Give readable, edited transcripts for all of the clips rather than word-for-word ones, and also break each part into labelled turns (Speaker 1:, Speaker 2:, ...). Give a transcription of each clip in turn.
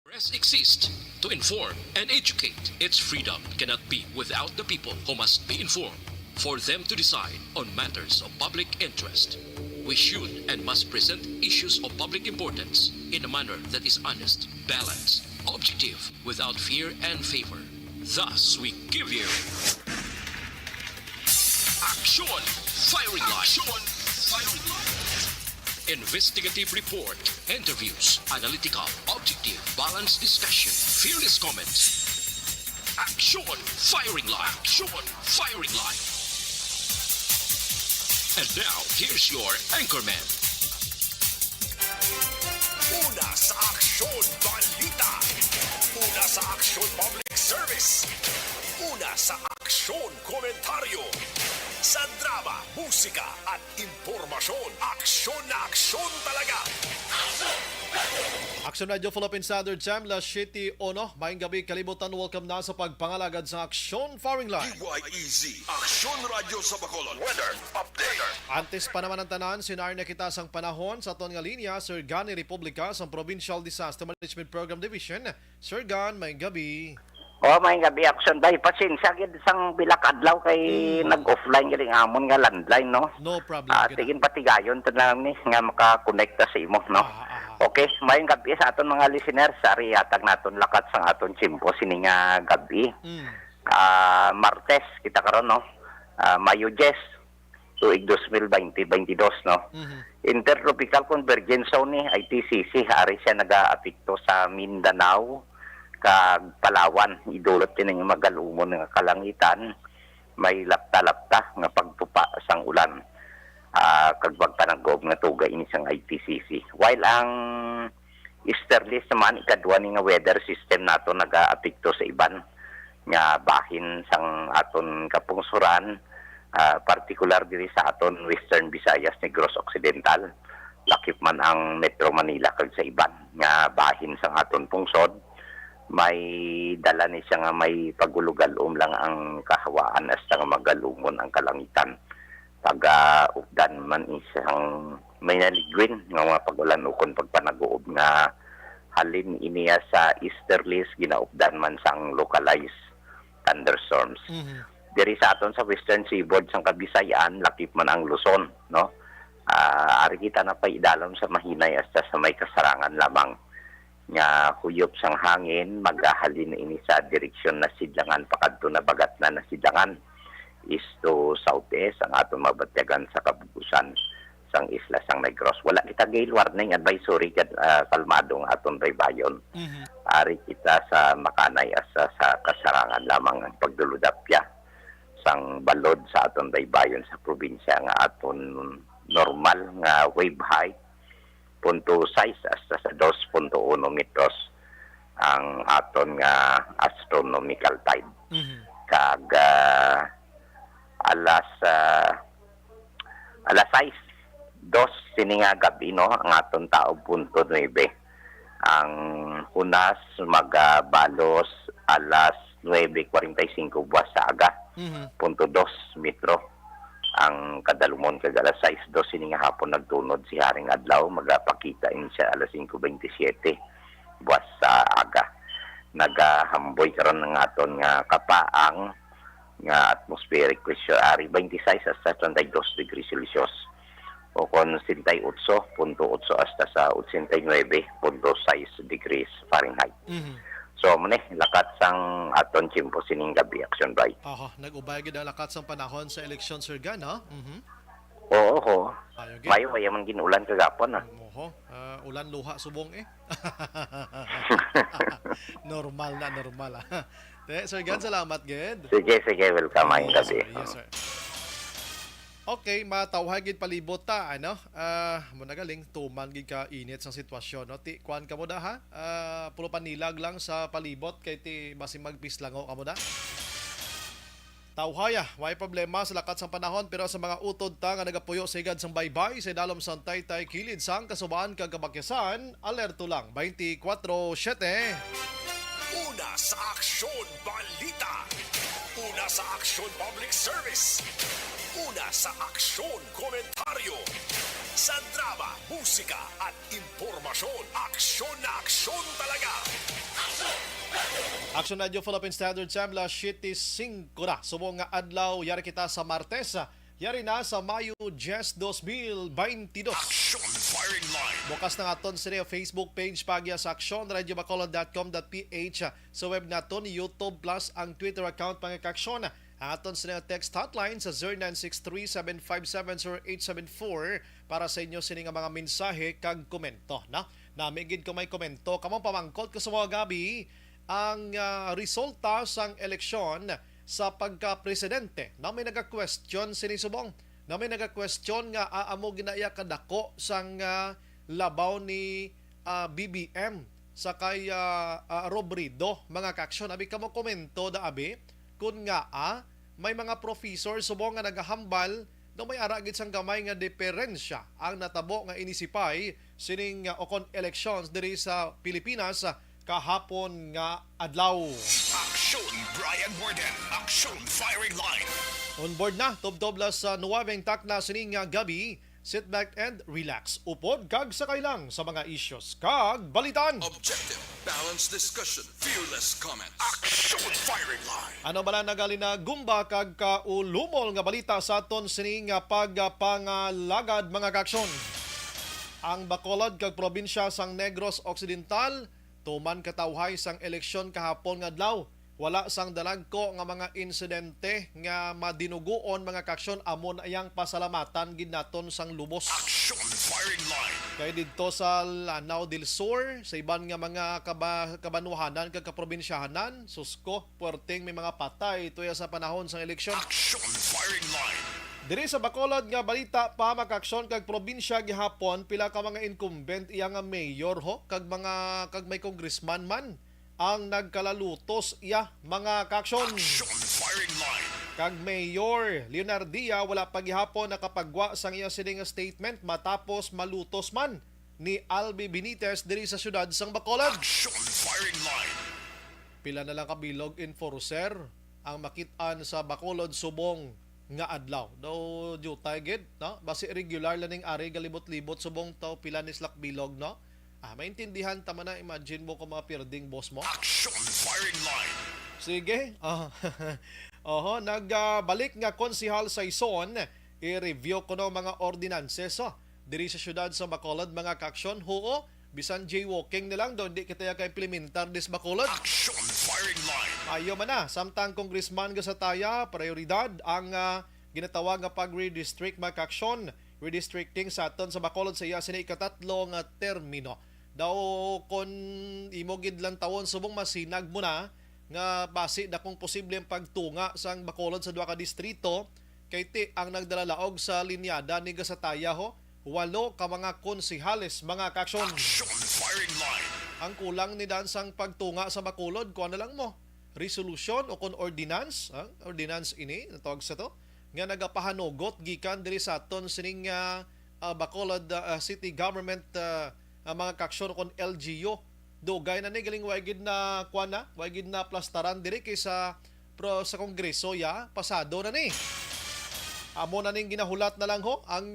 Speaker 1: Press exists to inform and educate. Its freedom cannot be without the people who must be informed for them to decide on matters of public interest. We should and must present issues of public importance in a manner that is honest, balanced, objective, without fear and favor. Thus, we give you Action Firing Line. Investigative report, interviews, analytical, objective, balanced discussion, fearless comments. Action Firing Line. And now, here's your anchorman.
Speaker 2: Una sa Aksyon Balita. Una sa Aksyon Public Service. Una sa Aksyon Komentaryo. Sa drama, musika at impormasyon. Aksyon na aksyon talaga.
Speaker 3: Action Radio Philippine Standard Time, La City Ono. Maayong gabi, kalibutan. Welcome na sa pagpangalagad sa Action Firing Line.
Speaker 2: DYEZ, Aksyon Radio sa Bacolod. Weather Update.
Speaker 3: Antes pa naman ang tanan, sinar na kita sang panahon sa aton nga linya, Sir Gani Republica sa Provincial Disaster Management Program Division. Sir Gan, maayong gabi.
Speaker 4: May gabi action day pasensya gid sang bilak adlaw kay nag-offline gid ang amon nga landline no.
Speaker 3: No problem.
Speaker 4: Tigin patigayon to lang ni nga makakonekta sa imo no. Okay, mayong gabi sa aton mga listeners, sari atag naton lakat sang aton chimpo sini nga gabi. Martes kita karon no. Mayo 10 tuig 2022 no. Intertropical Convergence Zone ni ITCC ari siya nagaapekto sa Mindanao kag Palawan. Idulot din ng magalumon nga kalangitan, may lapta-lapta nga pagtupa sang ulan, kag pagpanaggob nga tuga ini sang ITCC. While ang easterlies naman ikadua ni nga weather system nato nagaapekto sa iban nga bahin sang aton kapungsuran, particular diri sa aton Western Visayas, Negros Occidental, lakip man ang Metro Manila kag sa iban nga bahin sang aton pungsod. May dala ni siya nga may pagulugalom lang ang kahawaan hasta nga magalumon ang kalangitan. Pag-ugdan man isang may naligwin nga mga pagulan ukon pagpanag-uob nga halin iniya sa easterlies ginaugdan man sang localized thunderstorms. Diri sa aton sa Western Seaboard sang Kabisayan, lakip man ang Luzon, no? Ari kita na pa idalom sa mahinay hasta sa may kasarangan lamang nga huyop sang hangin magahalin ini sa direksyon na sidlangan pakadto na bagat na nasidlangan is to southeast ang aton mabatyagan sa kabugusan sang isla sang Negros. Wala kita gale warning advisory kat kalmadong aton baybayon. Ari kita sa makanay asa sa kasarangan lamang ang pagduludapya sang balod sa aton baybayon sa probinsya nga aton normal nga wave height 0.6 hasta sa 2.1 metros ang aton nga astronomical tide. Kag alas 6, 2 sini nga gabi no ang aton tao 0.9. Ang hunas magabalos alas 9:45 buwas sa aga. 0.2 metro ang kadalumon kag alas 6:02 sini nga hapon nagtunod si Haring Adlaw magapakita in siya alas 5:27 buwas sa aga. Nagahamboy karon ng aton nga kapaang nga atmospheric pressure ari 26 hasta 32 degrees Celsius o kon 78.8 hasta sa 89.6 degrees Fahrenheit. So, muna, lakat sang aton chimpo sining gabi action bay.
Speaker 3: Nag-ubay gid ang lakat sang panahon sa eleksyon, Sir Gan, ha?
Speaker 4: Oo. Mayo man ginulan kagapon, ha?
Speaker 3: Ulan luha subong eh. normal, ha? Sir Gan, salamat gid.
Speaker 4: Sige, welcome ang gabi.
Speaker 3: Yes, sir. Okay, matawag gid palibot ta ano. Muna galing tuman gid ka init sang sitwasyon no. Ti kuan ka mo da ha. Pulo panilag lang sa palibot kay ti basi magpislango ka mo da. Tawhaya, way problema sa lakat sang panahon pero sa mga utod ta nga nagapuyo sa igad sang baybay sa dalom sang taytay kilid sang kasubaan kag kabakyasan, alerto lang 24/7.
Speaker 2: Una sa Aksyon Balita. Una sa Aksyon Public Service. Una sa Aksyon Komentaryo. Sa drama, musika at impormasyon, aksyon na aksyon talaga.
Speaker 3: Action Radio Philippine Standard Time, las 7:05 na. Subong nga adlaw, yari kita sa Martes. Yari na sa Mayo 10, 2022.
Speaker 2: Action firing line.
Speaker 3: Bukas na aton sa Facebook page pagya sa actionradiobacolod.com.ph, sa web naton YouTube plus ang Twitter account pangakaksyon. Ang aton sa text hotline sa 0963-757-0874 para sa inyo sining nga mga mensahe kag komento. Namigid ko may komento kamong pamangkot ko sa mga gabi ang resulta sang eleksyon sa pagka-presidente. Na may naga-question sinisubong. Na may naga-question nga aamo ginaya kadako sang labaw ni BBM sa kay Robredo mga kaksyon. Abi ka mo komento da abi kun nga may mga professor subong nga nagahambal no may aragid sang gamay nga diferensya ang natabo nga inisipay sining okon elections diri sa Pilipinas kahapon nga adlaw.
Speaker 2: Action Brian Warden. Action firing line.
Speaker 3: On board na, tubdobla sa nuwabeng takna sining nga gabi. Sit back and relax. Upod kag sakay lang sa mga issues kag balitan.
Speaker 5: Objective, balanced discussion, fearless comments.
Speaker 2: Action firing line.
Speaker 3: Ano bala nagali na gumba kag kaulumol nga balita sa aton sining nga pagpangalagad mga kaksyon. Ang Bacolod kag probinsya sang Negros Occidental tuman katawhay sang eleksyon kahapon nga adlaw. Wala sang dalagko nga mga insidente nga madinuguon mga kaksyon amon ayang pasalamatan gid naton sang lubos.
Speaker 2: Action firing line.
Speaker 3: Kay didto sa Lanao del Sur, sa iban nga mga kabanuhanan kag kaprobinsyahanan, susko, puwerteng may mga patay tuya sa panahon sang eleksyon.
Speaker 2: Action firing line.
Speaker 3: Diri sa Bacolod nga balita pa makaksyon kag probinsya gihapon pila ka mga incumbent iya nga mayor kag may congressman man ang nagkalalutos iya mga kaksyon.
Speaker 2: Action firing line.
Speaker 3: Kag Mayor Leonardia wala pa gihapon nakapagwa sang iya sining statement matapos malutos man ni Albi Benitez diri sa syudad sang Bacolod.
Speaker 2: Action firing line.
Speaker 3: Pila na lang kabilog enforcer ang makit-an sa Bacolod subong nga adlaw. Do jutay gid, no? Basi regular lang ning ari galibot-libot subong taw pila ni slak bilog, no? Maintindihan tama na, imagine mo kung mga pirding boss mo.
Speaker 2: Action firing line.
Speaker 3: Sige. Nagbalik nga konsihal sa Ison, i-review ko no mga ordinances diri sa syudad sa Bacolod mga kaksyon. Bisan jaywalking nilang doon, di kita kay implementar dis Bacolod.
Speaker 2: Action firing line.
Speaker 3: Ayo man na, samtang Congressman Gasataya, prioridad ang ginatawag nga pag-redistrict mga kaksyon. Redistricting sa aton sa Bacolod sa iya sini ikatatlo nga termino. Daw kon imogid lang tawon subong masinag mo na nga basi da kung posible ang pagtunga sang Bacolod sa duha ka distrito kay ti ang nagdalalaog sa linyada ni Gasataya 8 ka mga konsihales mga kaksyon.
Speaker 2: Action firing line.
Speaker 3: Ang kulang ni dan sang pagtunga sa Bacolod kuan na lang mo resolution o kon ordinance, ordinance ini natawag sa to nga nagapahanogot gikan diri sa aton sining Bacolod City Government mga kaksyon kon LGU. Dugay na ni galing wagid na kuan na, wagid na plastaran diri kay sa Kongreso pasado na ni. Amo na ning ginahulat na lang ang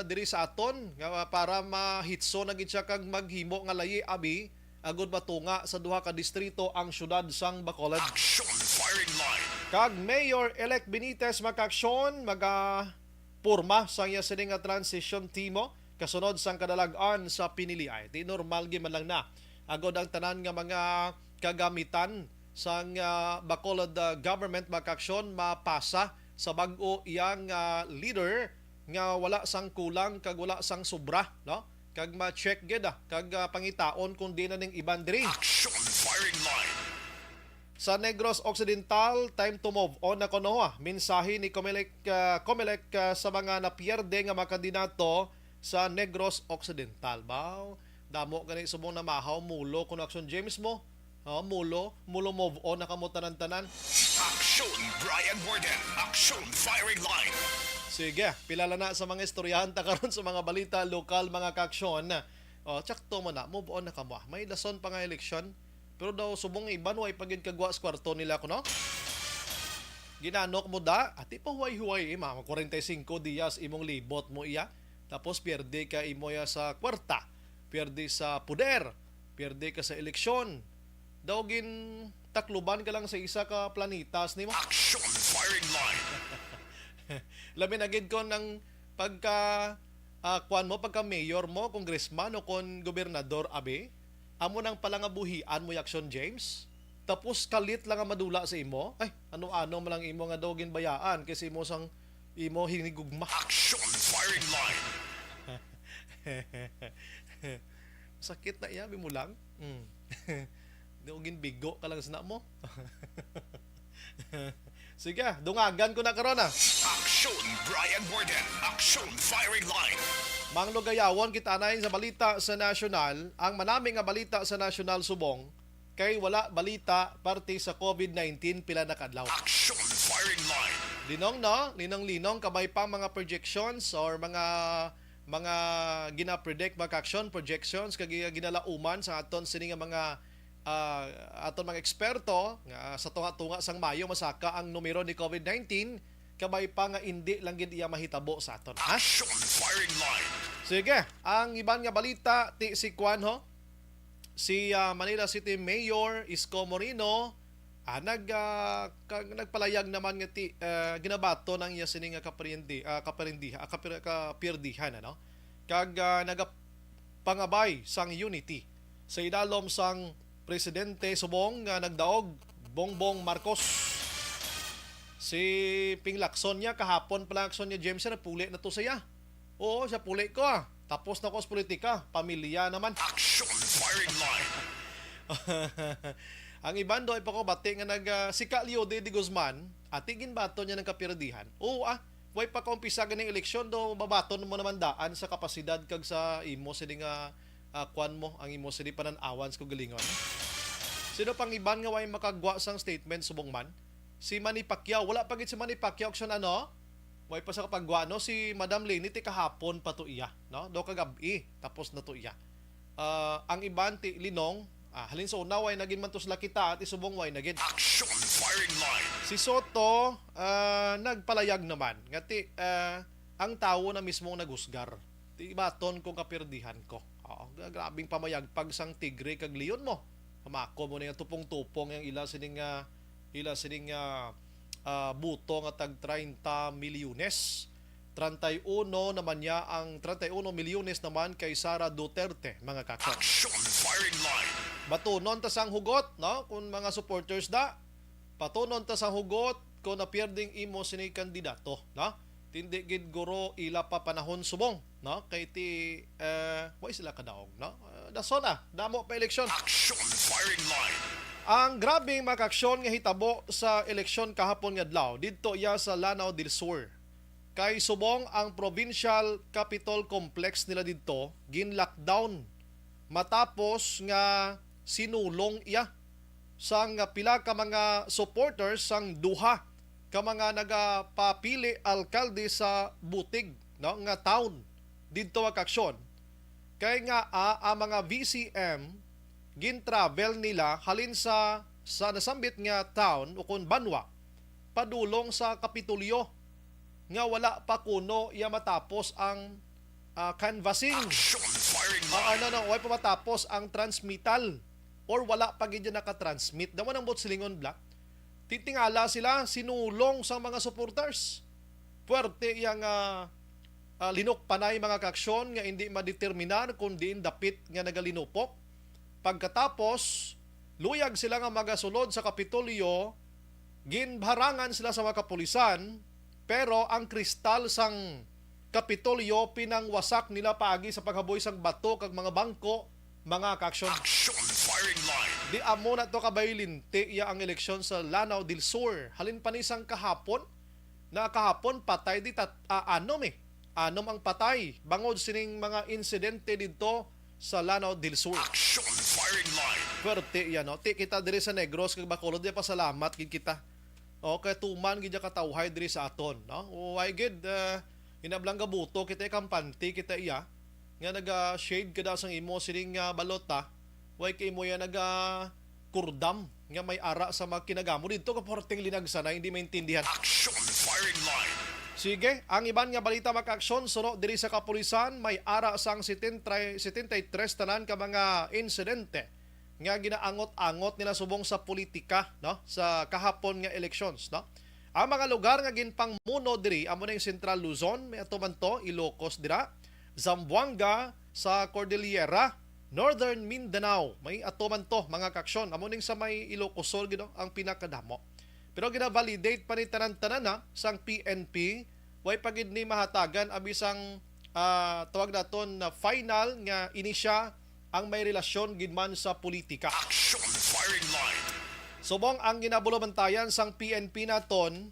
Speaker 3: diri sa aton nga para mahitso na gid siya kag maghimo nga layi abi agud matunga sa duha ka distrito ang syudad sang Bacolod.
Speaker 2: Action firing line.
Speaker 3: Kag Mayor-elect Benitez makaksyon purma sang iya sining nga transition team kasunod sang kadalagan sa piniliay. Di normal gi man lang na agod ang tanan nga mga kagamitan sang Bacolod government makaksyon mapasa sa bag-o iyang leader nga wala sang kulang kag wala sang sobra, no? Kag ma-check gid kag pangitaon kung di na ning iban diri.
Speaker 2: Action firing line.
Speaker 3: Sa Negros Occidental, time to move on na kuno mensahe ni Comelec sa mga napierde nga mga kandidato sa Negros Occidental. Baw, damo gani subong na mahaw mulo kun Action James mo. Mulo move on na kamo tanan-tanan.
Speaker 2: Action Brian Warden. Action firing line.
Speaker 3: Sige, pilala na sa mga istoryahanta karon sa mga balita lokal mga kaksyon. Tsakto mo na, move on na kamo. May lason pa nga eleksyon. Pero daw subong iban way pagid kagwa sa kwarto nila kuno. Ginanok mo da, ati pa huway-huway, 45 dias imong libot mo iya. tapos pierde ka imoya sa kwarta, pierde sa puder, pierde ka sa eleksyon. Dawgin takluban ka lang sa isa ka planitas nimo.
Speaker 2: Action firing line.
Speaker 3: Labi na gid ko ng pagka kuan mo, pagka mayor mo, congressman o kon gobernador abe, amo nang palangabuhian mo Action James. Tapos kalit lang ang madula sa imo. Ay, ano-ano man lang imo nga dawgin bayaan kasi imo sang imo hinigugma.
Speaker 2: Action firing line.
Speaker 3: Sakit na iya mo lang. Dawgin bigo ka lang sa mo. Sige, dungagan ko na karon.
Speaker 2: Action Brian Borden. Action firing line.
Speaker 3: Manglugayawon kita na sa balita sa nasyonal. Ang manami nga balita sa nasyonal subong kay wala balita parte sa COVID-19 pila na kadlaw.
Speaker 2: Action firing line.
Speaker 3: Linong no, linong kabay pa mga projections or mga gina-predict mga action projections kag ginalauman sa aton sini nga mga aton mga eksperto nga sa tunga-tunga sang Mayo masaka ang numero ni COVID-19 kabay pa nga hindi lang gid iya mahitabo sa aton. Ha?
Speaker 2: Action firing line.
Speaker 3: Sige, ang iban nga balita ti si Kwan ho. Si Manila City Mayor Isko Moreno nagpalayag naman nga ti ginabato ng iya sini nga kapirdihan ano. Kag nagapangabay sang unity sa idalom sang presidente subong nga nagdaog Bongbong Marcos. Si Pinglakson niya kahapon Pinglakson niya James na puli na to saya. Oo, siya puli ko Tapos na ko sa politika, pamilya naman.
Speaker 2: Action firing line.
Speaker 3: Ang iban do ay pa ko bati nga si Calio de Guzman, atigin bato niya ng kapirdihan. Oo way pa ko umpisa ganing eleksyon do babaton mo naman daan sa kapasidad kag sa imo sini nga kwan mo, ang imo sini panan-awan sa galingon. Sino pang iban nga way makagwa sang statement subong man? Si Manny Pacquiao, wala pa gid si Manny Pacquiao action ano? Way pa sa kapagwa no si Madam Leni ti kahapon pa to iya no do kagabi tapos na to iya ang iban ti linong halin sa una way nagin man to sila kita at isubong way nagin
Speaker 2: Action firing line.
Speaker 3: si Soto nagpalayag naman nga ti ang tawo na mismong nagusgar ti baton kong kapirdihan ko grabing pamayagpag sang tigre kag leon mo hamako mo na tupong-tupong yang ila sining buto nga tag 30 milyones. 31 naman niya ang 31 milyones naman kay Sara Duterte mga kakson.
Speaker 2: Action firing line.
Speaker 3: Batunon ta sang hugot no kung mga supporters da. Patunon ta sang hugot kung napierding imo sini kandidato no. Tindi gid guro ila pa panahon subong no kay ti way sila kadaog no. Dasona damo pa eleksyon.
Speaker 2: Action firing line.
Speaker 3: Ang grabing makaksyon nga hitabo sa eleksyon kahapon nga adlaw didto iya sa Lanao del Sur. Kay subong ang Provincial Capitol Complex nila didto gin-lockdown matapos nga sinulong iya sang pila ka mga supporters sang duha ka mga nagapapili alkalde sa butig no nga town didto ang aksyon. Kay nga ang mga VCM gin-travel nila halin sa nasambit nga town o kun banwa padulong sa Kapitolyo nga wala pa kuno iya matapos ang canvassing.
Speaker 2: Action firing line.
Speaker 3: Way pa matapos ang transmittal or wala pa gid naka-transmit daw ang Botsilingon Black. Titingala sila sinulong sa mga supporters. Puwerte yang linok panay mga kaksyon nga hindi madeterminar kung diin dapit nga nagalinupok. Pagkatapos, luyag sila nga magasulod sa Kapitolyo, ginbarangan sila sa mga kapulisan, pero ang kristal sang Kapitolyo pinangwasak nila paagi sa paghaboy sang bato kag mga bangko, mga kaaksyon.
Speaker 2: Action firing line.
Speaker 3: Di amo na to kabaylinti iya ang eleksyon sa Lanao del Sur. Halin pa ni sang kahapon, na kahapon patay di anom ang patay. Bangod sining mga insidente dito sa Lanao del Sur.
Speaker 2: Action firing line.
Speaker 3: Puwerte yan, no? Ti kita diri sa Negros, kag Bacolod, di pasalamat gid kita. O, kaya tuman gid katawhay diri sa aton, no? O, ay gid, inablang gabuto, kita kampante, kita iya, nga naga-shade kada sang imo, sining balota, way kay mo yan naga-kurdam, nga may ara sa mga kinagamo. Dito, kaporting linagsa na, hindi maintindihan.
Speaker 2: Action firing line.
Speaker 3: Sige, ang iban nga balita makaaksyon suno diri sa kapulisan may ara sang 73 tanan ka mga insidente nga ginaangot-angot nila subong sa politika, no, sa kahapon nga elections, no. Ang mga lugar nga ginpangmuno diri amo ning Central Luzon, may ato man to Ilocos dira, Zamboanga sa Cordillera, Northern Mindanao, may ato man to mga kaaksyon amo ning sa may Ilocos Sur gid ang pinakadamo. Pero gina-validate pa ni tanan-tanan na sang PNP, way pagid ni mahatagan ang bisang tawag naton na final nga inisya ang may relasyon gidman sa politika.
Speaker 2: Action firing line.
Speaker 3: Subong ang ginabulobantayan sang PNP naton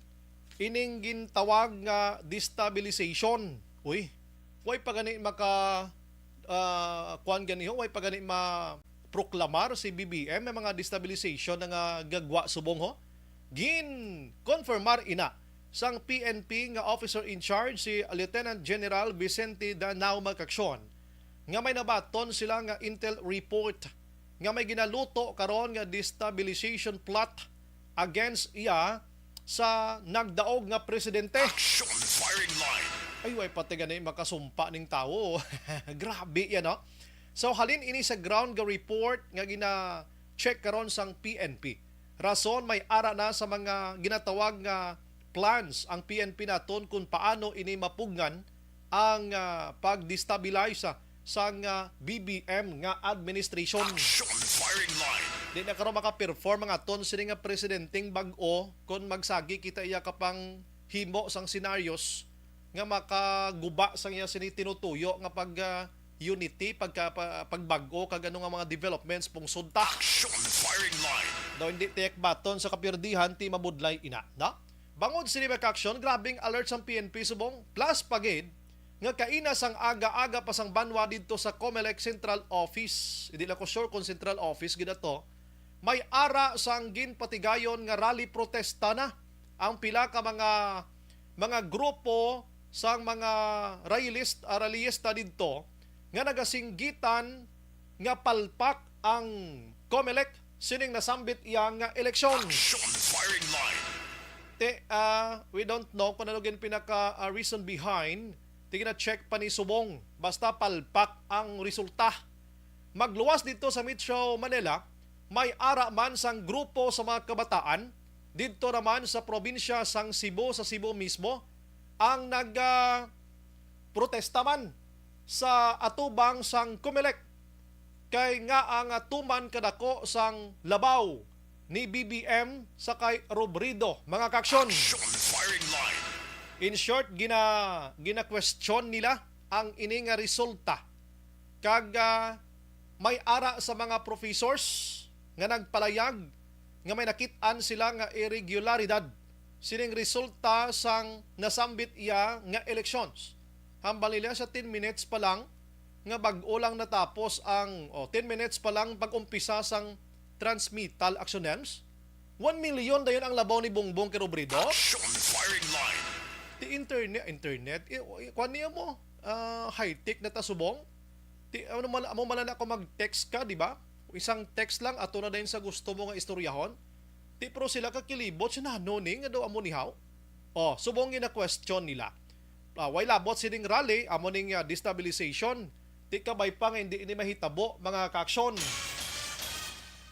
Speaker 3: ining gintawag nga destabilization. Uy, way pa gani maka kuan ganiho, way pa gani ma-proklamar si BBM may mga destabilization nga gagwa subong ho. Gin-confirmar ina sang PNP nga officer in charge si Lieutenant General Vicente Danao Magkaksyon nga may nabaton sila nga intel report nga may ginaluto karon nga destabilization plot against iya sa nagdaog nga presidente.
Speaker 2: Action firing line.
Speaker 3: Ay, way pati ganay makasumpa ning tawo. Grabe yan, no? So, halin ini sa ground nga report nga gina-check karon sang PNP. Rason may ara na sa mga ginatawag nga plans ang PNP naton kung paano ini mapugnan ang pag-destabilize sa BBM nga administration.
Speaker 2: Action firing line.
Speaker 3: Di na karon maka-perform mga ton sini nga presidenteng bag-o kung magsagi kita iya kapang himo sang scenarios nga makaguba sang iya sini tinutuyo nga pag unity pagbag-o kag ano nga mga developments pong sudta.
Speaker 2: Action firing line.
Speaker 3: Daw hindi tiyak baton sa kapirdihan ti mabudlay ina, no? Bangod sini action, grabing alert sang PNP subong plus pagid nga kaina sang aga-aga pa sang banwa didto sa COMELEC Central Office. Hindi lang ko sure kung Central Office gid to. May ara sang ginpatigayon nga rally protesta na ang pila ka mga grupo sang mga rallyista didto nga nagasinggitan nga palpak ang COMELEC sining nasambit iya nga eleksyon.
Speaker 2: Action firing line.
Speaker 3: We don't know kung ano gin pinaka reason behind. Tingnan check pa ni subong. Basta palpak ang resulta. Magluwas dito sa Metro Manila, may ara man sang grupo sa mga kabataan. Dito naman sa probinsya sang Cebu, sa Cebu mismo, ang protesta man sa atubang sang COMELEC. Kay nga ang tuman kadako sang labaw ni BBM sa kay Robredo, mga kaaksyon.
Speaker 2: Action firing line.
Speaker 3: In short, gina-question nila ang ini nga resulta. Kag may ara sa mga professors nga nagpalayag nga may nakit-an sila nga irregularidad sining resulta sang nasambit iya nga elections. Hambal nila sa 10 minutes pa lang nga bag-o lang natapos ang 10 minutes pa lang pag-umpisa sang transmittal actionems. 1 million dayon ang labaw ni Bongbong kay Robredo.
Speaker 2: Action firing line.
Speaker 3: Ti internet kuan niya mo high-tech na tasubong. Ti amo man ako mag-text ka, di ba? Isang text lang ato na dayon sa gusto mo nga istoryahon. Ti pro sila ka kilibot siya no ning nga daw amo nihaw. Subong na question nila. Way labot sining rally amo ning destabilization. Ti kabay pa nga hindi ini mahitabo mga kaaksyon.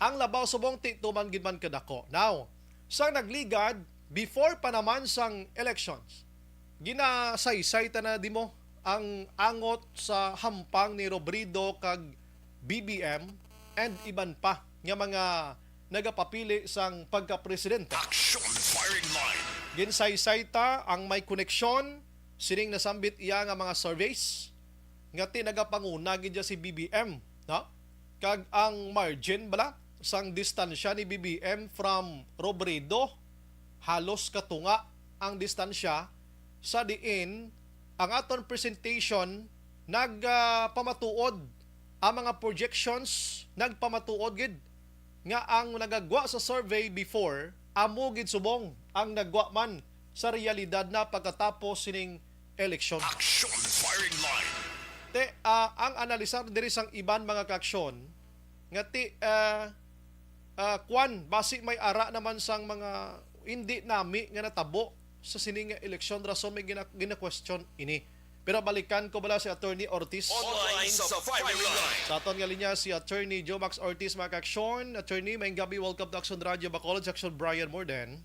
Speaker 3: Ang labaw subong ti tuman gid man kadako. Now, sang nagligad before pa naman sang elections, ginasaysay ta na di mo ang angot sa hampang ni Robredo kag BBM and iban pa nga mga nagapapili sang pagka-presidente.
Speaker 2: Action firing line.
Speaker 3: Ginsaysay ta ang may koneksyon sining nasambit iya nga mga surveys nga ti nagapanguna gid si BBM, no? Kag ang margin bala sang distansya ni BBM from Robredo halos katunga ang distansya sa diin ang aton presentation nagpamatuod ang mga projections nagpamatuod gid nga ang nagagwa sa survey before amo gid subong ang nagwa man sa realidad na pagkatapos sining eleksyon.
Speaker 2: Action firing line.
Speaker 3: Ang analisar diri sang iban mga kaaksyon nga basi may ara naman sang mga hindi nami nga natabo sa sining eleksyon rason may gina-question ini. Pero balikan ko bala si Attorney Ortiz.
Speaker 2: Online sa firing line.
Speaker 3: Sa aton nga linya si Attorney Joe Max Ortiz, mga ka-aksyon. Attorney, may gabi, welcome to Action Radio Bacolod, Action Brian Morden.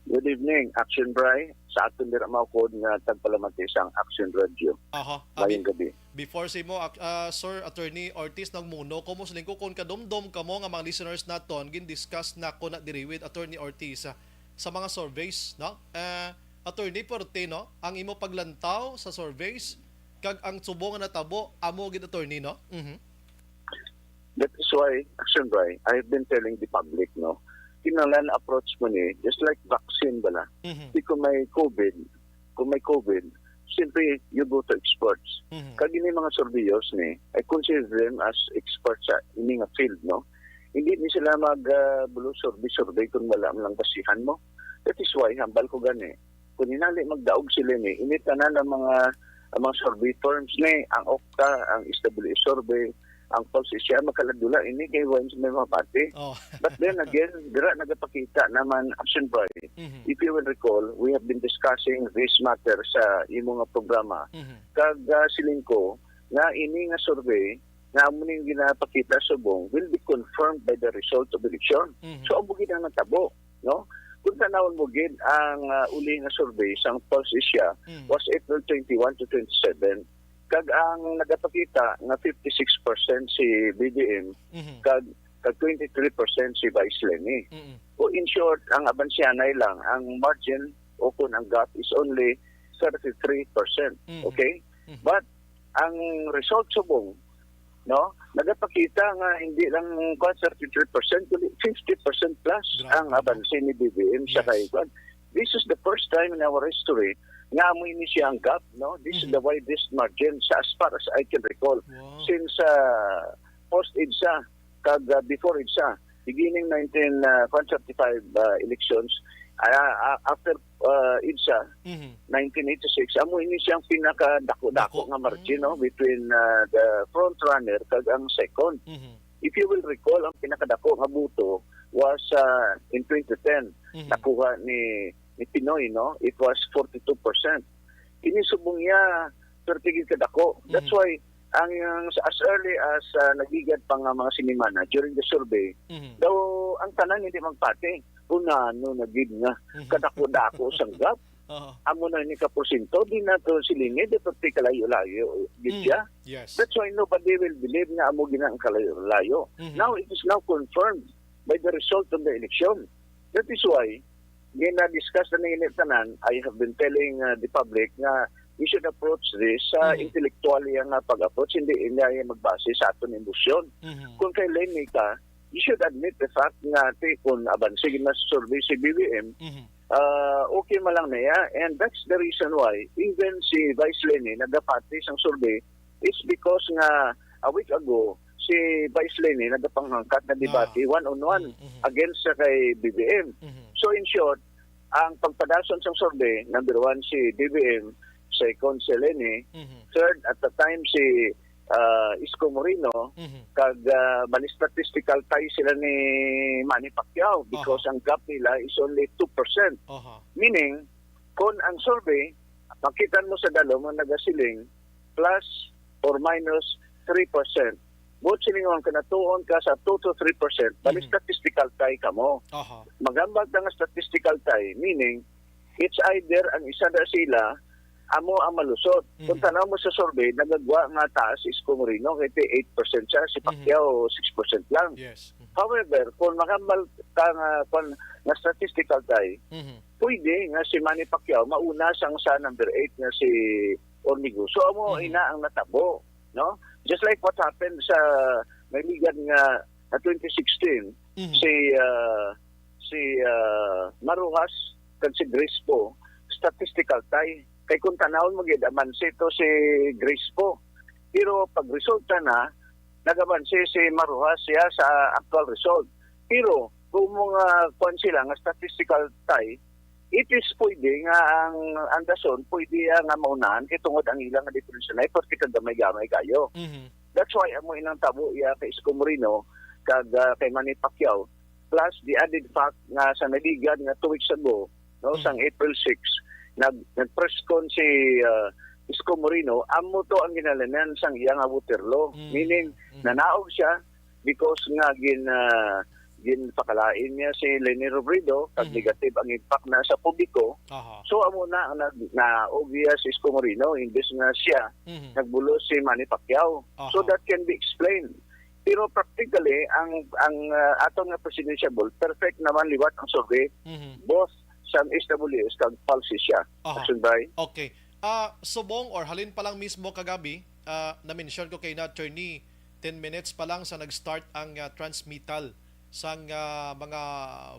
Speaker 6: Good evening, Action Bri. Sa aton dira maukod nga tagpalamati sang Action Radio.
Speaker 3: Aha.
Speaker 6: Mayong gabi.
Speaker 3: Before si mo, Sir Attorney Ortiz, nang muno, kumusta ko kung kadumdum ka mo nga mga listeners naton, gin-discuss na ko na diri with Attorney Ortiz sa mga surveys, no? Attorney Porte, no? Ang imo paglantaw sa surveys, kag ang subong nga natabo, amo gid attorney, no?
Speaker 6: That is why, Action Bri, I have been telling the public, no? Kinahanglan approach mo ni, just like vaccine bala. Di kung may COVID, simply you go to experts. Kag ini mga surveyors ni, I consider them as experts sa ini nga field, no? Hindi ni sila survey kung wala lang basihan mo. That is why, hambal ko gani. Kung hinali magdaog sila ni, initanan ang mga survey firms ni, ang OCTA, ang SWS survey, ang Pulse siya, makaladula ini kay Wayne may mapati.
Speaker 3: Oh.
Speaker 6: But then again, dira nagapakita naman Action Boy. If you will recall, we have been discussing this matter sa imong nga programa. Kag siling ko, nga ini nga survey, nga amo ning ginapakita subong will be confirmed by the result of the election. So amo gid ang natabo, no? Kung tanawon mo gid ang uli nga survey sang Pulse Asia was April 21 to 27. Kag ang nagapakita nga 56% si BBM, kag 23% si Vice Lenny. O in short, ang abansyanay lang, ang margin o kung ang gap is only 33%. Okay? But ang result subong, no, nagapakita nga hindi lang 33%, kundi 50% plus ang abansi ni BBM sa kaiwan. This is the first time in our history nga amoy ni siya ang gap, no? This is the widest margin sa as far as I can recall. Since post-EDSA, kag before EDSA, beginning 1935 elections, after EDSA, 1986, amoy ni siyang pinakadako-dako nga margin, no? Between the front runner kag ang second. If you will recall, ang pinakadako nga buto was in 2010, nakuha ni Pinoy, no? It was 42%. Inisubong niya, pertigil kadako. That's why, as early as nagigad pa nga mga sinimana during the survey, daw ang tanan hindi magpate. Unano nagid nga, kadako-dako sang gap. Amo na ni kaporsinto, di na to silingi, di perti kalayo-layo.
Speaker 3: Yes.
Speaker 6: That's why nobody will believe nga amo gina ang kalayo-layo. Now, it is now confirmed by the result of the election. That is why, gina-discuss na ng tanan, I have been telling the public na we should approach this intellectually ang pag-approach, hindi magbase sa aton emosyon. Kung kay Lenny ka, you should admit the fact nga kung abansig na survey si BBM, okay malang na ya. And that's the reason why even si Vice Lenny nagapati sang survey is because nga a week ago, si Vice Lenny nagapanghangkat na debate one-on-one against sa kay BBM. So in short, ang pagpadason sa survey, number 1 si BBM, second si Lenny, third at the time si Isko Moreno, kag bali statistical tie sila ni Manny Pacquiao because ang gap nila is only 2%. Meaning, kung ang survey, makita mo sa dalo mo nagasiling plus or minus 3%. Both silingon ka natuon ka sa 2 to 3%, bali statistical tie ka mo. Magambag nga statistical tie, meaning, it's either ang isa na sila, amo ang malusot. Kung tanaw mo sa survey, nagagwa nga taas si Isko Moreno, kaya 8% siya, si Pacquiao 6% lang.
Speaker 3: Yes.
Speaker 6: However, kung magambag ka nga statistical tie, pwede nga si Manny Pacquiao mauna sang sa number 8 nga si Ormigo. So, amo ina ang natabo, no? Just like what happened sa naligan nga 2016, si Maruhas kag si Grace po, statistical tie. Kay kung tanawon mo gid amansi to si Grace po. Pero pag resulta na, nagamansi si Maruhas siya sa actual result. Pero kung mga kwan sila nga statistical tie, it is pwede nga ang dason pwede nga maunahan kay tungod ang ilang nga difference na ipot kay gamay-gamay kayo. That's why amo inang tabo iya kay Isko Moreno kag kay Manny Pacquiao plus the added fact nga sa naligan nga 2 weeks ago no, sang April 6, nag-press con si Isko Moreno, amo to ang ginalanan sang iyang Waterloo. Meaning, nanaog siya because nga ginpakalain niya si Leni Robredo, kag negative ang impact na sa publiko. So amo na ang na-obvious si Isko Moreno, imbes nga siya nagbulos si Manny Pacquiao. So that can be explained. Pero practically, ang atong nga presidential ball, perfect naman liwat ang survey, both sa SWS kag falsi siya. Asunbay.
Speaker 3: Okay. Subong or halin pa lang mismo kagabi, na-mention ko kay na attorney, 10 minutes pa lang sa nag-start ang transmittal sang mga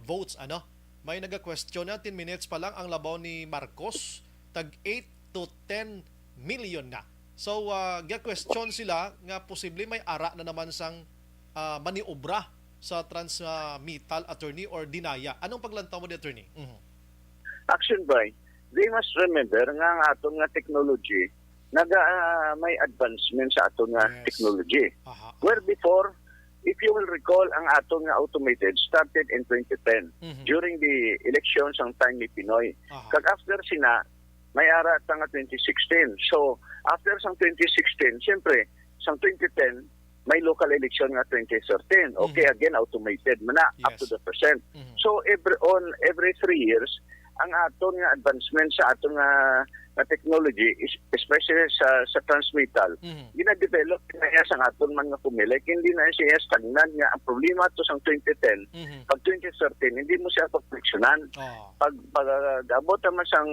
Speaker 3: votes, ano? May naga-question na 10 minutes pa lang ang labaw ni Marcos, tag 8 to 10 million na. So, question sila nga posible may ara na naman sang maniobra sa transmittal, attorney, or dinaya. Anong paglantaw mo di, attorney?
Speaker 6: Action by, they must remember nga ang atong nga technology may advancement sa atong nga technology. Where before, if you will recall, ang atong nga automated started in 2010 during the elections ang time ni Pinoy. Kag after sina, may ara nga 2016. So, after sang 2016, siyempre, sang 2010, may local election nga 2013. Okay, again, automated man na, up to the percent. So, every 3 years, ang aton nga advancement sa aton nga technology, especially sa transmittal, gina-develop na siya sa aton man nga pumilik. Hindi na siya stagnant nga. Ang problema to sa 2010, pag 2013, hindi mo siya pagfleksyonan. Pag abot naman sang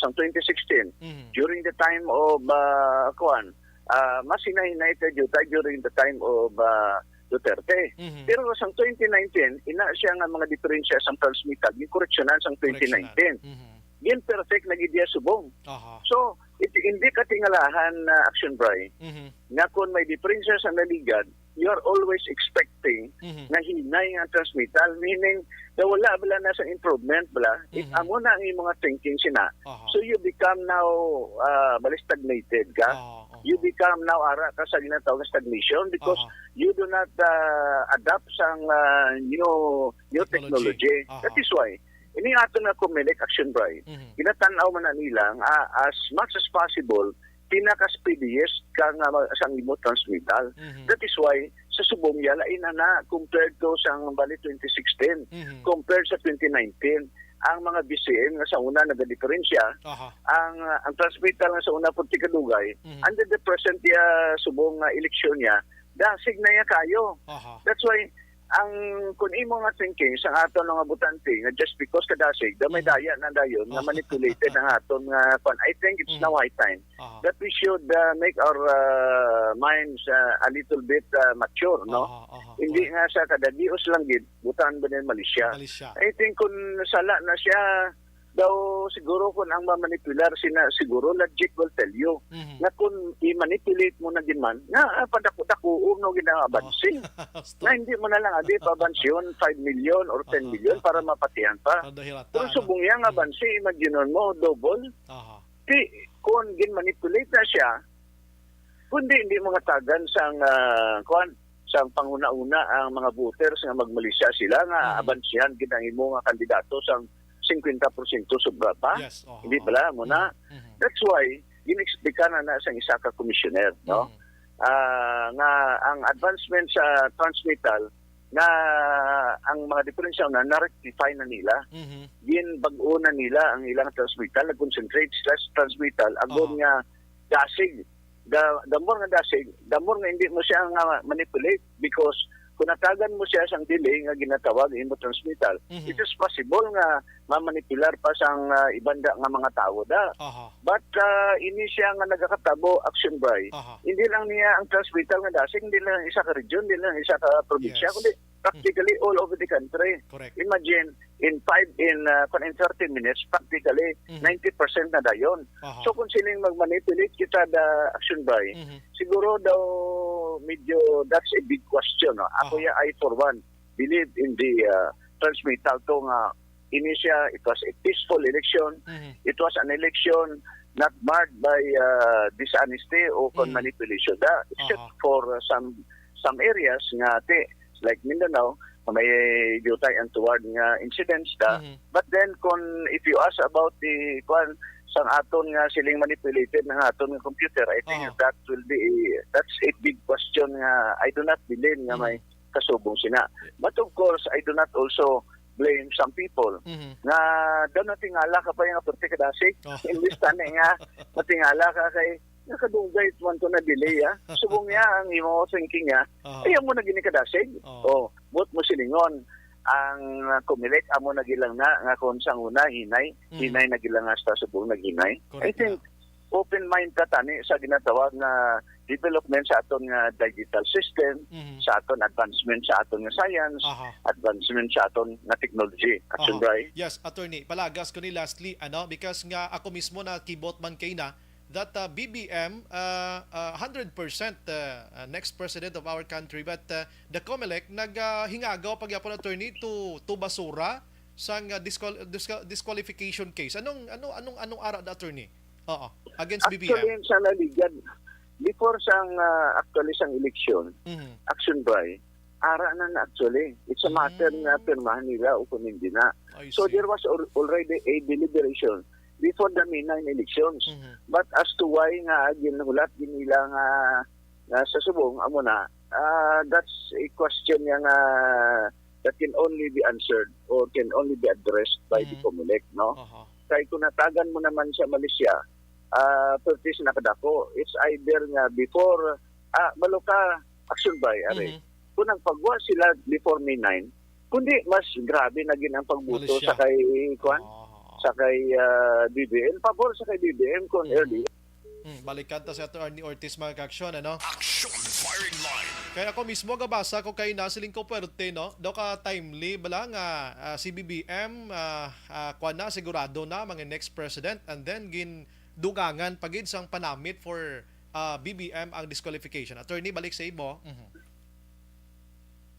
Speaker 6: 2016, during the time of mas hinahinay during the time of Duterte. Pero sa 2019, ina siya nga mga diferensya sa transmittal, yung koreksyonan sa 2019. Yan perfect na gidya subong. So, hindi katingalahan na action bray, nga kung may diferensya sa naligad, you are always expecting na hinay nga transmittal, meaning na wala bala na sa improvement bala, if amo na ang mga thinking sina, so you become now stagnated ka. You become now ara ka sa ginatawag na stagnation because you do not adapt sa new technology. That is why ini ato na Comelec action bray. Ginatanaw man na nila as much as possible pinaka-speediest ka nga sang imo transmittal. That is why sa subong yala na compared to sang bali 2016 compared sa 2019 ang mga BCM nga sa una nagadiferensya ang transmittal nga sa una pud tikadugay under the present subong eleksyon niya dasig na ya kayo. That's why ang kun imo nga thinking sa aton nga butante nga just because kadasig damay daya na dayon nga manipulated ang aton nga I think it's now high time that we should make our minds a little bit mature, no? Hindi nga sa kadadios lang gid butan ba din Malaysia. I think kun sala na siya daw siguro kung ang mamanipular siguro logic will tell you na kung i-manipulate mo na din man na padako-dako no ginabansi na hindi mo na lang adi pabansyon 5 million or 10 million para mapatihan pa. Kung subong yang abansi, imagine mo double. Kung gin-manipulate na siya, kundi hindi mga tagan sang sang panguna-una ang mga voters nga magmalisya sila nga abansihan gid ang imo nga kandidato sang 50% sobra pa. Hindi pala mo na. That's why inexplica na sa isa ka commissioner, no? Nga ang advancement sa transmittal na ang mga diferensya na-rectify na nila. Bag-o na nila ang ilang transmittal, nag-concentrate sila sa transmittal, agon nga dasig. The more nga dasig, the more nga hindi mo siya nga manipulate because kung natagan mo siya sang delay nga ginatawag imo transmittal, it is possible nga mamanipular pa sang ibanda nga mga tao da. But ini siya nga nagakatabo action by. Hindi lang niya ang transmittal nga dasig, hindi lang isa ka region, hindi lang isa ka probinsya, kundi practically all over the country. Imagine in 30 minutes practically 90% na dayon. So kung siling magmanipulate kita da action by, siguro daw medyo that's a big question. No? Ako I for one believe in the transmittal to nga inisya it was a peaceful election. It was an election not marred by dishonesty o manipulation except for some areas nga like Mindanao may jutay ang tuward nga incidents da. But then if you ask about the sang aton nga siling manipulated ng aton nga computer, I think that's a big question nga I do not believe nga may kasubong sina. But of course, I do not also blame some people nga daw natingala ka pa yung apunti kadasig. Imbis tani nga natingala ka kay nakadugay man to na delay subong niya ang imo thinking niya ayaw mo na gini kadasig but mo silingon ang kumilik amo nagilang na nga kung sang una hinay nagilang sa subong naghinay. I think open mind ka tani sa ginatawag na development sa aton nga digital system, sa aton advancement sa aton nga science, advancement sa aton nga technology.
Speaker 3: Yes, attorney, palagas ko ni lastly because nga ako mismo na keyboard man kay na that BBM 100% next president of our country, but the COMELEC naghingagaw pagyapon attorney to basura sang disqualification case. Anong ara da attorney? Against BBM.
Speaker 6: Actually sa naligad before sang actually sang election, action by ara na actually. It's a matter na pirmahan nila o kung hindi na. So there was already a deliberation before the May 9 elections. But as to why nga ginulat nila nga sa subong amo na, that's a question nga that can only be answered or can only be addressed by the COMELEC, no? Kaya kung natagan mo naman sa Malaysia, pertis nakadako, it's either nga before maluka action by kung nagpagwa sila before May 9, kundi mas grabe na gin ang pagbuto sa kay sa kay BBM, pabor sa kay BBM kung early.
Speaker 3: Balikan ta sa Attorney Ortiz mga ka-aksyon,
Speaker 2: Action Firing Line.
Speaker 3: Kaya ako mismo gabasa ko kay nasiling ko puwerte, daw ka timely bala nga si BBM kuan na sigurado na mga next president, and then dugangan pagid sang panamit for BBM ang disqualification. Attorney, balik sa imo.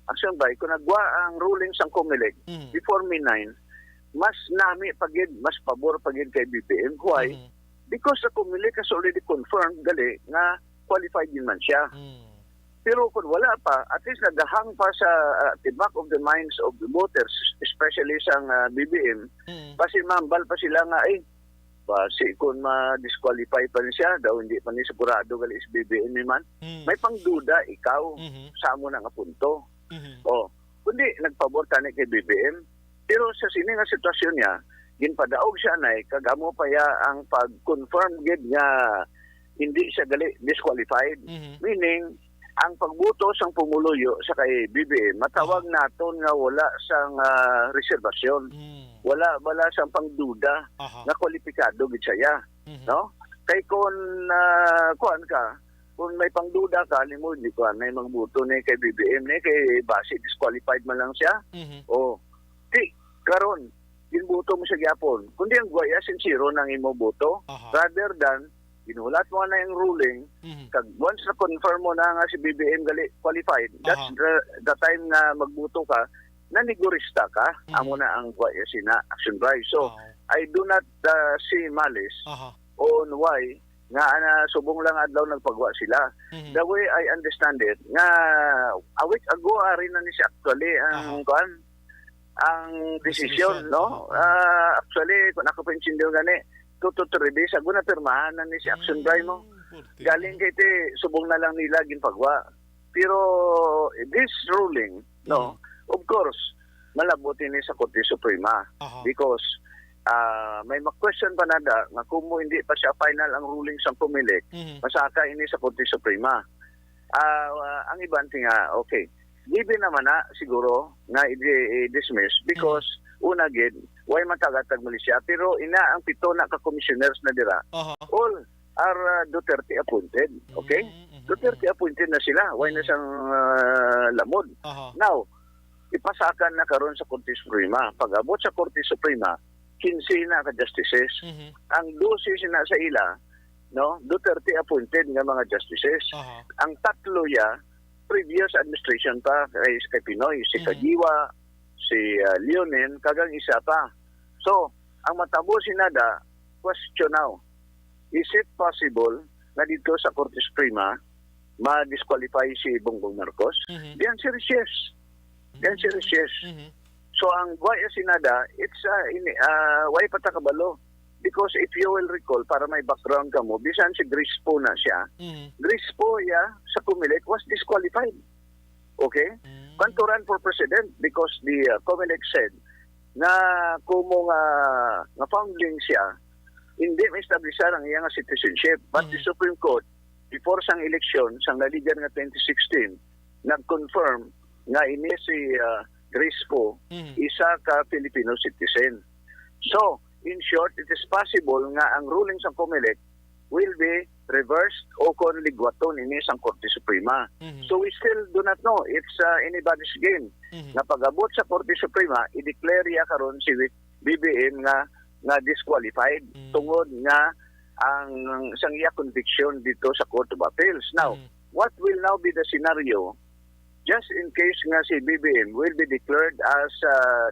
Speaker 6: Action by kung nagwa ang ruling sang COMELEC before May 9, mas nami pagid, mas pabor pagid kay BBM. Why? Because the COMELEC has already confirmed gali nga qualified din man siya. Pero kung wala pa, at least nagahang pa sa the back of the minds of the voters, especially sa BBM, pasimambal pa sila nga kung ma-disqualify pa rin siya, daw hindi pa ni sigurado gali is BBM man. May pangduda ikaw sa amo nga punto. Kundi nagpabor tani kay BBM. Pero sa sini nga sitwasyon niya, ginpadaog siya na kagamo pa ya ang pag-confirm gid nga hindi siya gali disqualified. Meaning, ang pagbuto sang pumuluyo sa kay BBM, matawag naton nga wala sang reservasyon. Wala sang pangduda nga kwalipikado gid siya. No? Kay kung kung may pangduda ka, limo di ko may magbuto ni kay BBM ni kay base disqualified man lang siya. Karon ginbuto mo sa gyapon kundi ang guaya sincero nang imo boto rather than ginulat mo na yung ruling kag once na confirm mo na nga si BBM gali qualified, that's the time na magbuto ka na negorista ka amo na ang guaya sina action by. So I do not see malice on why nga subong lang adlaw nagpagwa sila. The way I understand it nga a week ago ari na ni siya actually ang decision, no? Actually, kung ako pinsin daw gani, 2 to 3 days ago na pirmahan na ni si Action Drive mo. Galing kay subong na lang nila ginpagwa. Pero this ruling, no, of course, malabot ni sa Korte Suprema because may mag-question pa nada nga kung hindi pa siya final ang ruling sa COMELEC, masaka ini sa Korte Suprema. Ang ibang tinga, okay, given naman na siguro nga i-dismiss because una gid why matagatag Malaysia pero ina ang 7 na ka commissioners na dira all are Duterte appointed, okay? Duterte appointed na sila, why na siyang lamod. Now ipasakan na karon sa Korte Suprema, pag-abot sa Korte Suprema 15 na ka justices. Ang 12 na sa ila, no, Duterte appointed nga mga justices. Ang 3 ya previous administration pa kay Pinoy, si Kagiwa, si Leonen, kagang isa pa. So, ang matabo sinada, question now, is it possible na dito sa Korte Suprema ma-disqualify si Bongbong Marcos? The answer is yes. The answer is yes. So ang Guaya Sinada, it's why patakabalo. Because if you will recall, para may background ka mo, bisan si Grispo na siya, Grispo sa Comelec was disqualified. Okay? Want to run for president because the Comelec said na kung nga founding siya, hindi ma-establishar ang iyang citizenship. But the Supreme Court, before sang eleksyon, sang naligan nga 2016, nag-confirm nga ini si Grispo isa ka Filipino citizen. So, in short, it is possible nga ang ruling sa Comelec will be reversed o kon ligwaton ini sang Korte Suprema. So we still do not know. It's anybody's game. Na pag-abot sa Korte Suprema, i-declare ya karon si BBM nga disqualified tungod nga ang sang iya conviction dito sa Court of Appeals. Now, what will now be the scenario just in case nga si BBM will be declared as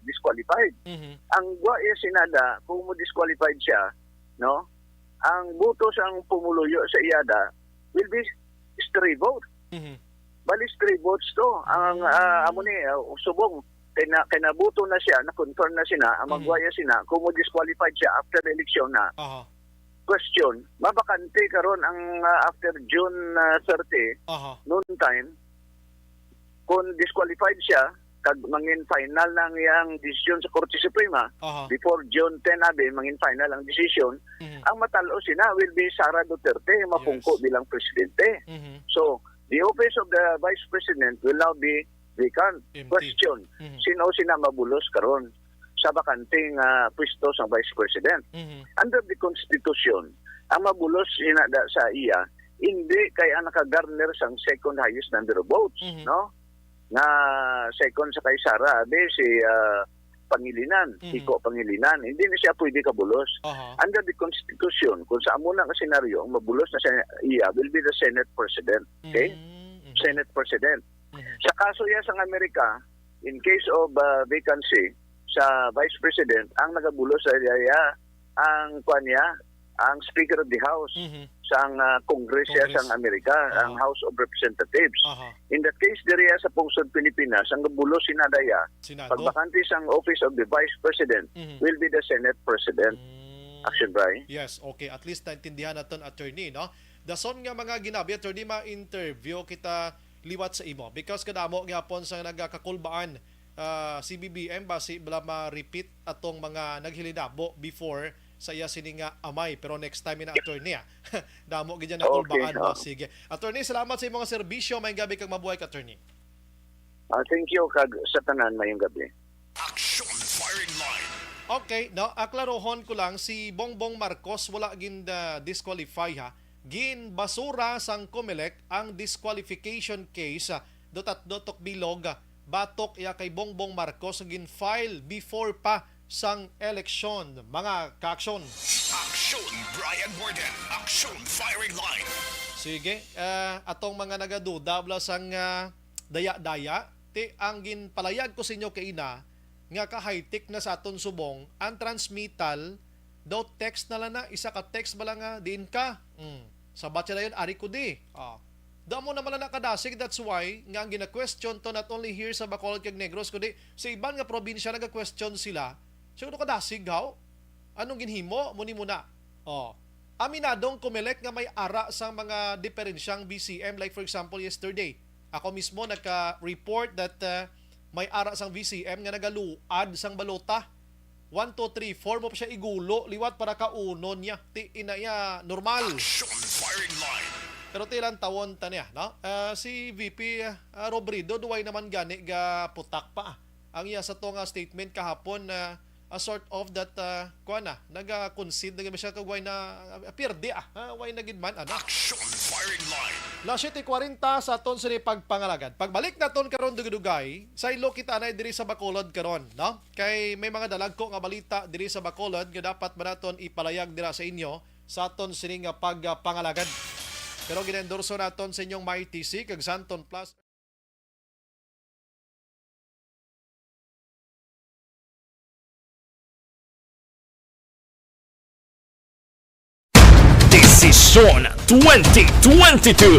Speaker 6: disqualified? Ang Guaya Sinada, kung mo disqualified siya, no? Ang boto sang pumuluyo sa IADA will be stray vote. Bali stray votes to. Ang amo ni subong kinabuto na siya, na-confirm na sina, ang Guaya Sina, kung mo disqualified siya after the election na. Question, mabakante karon ang after June 30, noon time, kung disqualified siya, kag mangin final lang yang desisyon sa Korte Suprema, before June 10 mangin final ang decision, ang matalo sina will be Sara Duterte, mapungko bilang presidente. So, the office of the Vice President will now be vacant. Question, sino sina mabulos karon sa bakanting pwesto sa Vice President? Under the Constitution, ang mabulos sina sa iya, hindi kay ang nakagarner sang second highest number of votes, no? Na second sa kay Sara, si Pangilinan, Kiko Pangilinan, hindi na siya pwede kabulos. Under the Constitution, kung sa amo na senaryo, ang mabulos na siya iya will be the Senate President. Okay? Senate President. Sa kaso yan sa Amerika, in case of vacancy sa Vice President, ang nagabulos sa iya, ang ang Speaker of the House sang Congress sang Amerika, ang House of Representatives. In that case, diriya sa pungsod Pilipinas, ang nabulos sinadaya, pagbakante sang Office of the Vice President will be the Senate President. Action, Brian?
Speaker 3: Yes, okay. At least naintindihan natin, attorney, no? Dason nga mga ginabi, attorney, ma-interview kita liwat sa imo. Because kadamo gyapon sa nagakakulbaan si BBM, basi bala ma-repeat atong mga naghilinabo before sa iya sini nga amay, pero next time na attorney damo gid na kulbaan. Sige, attorney, salamat sa imong serbisyo. Mayong gabi kag mabuhay ka, attorney.
Speaker 6: Thank you kag sa tanan, mayong gabi.
Speaker 2: Action Firing Line.
Speaker 3: Okay, no, aklarohon ko lang, si Bongbong Marcos wala gin disqualify ha. Gin basura sang Comelec ang disqualification case dotok bilog batok ya kay Bongbong Marcos gin file before pa sang eleksyon. Mga ka-aksyon.
Speaker 2: Action Brian Warden. Action Firing Line.
Speaker 3: Sige, atong mga nagaduda bla sang daya-daya, ang ginpalayag ko sa inyo kay ina nga ka-high-tech na sa aton subong, ang transmittal daw text na lang na, isa ka text ba lang nga, din ka. Sa batya na yun, ari ko di. Damo naman na nakadasig, that's why nga ang gina-question to not only here sa Bacolod kag Negros, kundi sa ibang nga probinsya nag-question sila. Siguro kadasig haw? Anong ginhimo? Muni muna. Aminadong Comelec nga may ara sa mga diferensyang BCM, like for example yesterday. Ako mismo nagka-report that may ara sang VCM nga nagaluad sang balota. 1, 2, 3, 4 mo pa siya igulo, liwat para kaunon niya. Inaya normal.
Speaker 2: Action Firing Line.
Speaker 3: Pero tilang tawon ta niya, no? Si VP Robredo duway naman gani ga putak pa. Ang iya sa to nga statement kahapon na a sort of that naga-concede na siya kagway na pirdi way na gidman
Speaker 2: Action Firing Line.
Speaker 3: Las 7:40 sa aton sa pagpangalagan. Pagbalik naton karon dugay sa ilo kita anay diri sa Bacolod karon, no? Kay may mga dalagko nga balita diri sa Bacolod nga dapat ba naton ipalayag dira sa inyo sa aton sini nga pagpangalagan. Pero ginendorso naton sa inyong MyTC kag Santon Plus.
Speaker 2: Desisyon 2022.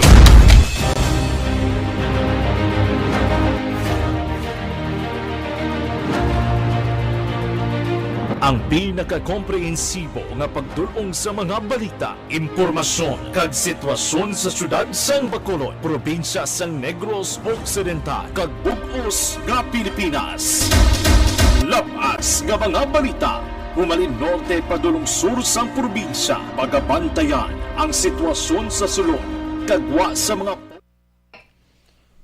Speaker 2: Ang pinakakomprehensibo nga pagdulong sa mga balita, impormasyon, kag sitwasyon sa syudad sang Bacolod, probinsya sang Negros Occidental, kag bug-os nga Pilipinas. Labas nga mga balita, humalin norte padulong sur sang probinsya, pagabantayan ang sitwasyon sa sulod, kagwa sa mga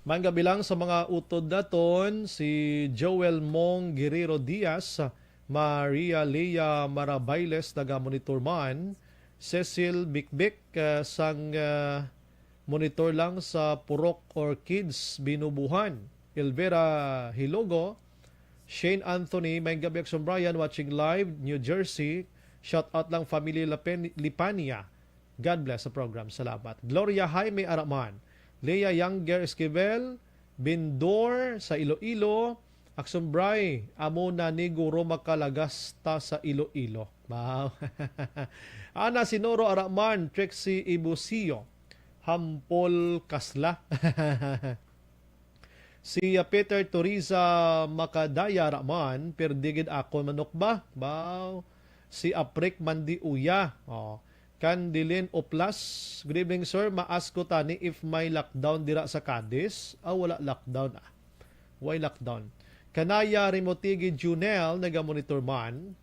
Speaker 3: Manggabilang sa mga utod daton si Joel Mong Guerrero Diaz, Maria Lea Marabailes taga-monitor man, Cecil Bikbik sang monitor lang sa Purok Orchids Binubuhan, Elvira Hilogo, Shane Anthony, may gabi Action Brian watching live New Jersey, shout out lang family Lipania, God bless sa program, salamat. Gloria Jaime Araman, Lea Younger Esquivel, Bindor sa Iloilo, Action Bray, amo na ni Guro makalagasta sa Iloilo. Wow. Ana Sinoro Araman, Trixie Ibusio, Hampol Kasla. Si Peter Toriza Makadaya Araman, perdigid ako manok ba? Wow. Si Aprik Mandi Uya. Oh. Candilin Oplas, good evening sir, maas ko tani if may lockdown dira sa Cadiz. Wala lockdown Why lockdown? Kanaya Rimotigi Junel, naga-monitor man.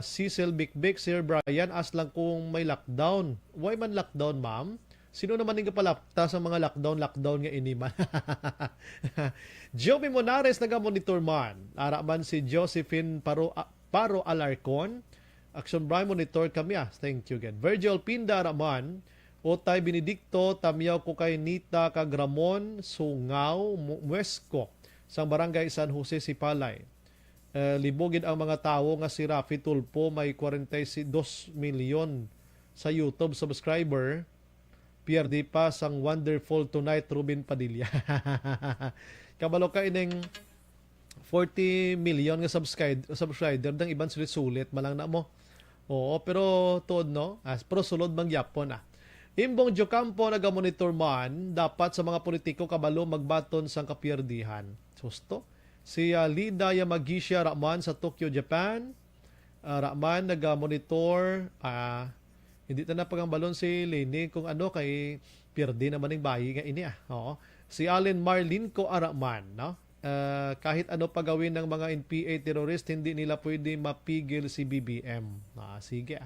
Speaker 3: Cecil Bikbik, Sir Brian, as lang kung may lockdown. Why man lockdown, ma'am? Sino naman yung kapalapta sa mga lockdown nga iniman? Joey Monares, naga-monitor man. Araman si Josephine Paro Alarcon. Action Brian monitor kami Thank you again. Virgil Pinda Raman, Otay Benedicto, Tamyaw ko kay Nita Kagramon, Sungaw, Muesco, sang barangay San Jose, Sipalay. Libogin ang mga tao nga si Rafi Tulpo, may 42 milyon sa YouTube subscriber. PRD pa sang Wonderful Tonight, Ruben Padilla. Kabalo ka ining 40 million nga subscriber dang iban sulit-sulit malang na mo. Oo, pero tuod no, pero sulod mang yapon Imbong Jocampo naga-monitor man, dapat sa mga politiko kabalo magbaton sang kapierdihan. Susto. Si Lida Yamagisha Rahman sa Tokyo, Japan. Rahman naga-monitor, hindi na pagambalon si Leni kung ano kay pierdi naman ng bayi nga ini Oo. Si Allen Marlinco Rahman, no? Kahit ano pa gawin ng mga NPA terrorist, hindi nila pwede mapigil si BBM. Sige.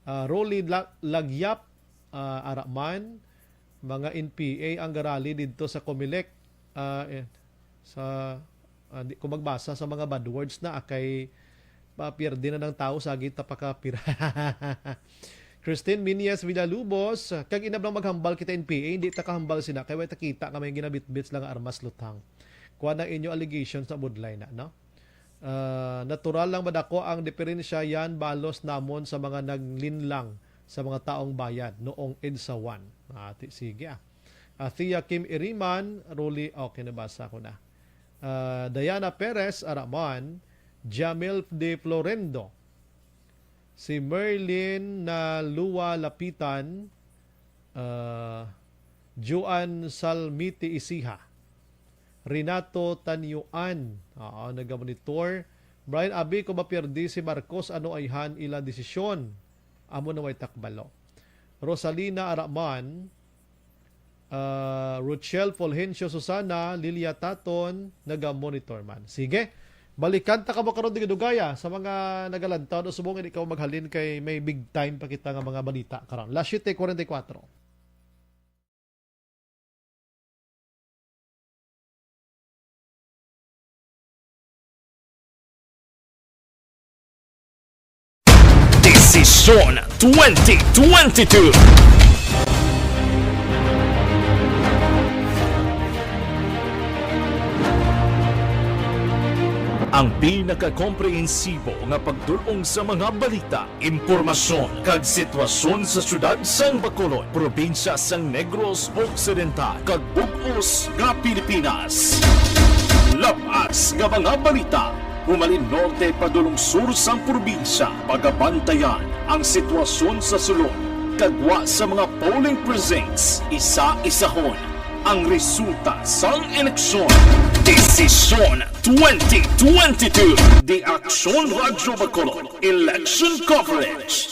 Speaker 3: Rolly Lagyap Araman, mga NPA ang garali dito sa Comelec. Di ko magbasa sa mga bad words na kay papierde na ng tao sa agit tapakapira. Christine Minias Villalubos, kag inablang maghambal kita NPA, hindi ta kahambal sina kay way takita nga may ginabitbits lang armas lutang. Kuha ng inyo allegations sa budlay no? Natural lang madako ang diferensya yan balos namon sa mga naglinlang sa mga taong bayan noong EDSA 1. Sige Thea Kim Iriman, Rolly, okay, nabasa ko na. Diana Perez Araman, Jamil de Florendo, si Merlin na Luwa Lapitan, Juan Salmiti Isiha, Renato Tanyuan, nagamonitor. Brian Abi, kung mapirdi si Marcos, ano ay han ila desisyon? Amo na way takbalo. Rosalina Araman, Rochelle Fulgencio Susana, Lilia Taton, nagamonitor man. Sige, balikan ta ka mo karon di dugaya sa mga nagalantaw o subong ikaw maghalin kay may big time pa kita nga mga balita karon. Last 7:44.
Speaker 2: Desisyon 2022. Ang pinakakomprehensibo nga pagdulong sa mga balita, impormasyon, kag sitwasyon sa syudad sang Bacolod, probinsya sang Negros Occidental, kag bug-os nga Pilipinas. Labas nga mga balita, humalin norte padulong sur sang probinsya, pagabantayan ang sitwasyon sa sulod, kagwa sa mga polling precincts, isa-isahon, ang resulta sang eleksyon. Desisyon 2022. The Aksyon Radyo Bacolod Election Coverage.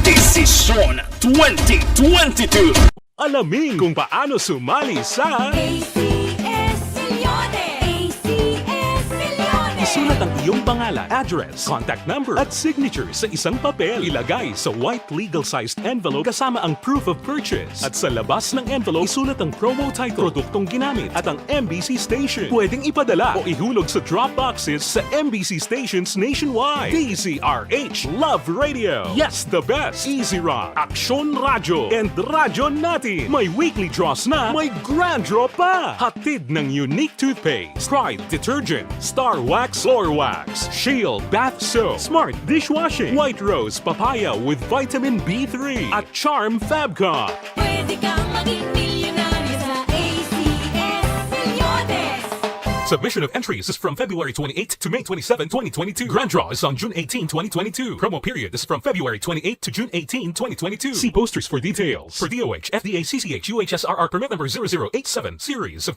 Speaker 2: Desisyon 2022.
Speaker 7: Alamin kung paano sumali sa
Speaker 8: ACS Millones! ACS Millones!
Speaker 7: isulat ang iyong pangalan, address, contact number at signature sa isang papel. Ilagay sa white legal-sized envelope kasama ang proof of purchase. At sa labas ng envelope, isulat ang promo title, produktong ginamit at ang MBC station. Pwedeng ipadala o ihulog sa drop boxes sa MBC stations nationwide. DZRH Love Radio. Yes, the best. Easy Rock, Aksyon Radyo, and Radyo Natin. May weekly draws na, may grand draw pa. Hatid ng unique toothpaste, Pride Detergent, Star Wax Floor Wax, Shield Bath Soap, Smart Dishwashing, White Rose Papaya with Vitamin B3, at Charm Fabcon.
Speaker 8: Pwede kang maging milyonaryo sa ACS Millones!
Speaker 7: Submission of entries is from February 28 to May 27, 2022. Grand draw is on June 18, 2022. Promo period is from February 28 to June 18, 2022. See posters for details. For DOH, FDA, CCH, UHSRR permit number 0087, series of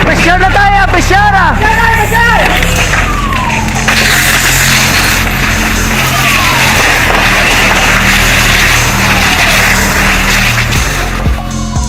Speaker 9: Pressure na tayo! Pressure!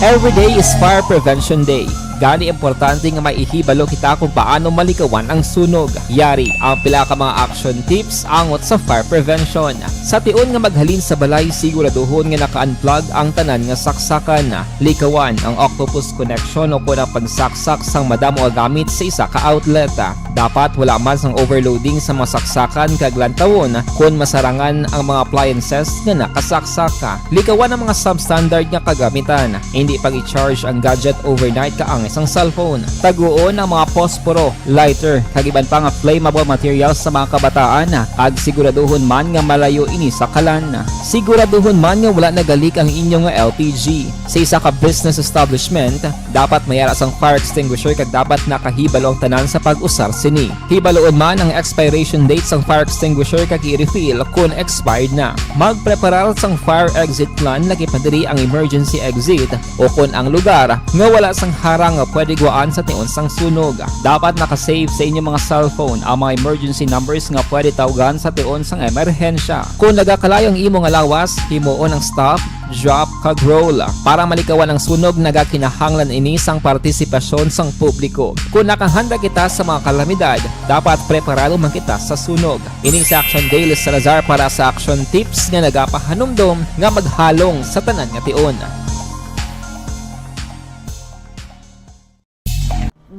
Speaker 9: Every day is Fire Prevention Day. Gani importante nga maihibalo kita kung paano malikawan ang sunog. Yari ang pila ka mga action tips angot sa fire prevention. Sa tion nga maghalin sa balay, siguraduhon nga naka-unplug ang tanan nga saksakan. Likawan ang octopus connection o kung ang pagsaksak sang madamo nga gamit sa isa ka outlet. Dapat wala man sang overloading sa mga saksakan kag lantawon kung masarangan ang mga appliances nga nakasaksaka. Likawan ang mga substandard nga kagamitan. Hindi pag i-charge ang gadget overnight kaang isang cellphone. Taguon ang mga posporo, lighter, kag iban pa nga flammable materials sa mga kabataan. Kag siguraduhon man nga malayo ini sa kalan. Siguraduhon man nga wala nagalik ang inyong LPG. Sa isa ka business establishment, dapat mayara sang fire extinguisher kag dapat nakahibalo ang tanan sa pag-usar sini. Hibaloon man ang expiration date sang fire extinguisher kag i-refill kung expired na. Magpreparar sang fire exit plan lagi padiri ang emergency exit o kung ang lugar nga wala sang harang nga pwede guaan sa tion sang sunog. Dapat nakasave sa inyong mga cellphone ang mga emergency numbers nga pwede tawagan sa tion sang emerhensya. Kung nagakalayo ang imong lawas, himuon ang stop, drop, kag roll. Para malikawan ang sunog, nagakinahanglan ini sang partisipasyon sang publiko. Kung nakahanda kita sa mga kalamidad, dapat preparado man kita sa sunog. Ining sa Action Daily Salazar para sa action tips nga nagapahanumdom nga maghalong sa tanan nga tion.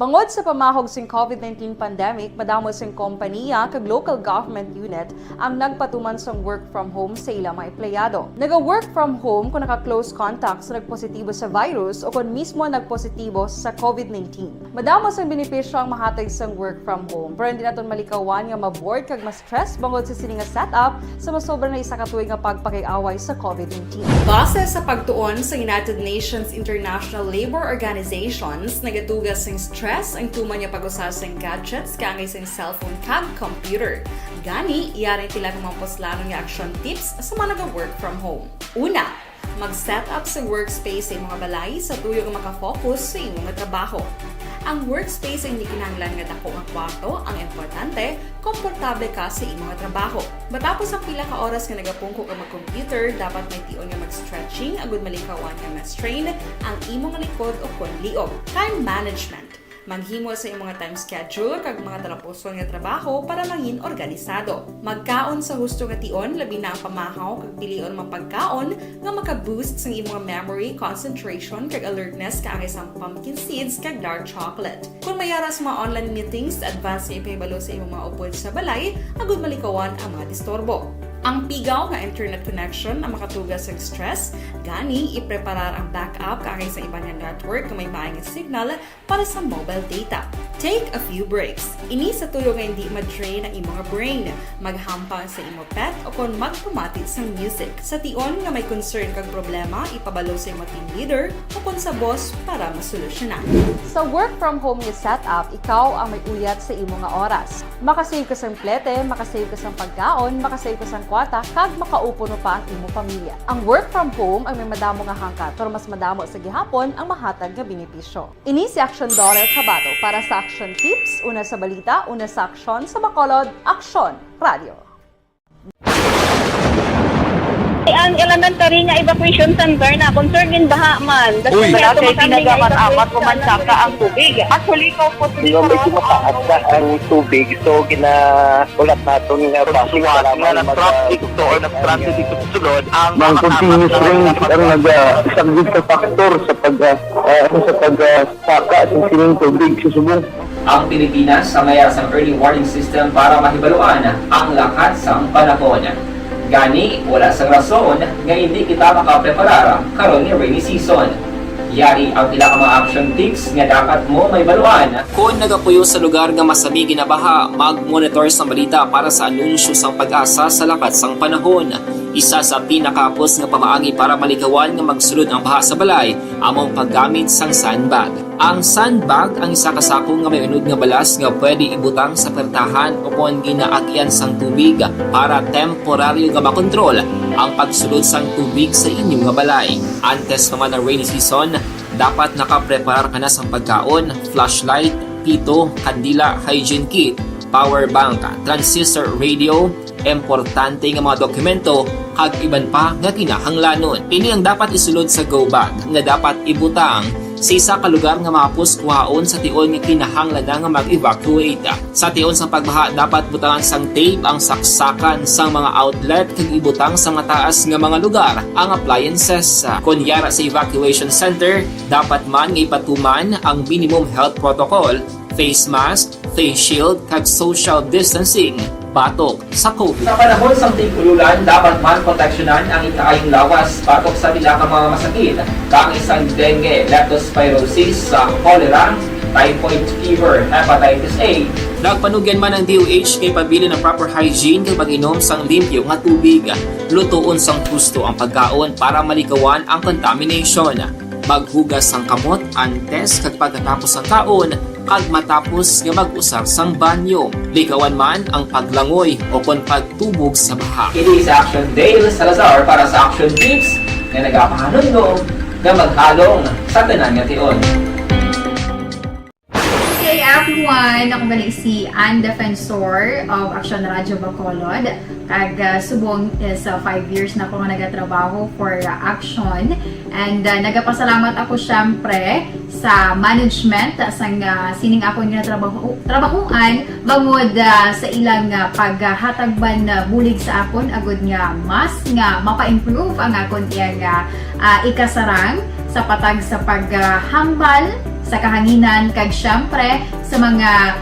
Speaker 10: Bangod sa pamahog sing COVID-19 pandemic, madamo sing kompanya kag local government unit ang nagpatuman sang work from home sa ilang mga empleyado. Naga-work from home kung naka-close contact sa nagpositibo sa virus o kung mismo nagpositibo sa COVID-19. Madamo sang benepisyo ang mahatag sang work from home, pero hindi naton malikawan nga ma-bored kag ma-stress bangod sa sini nga setup sa masobra na isa ka tuig nga pagpakiaway sa COVID-19. Base sa pagtuon sa United Nations International Labour Organizations, nagatugas sing stress ang tuman niya pag-usar sa gadgets kaangay sa cellphone kag computer. Gani, iyarin tila ng mga poslanong nga action tips sa mga nag-work from home. Una, mag-set up sa workspace sa mga balay sa tuyo nga makafocus sa inyong trabaho. Ang workspace ay hindi kinahanglan nga dako nga kwarto, ang importante, komportable ka sa imong trabaho. Matapos ang pila ka oras nga nagapungko ka mag-computer, dapat may tion nga mag-stretching agud malikawan nga ma-strain ang imong likod o kon liog. Time management. Maghimo sa imong time schedule kag mga talapuson nga trabaho para mangin organisado. Magkaon sa husto nga tion, labi na ang pamahaw kag pilion mapagkaon nga maka-boost sa imong memory, concentration kag alertness kaangay sa pumpkin seeds kag dark chocolate. Kung mayara sa mga online meetings, advance sa ipahibalo sa imong mga upod sa balay, agud malikawan ang mga disturbo. Ang pigaw nga internet connection ang makatugas sa stress, gani ipreparar ang backup kaangay sa ibang network nga may maayong signal para sa mobile data. Take a few breaks. Ini sa tuyo nga hindi ma-drain ang imong brain, maghampang sa imong pet o kon magpumati sa music. Sa tion nga may concern kag problema, ipabalo sa imong team leader o kon sa boss para masolusyonan. Sa work from home nga setup, ikaw ang may uyat sa imong nga oras. Makasave ka sa plete, makasave ka sa pagkaon, makasave ka sa kwata kag makaupo no pa ang imo pamilya. Ang work from home ang may madamo nga hangkat pero mas madamo sa gihapon ang mahatag nga benepisyo. Ini si Action Daughter Cabato para sa Action Tips, una sa balita, una sa aksyon sa Bacolod, Action Radio.
Speaker 11: Ang elementary nga evacuation center na concern din baha man.
Speaker 12: Uy, kasi pinagamat-amat kumansaka ang tubig. Actually, ko po
Speaker 6: Medyo mataas na ang tubig. So, ulat natin nga
Speaker 12: pasuwat nga nag-traffic to or nag-transit dito sa sulod.
Speaker 6: Ang continuous range ang nag-isang sa factor sa pagsaka sa sining tubig sa subong.
Speaker 9: Ang Pilipinas sa mayroon sa early warning system para mahibaluan ang lakas ng panahon. Gani, wala sang rason nga hindi kita makapreparar karon ni rainy season. Yari ang pila ka mga action tips nga dapat mo may baluan. Kung nagapuyo sa lugar nga masami ginabaha, mag-monitor sa balita para sa anunsyo sang pag-asa sa lakas sang panahon. Isa sa pinakapos nga pamaagi para malikawan nga magsulod ang baha sa balay, among paggamit sang sandbag. Ang sandbag ang isa kasakong nga may unod nga balas nga pwede ibutang sa pertahan upon ginaagyan sang tubig para temporaryo nga makontrol ang pagsulod sang tubig sa inyong nga balay. Antes naman ng rainy season, dapat nakapreparar ka na sang pagkaon, flashlight, pito, kandila, hygiene kit, power bank, transistor radio, importante nga mga dokumento kag iban pa nga kinahanglanon. Ini ang dapat isulod sa go bag nga dapat ibutang sa isa ka lugar nga mapus kuhaon sa tion nga kinahanglan nga mag-evacuate. Sa tion sa pagbaha dapat butangan sang tape ang saksakan sang mga outlet kag ibutang sa mataas nga mga lugar ang appliances. Kunyara sa evacuation center, dapat man nga ipatuman ang minimum health protocol, face mask, face shield kag social distancing batok sa COVID. Sa panahon sa tig-ululan, dapat man proteksyonan ang ikaayong lawas batok sa pila ka mga masakit, kang isang dengue, leptospirosis, cholera, typhoid fever, hepatitis A. Nagpanugyan man ang DOH kay pabili ng proper hygiene kay pag-inom sang limpyo nga tubig. Lutuon sang gusto ang pagkaon para malikawan ang contamination. Maghugas sang kamot antes kag pagkatapos ang kaon kag matapos nga mag-usar sang banyo. Likawan man ang paglangoy o kon pagtubog sa baha. It is Action Dale Salazar para sa Action Tips nga nagapahanundong nga maghalong sa tanan nga tion.
Speaker 13: Hey everyone! Ako galing si Ann Defensor of Action Radio Bacolod. Kag subong is 5 years na ako nga nagatrabaho for Action. And nagapasalamat ako syempre sa management sang sining ako nga trabahuan bangod sa ilang paghatagban bulig sa akon agud nga mas nga mapa-improve ang akon iyang ikasarang sa patag sa paghambal sa kahanginan kag syempre sa mga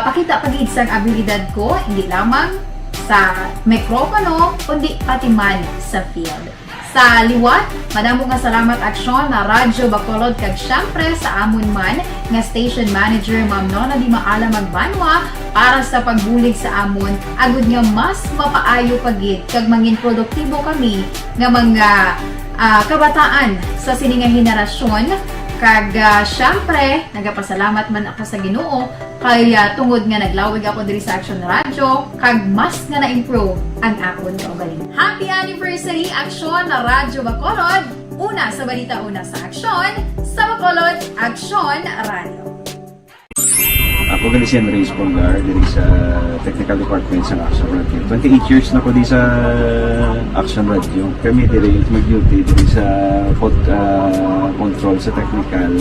Speaker 13: pakita pagid sang abilidad ko hindi lamang sa mikropono kundi pati man sa field. Sa liwat, madamo nga salamat Aksyon na Radyo Bacolod kag syempre sa amon man nga station manager Ma'am Nona Di Maala Magbanwa para sa pagbulig sa amon agud nga mas mapaayo pagid kag mangin produktibo kami nga mga kabataan sa sining nga henerasyon. Kag syempre, nagapasalamat man ako sa Ginoo kay tungod nga naglawig ako diri sa Action Radio kag mas nga na-improve ang akon kaugalingon. Happy anniversary Action na Radyo Bacolod! Una sa balita, una sa aksyon, sa Bacolod, Action Radio.
Speaker 14: Ako gali si Andres Polgar diri sa Technical Department sa Action Radio. 28 years na ko di sa Action Radio. Kami diri mag-duty diri sa control sa technical.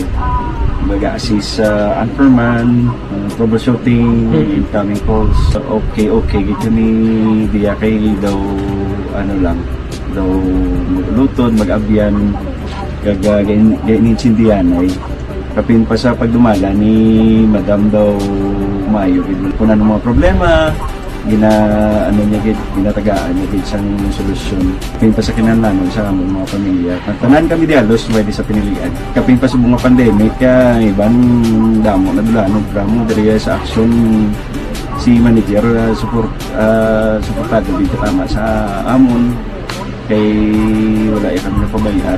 Speaker 14: Mag-assist sa anchorman, troubleshooting, incoming calls. Okay, gito ni diya kay daw daw lutod, mag-abyan, ganinsindihan ay kapin pa sa pagdumala ni Madam daw Mayo kung ano mga problema ginatagaan niya gid sang solusyon kapin pa sa kinahanglan sa among mga pamilya tanan kami dialos pwede sa pinilian kapin pa sa mga pandemic ibang damo na dulanog drama diri sa Action si manager suportado dito tama sa amon kay wala kami napabayaan.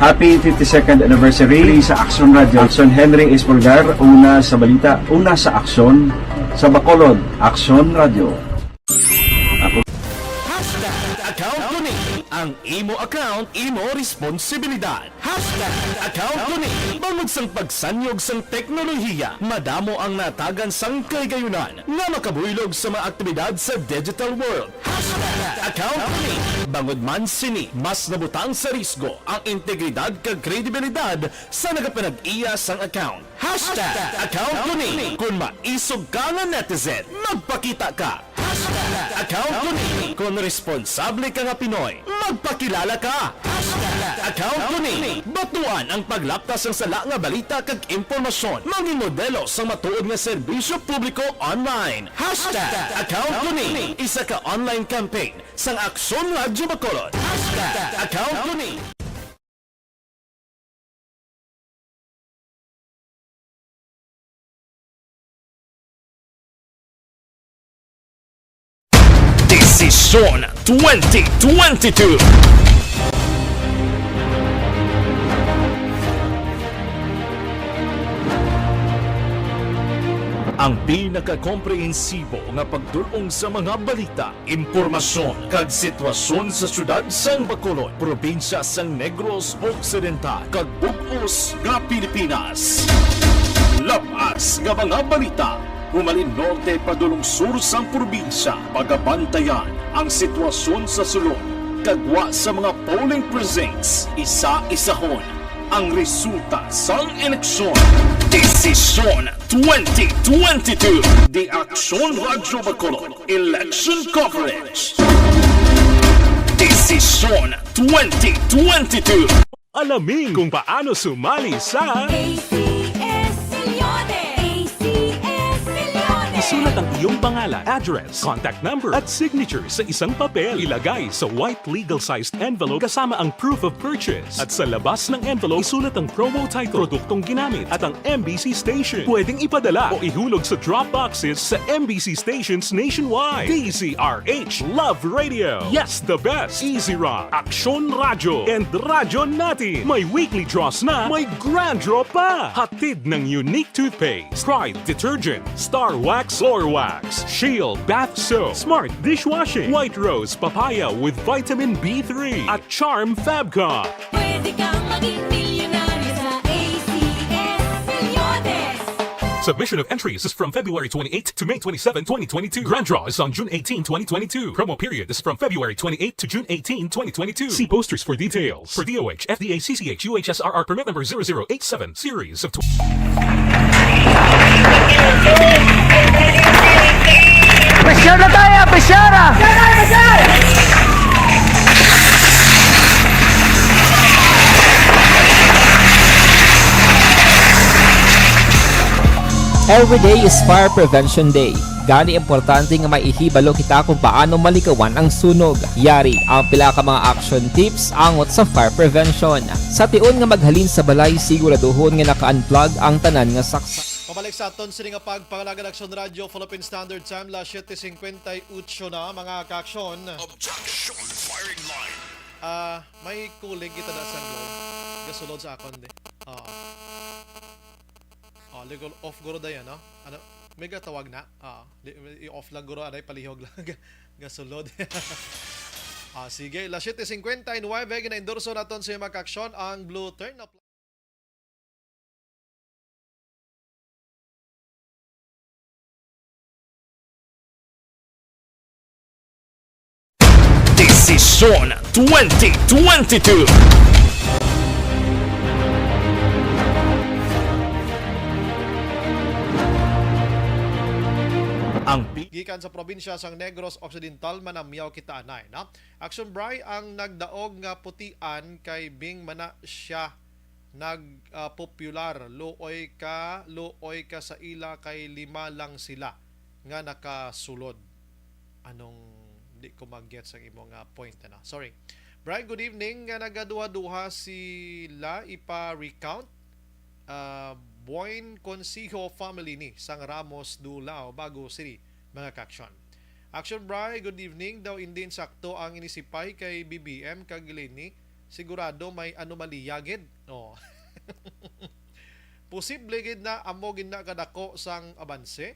Speaker 14: Happy 52nd anniversary sa Action Radio. Action Henry Espolgar, una sa balita, una sa Action, sa Bacolod, Action Radio. Ako
Speaker 15: ang imo account, imo responsibilidad. #account ko ni. Bangod sang pagsanyog sang teknolohiya, madamo ang natagan sang kaygayunan nga makabuylog sa mga aktibidad sa digital world. #account ko ni. Bangod man sini, mas nabutang sa risgo ang integridad kag kredibilidad sa nagapanag-iya sang account. #account ko ni. Kung maisog ka nga netizen, magpakita ka. #account ko ni. Kung responsable ka nga Pinoy, magpakilala ka. #account ko ni. Batuan ang paglaptas ng sala nga balita kag impormasyon. Maging modelo sa matuod nga serbisyo publiko online. #account ko ni. Isa ka online campaign sang Aksyon Radyo Bacolod. #account ko ni. Desisyon 2022. Ang pinakakomprehensibo nga pagdulong sa mga balita, impormasyon kag sitwasyon sa syudad sang Bacolod, probinsya sang Negros Occidental kag bug-os nga Pilipinas. Labas nga mga balita, humalin norte padulong sur sang probinsya, pagabantayan ang sitwasyon sa sulod, kagwa sa mga polling precincts, isa-isahon ang resulta sang eleksyon. Desisyon 2022. The Aksyon Radyo Bacolod Election Coverage. Desisyon 2022.
Speaker 7: Alamin kung paano sumali sa
Speaker 8: ACS Milyones! ACS Milyones!
Speaker 7: Isulat ang iyong pangalan, address, contact number at signature sa isang papel. Ilagay sa white legal-sized envelope kasama ang proof of purchase. At sa labas ng envelope, isulat ang promo title, produktong ginamit at ang MBC station. Pwedeng ipadala o ihulog sa drop boxes sa MBC stations nationwide. DZRH Love Radio. Yes, the best. Easy Rock, Aksyon Radyo, and Radyo Natin. May weekly draws na, may grand draw pa. Hatid ng unique toothpaste, Pride Detergent, Star Wax Floor Wax, Shield Bath Soap, Smart Dishwashing, White Rose Papaya with Vitamin B3, at Charm Fabcon.
Speaker 8: Pwede kang maging milyonaryo sa ACS Milyones!
Speaker 7: Submission of entries is from February 28 to May 27, 2022. Grand draw is on June 18, 2022. Promo period is from February 28 to June 18, 2022. See posters for details. For DOH, FDA, CCH, UHSRR permit number 0087, series of
Speaker 16: Pressure na tayo! Pressure na!
Speaker 9: Every day is Fire Prevention Day. Gani importante nga maihibalo kita kung paano malikawan ang sunog. Yari ang pila ka mga action tips angot sa fire prevention. Sa tiun nga maghalin sa balay, siguraduhon nga naka-unplug ang tanan nga saksa.
Speaker 3: Pabalik sa aton sini nga pagpangalagan Aksyon Radio Philippine Standard Time la 7:58 na mga ka-aksyon.
Speaker 2: Objection firing line.
Speaker 3: May kulig kita na sa glow. Gasulod sa akon di. Legal off guro dayan, no? Ano? Mega tawag na. I-off lang guro aday palihog lang. Gasulod. Sige, la 7:59 gina-endorso naton sa mga ka-aksyon ang blue turn up.
Speaker 15: Desisyon 2022. Ang
Speaker 3: gikan sa probinsya sang Negros Occidental manamyaw kita anay, na Action Bry ang nagdaog nga putian kay Bing mana siya nagpopular. Luoy ka sa ila kay lima lang sila nga nakasulod. Anong di ko mag-get sa imong point na. Sorry. Bry, good evening. Nga nagaduha-duha sila ipa-recount Boyne Consijo family ni sang Ramos Dulao, Bago City, mga ka-aksyon. Action Bry, good evening. Daw indin sakto ang inisipay kay BBM kagilin ni sigurado may anomalya gid. No. Posible gid na amo gid na kadako sang abanse.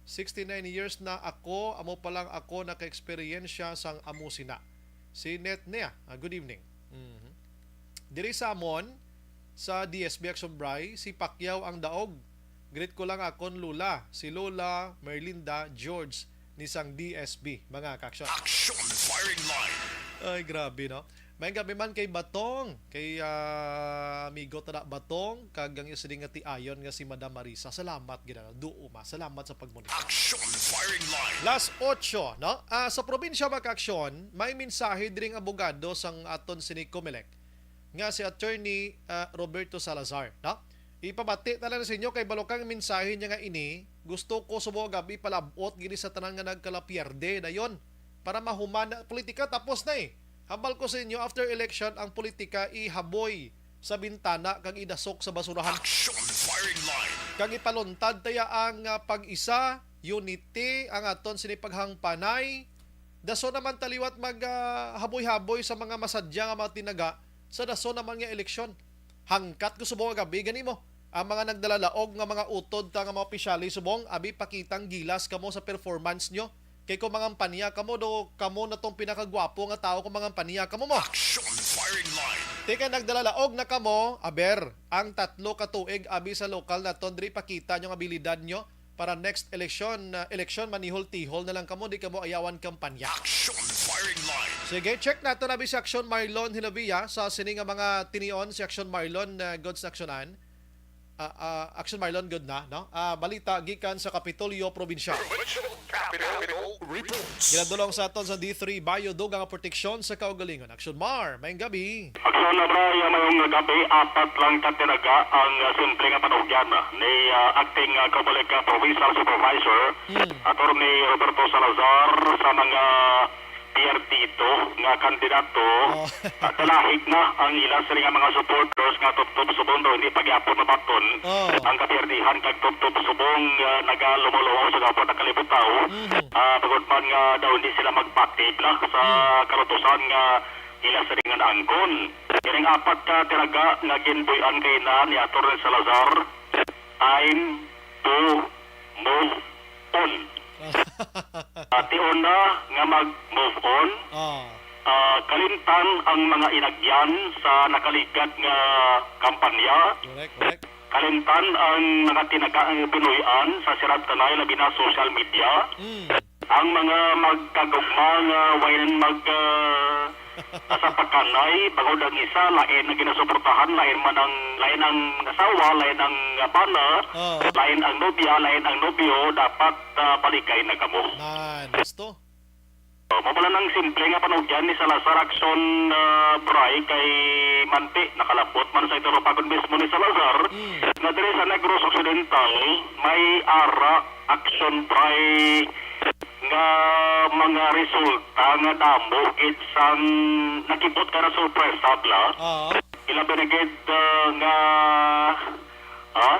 Speaker 3: 69 years na ako, amo pa lang ako naka-eksperyensya sang amo sina. Si Netnea. Good evening. Diri sa amon sa DSB Action Bray, si Pacquiao ang daog. Greet ko lang akon Lula, si Lola Merlinda George ni sang DSB, mga ka-action.
Speaker 2: Action firing line.
Speaker 3: Ay, grabe, no? May gabi man kay Batong, kay amigo tada Batong, kagang yung sining nga ti ayon nga si Madam Marisa. Salamat, ginano. Duuma. Salamat sa pagmonitor.
Speaker 2: Action firing line.
Speaker 3: Last 8, no? Sa probinsya mag-aksyon, may mensahe diring abogado sang aton sini Comelec nga si Attorney Roberto Salazar, no? Ipabati talaga sa inyo kay balokang mensahe niya nga ini, gusto ko subo gabi palabot gini sa tanan nga nagkalapierde na yon para mahumana politika tapos na eh. Hambal ko sa inyo after election ang politika ihaboy sa bintana kag idasok sa basurahan.
Speaker 2: Action firing line.
Speaker 3: Kag ipaluntad taya ang pag-isa, unity ang aton sinipaghang panay. Daso naman taliwat mag haboy-haboy sa mga masadya nga mga tinaga sa daso naman nga eleksyon. Hangkat ko subong gabi gani mo. Ang mga nagdalalaog nga mga utod ta nga mga opisyali subong abi pakitang gilas kamo sa performance nyo. Kay ko mga paniya kamo do kamo na tong pinakagwapo nga tao ko mga paniya kamo mo.
Speaker 2: Action firing line.
Speaker 3: Teka nagdalalaog na kamo, aber ang 3 ka tuig abi sa lokal na tondri pakita nyo nga abilidad nyo para next election manihol-tihol na lang kamo di kamo ayawan kampanya.
Speaker 2: Action firing line.
Speaker 3: Sige, check nato na si Action Marlon Hinabia sa sini nga mga tinion si Action Marlon Goods na aksyonan. Action Marlon good na, no? Balita gikan sa Kapitolyo Probinsya. Ginadulong sa aton sa D3 Bayo Dugang proteksyon sa kaugalingon. Action Mar, mayong gabi.
Speaker 17: Aksyon na bra, mayong gabi, 4 lang katinaga ang simple nga panugyan ni acting Comelec Provincial Supervisor, Attorney Roberto Salazar sa mga PRD2 nga kandidato. Talahig na ang ilan sa mga supporters nga tuptub subong daw hindi pagyapon na baton ang kapierdihan kag tuptub subong nagalumulong sa dapat na kalibutaw. Pagod man nga daw hindi sila magpatib na sa karutusan nga ilan sa ringan angkon. Kiring 4 ka tiraga nga ginbuyan kay na ni Atty. Salazar, time to move on. Ation na nga mag-move on. Kalimtan ang mga inagyan sa nakaligat nga kampanya.
Speaker 3: Correct.
Speaker 17: Kalimtan ang mga tinagang pinuyan sa sirat kanay labi na social media. Ang mga magkagugma nga wayan sa pagkanay, bangod ang isa, lain na ginasuportahan, lain ang asawa, lain ang pana, lain ang nobya, lain ang nobyo, dapat balikay na kamo.
Speaker 3: Gusto?
Speaker 17: Mabala ng simple nga panugyan ni Salazar Action Bray kay Manti, nakalapot man sa ituro pagod mismo ni Salazar, na diri sa Negros Occidental, may ara Action Bray nga mga resulta nga damo itsang nakibot ka na surpresa bla. Ila benegid nga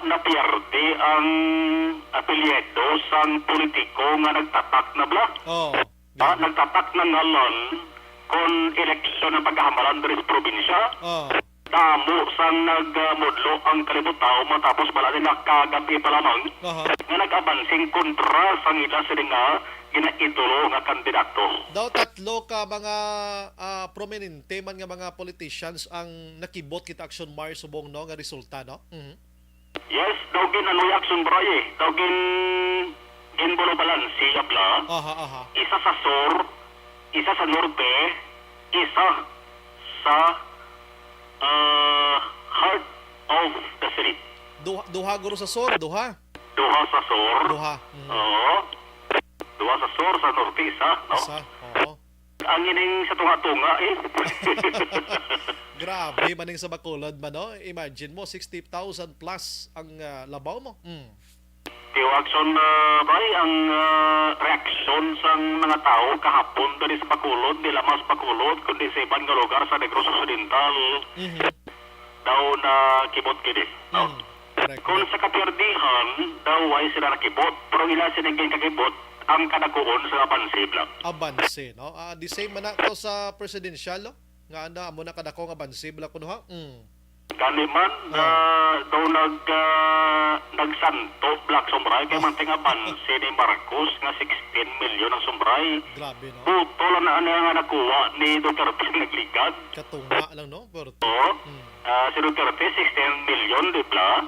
Speaker 17: napierde ang apelyido sang politiko nga nagtatak na bla. Nagtatak na ngalan kon eleksyon na paghahamalan diri sa probinsya. Damo sang nagmudlo ang kalibutaw matapos bala nila kagabi pa lamang nga nag-abansing kontra sang ila sila nga ginaitulo nga kandidato.
Speaker 3: Daw 3 ka mga prominente man nga mga politicians ang nakibot kita Action Mar subong no nga resulta no.
Speaker 17: Yes, daw ginanoy Action Bray eh. Daw ginbulo balansi abla. Isa sa sur, isa sa norte, isa sa heart of the city.
Speaker 3: Duha guro sa sur, duha.
Speaker 17: Duha sa sur. Oo. Duha sa sur, sa norte, isa. Ang ining sa tunga-tunga eh.
Speaker 3: Grabe maning sa Bacolod man no. Imagine mo 60,000 plus ang labaw mo.
Speaker 17: Tiyo Action Bray, ang reaksyon sang mga tao kahapon dali sa Bacolod, di lamang sa Bacolod, kundi sa ibang lugar sa Negros Occidental. Daw na kibot kini. Kung sa kapierdihan, daw ay sila nakibot, pero ila siniging kakibot, ang kadakuon sa abanse lang.
Speaker 3: Abanse, no? The same man na to sa presidential, no? Nga anda, amo na kadako nga abanse bla kuno ha?
Speaker 17: Gani man, daw nagsanto Black Sombray, kaya man tingaban si ni Marcos nga 16 milyon ang Sombray.
Speaker 3: Grabe, no?
Speaker 17: Buto lang na nga nakuha ni Duterte nagligad.
Speaker 3: Katunga lang, no? Pero,
Speaker 17: Oo. Si Duterte, 16 milyon, di ba?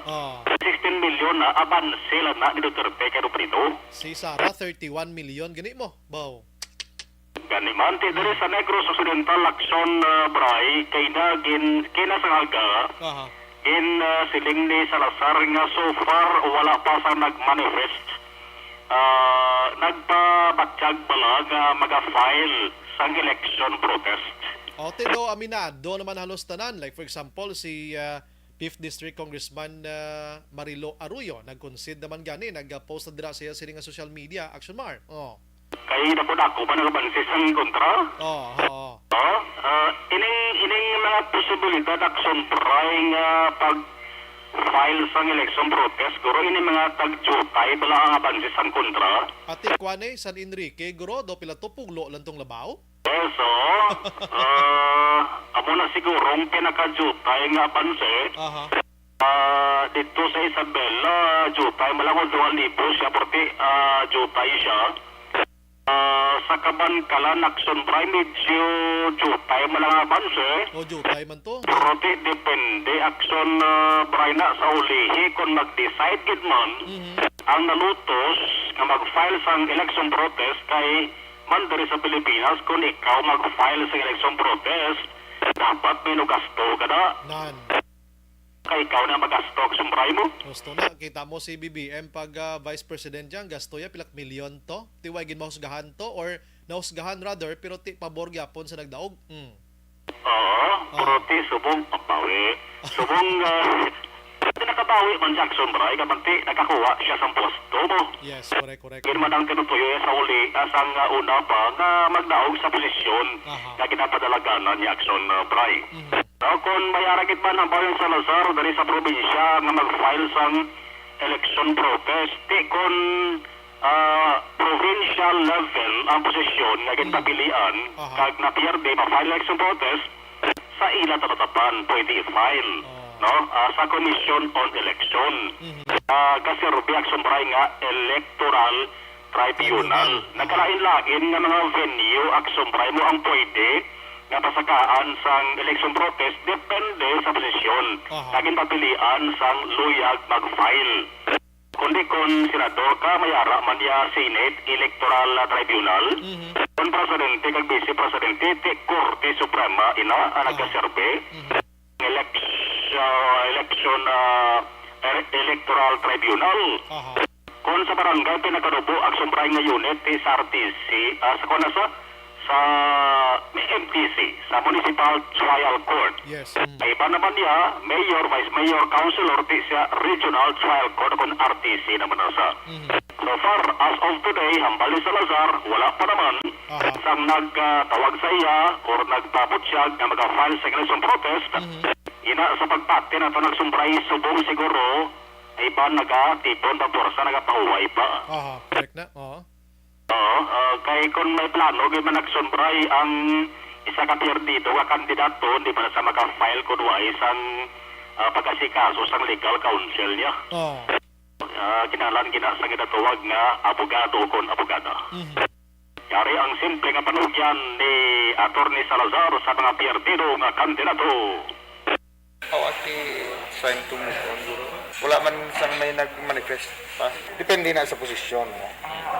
Speaker 17: 16 milyon na aban sila na ni Duterte kay Ruprito.
Speaker 3: si Sara, 31 million. Gani mo, Bao.
Speaker 17: Gani man, tidiri sa Negros Occidental, Lacson, Bray, kay nasanghaga, siling ni Salazar nga so far wala pa sa nag-manifest. Nagpabatsyag pala nga mag-file sa election protest.
Speaker 3: Ote do aminado naman halos tanan. Like for example, si 5th District Congressman Marilo Arroyo, nag-concede naman gani, nag-post na dira siya nga social media, Action Mar.
Speaker 17: Kay na po ako ba nagabansis ang kontra? Ining mga posibilidad Action Pray nga pag-file sa election protest, guro ini mga tag-jutay bala ang abansis ang kontra.
Speaker 3: Ate Kwane, San Enrique, guro, do pila to puglo lang tong labaw?
Speaker 17: So, amo na sigurong pinaka-jutay nga abansi. Dito sa Isabela, jutay malangod 2,000 siya, porque jutay siya. Sa Kabankalan, Action Prime, medyo jutay malang abanse.
Speaker 3: Jutay man to?
Speaker 17: Pero depende, Action Prime na sa ulihi kung mag-decide gid man ang nalutos nga mag-file sa election protest kay man diri sa Pilipinas, kung ikaw mag-file sa election protest, dapat may gasto ka na. Kay ikaw na magasto Action Prime mo.
Speaker 3: Gusto na, kita mo si BBM pag Vice President dyan, gasto ya pilak milyon to. Tiway gin mahusgahan to or nahusgahan rather, pero ti pabor gyapon sa nagdaog.
Speaker 17: Pero ti subong pabawi. Subong nakabawi man si Action Prime, kapag nakakuha siya sa posto mo.
Speaker 3: Yes, correct.
Speaker 17: Kaya man ang tinutuyo sa uli, asang una pa na magdaog sa posisyon na kinapadalaganan ni Action Prime. Kung mayaragit man ang Bayan Salazar dari sa probinsya nga mag-file sa election protest, kung provincial level ang posisyon nga ginpapilian, kag napiyerde ma-file election protest, sa ila tatatapan pwede i-file. Sa Commission on Election. Kasi Ruby Action Prime nga Electoral Tribunal. Nagkalain-lain nga mga venue Action Prime mo ang pwede nga pasakaan sang election protest depende sa posisyon. Naging papilian sang luyag mag-file. Kundi kung senador ka, mayara man ya Senate Electoral Tribunal. Kung presidente kag vice presidente, ti Korte Suprema ina ang nagkaserbe. Election Electoral Tribunal. Kung sa barangay pinakadubo Action Prime nga unit sa RTC, sa MTC, sa Municipal Trial Court.
Speaker 3: Yes.
Speaker 17: Ay iba naman niya, Mayor, Vice Mayor, Councilor, siya Regional Trial Court kung RTC naman nasa. So far, as of today, hambal ni Salazar, wala pa naman sang nagtawag sa iya or nagpaputyag na mag-file sa election protest. Ina sa pagpati na ito nagsumbray subong siguro, ay iba nagatipon pa porsa, nagapahuway pa.
Speaker 3: Correct na.
Speaker 17: Kay kung may plano, kaya man nagsumbray ang isa ka perdido ka kandidato, hindi pa na sa maka-file ko doon isang pagkasikaso sa legal counsel niya. Kinalan sa ginatawag nga abogado kon abogada. Yari ang simple nga panugyan ni Atty. Salazar sa mga perdido nga kandidato.
Speaker 18: Trying to move on. Wala man sang may nag-manifest pa. Depende na sa posisyon mo.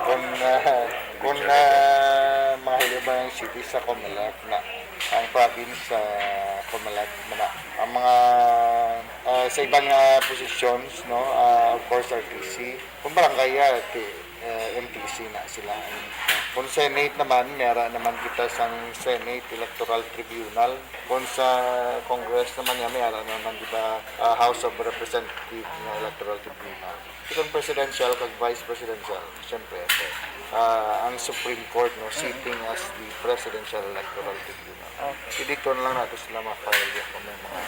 Speaker 18: Kung mga hilibang city sa Comelec na ang province sa Comelec na ang mga sa ibang positions, no, of course RTC, kung barangay MTC na sila. Kung Senate naman, meron naman kita sa Senate Electoral Tribunal. Kung sa Congress naman, meron naman kita House of Representatives na Electoral Tribunal. Kung presidential, kag vice presidential, siyempre, ang Supreme Court, no, sitting as the Presidential Electoral Tribunal. Dito na lang natin sila ma-file kung may mga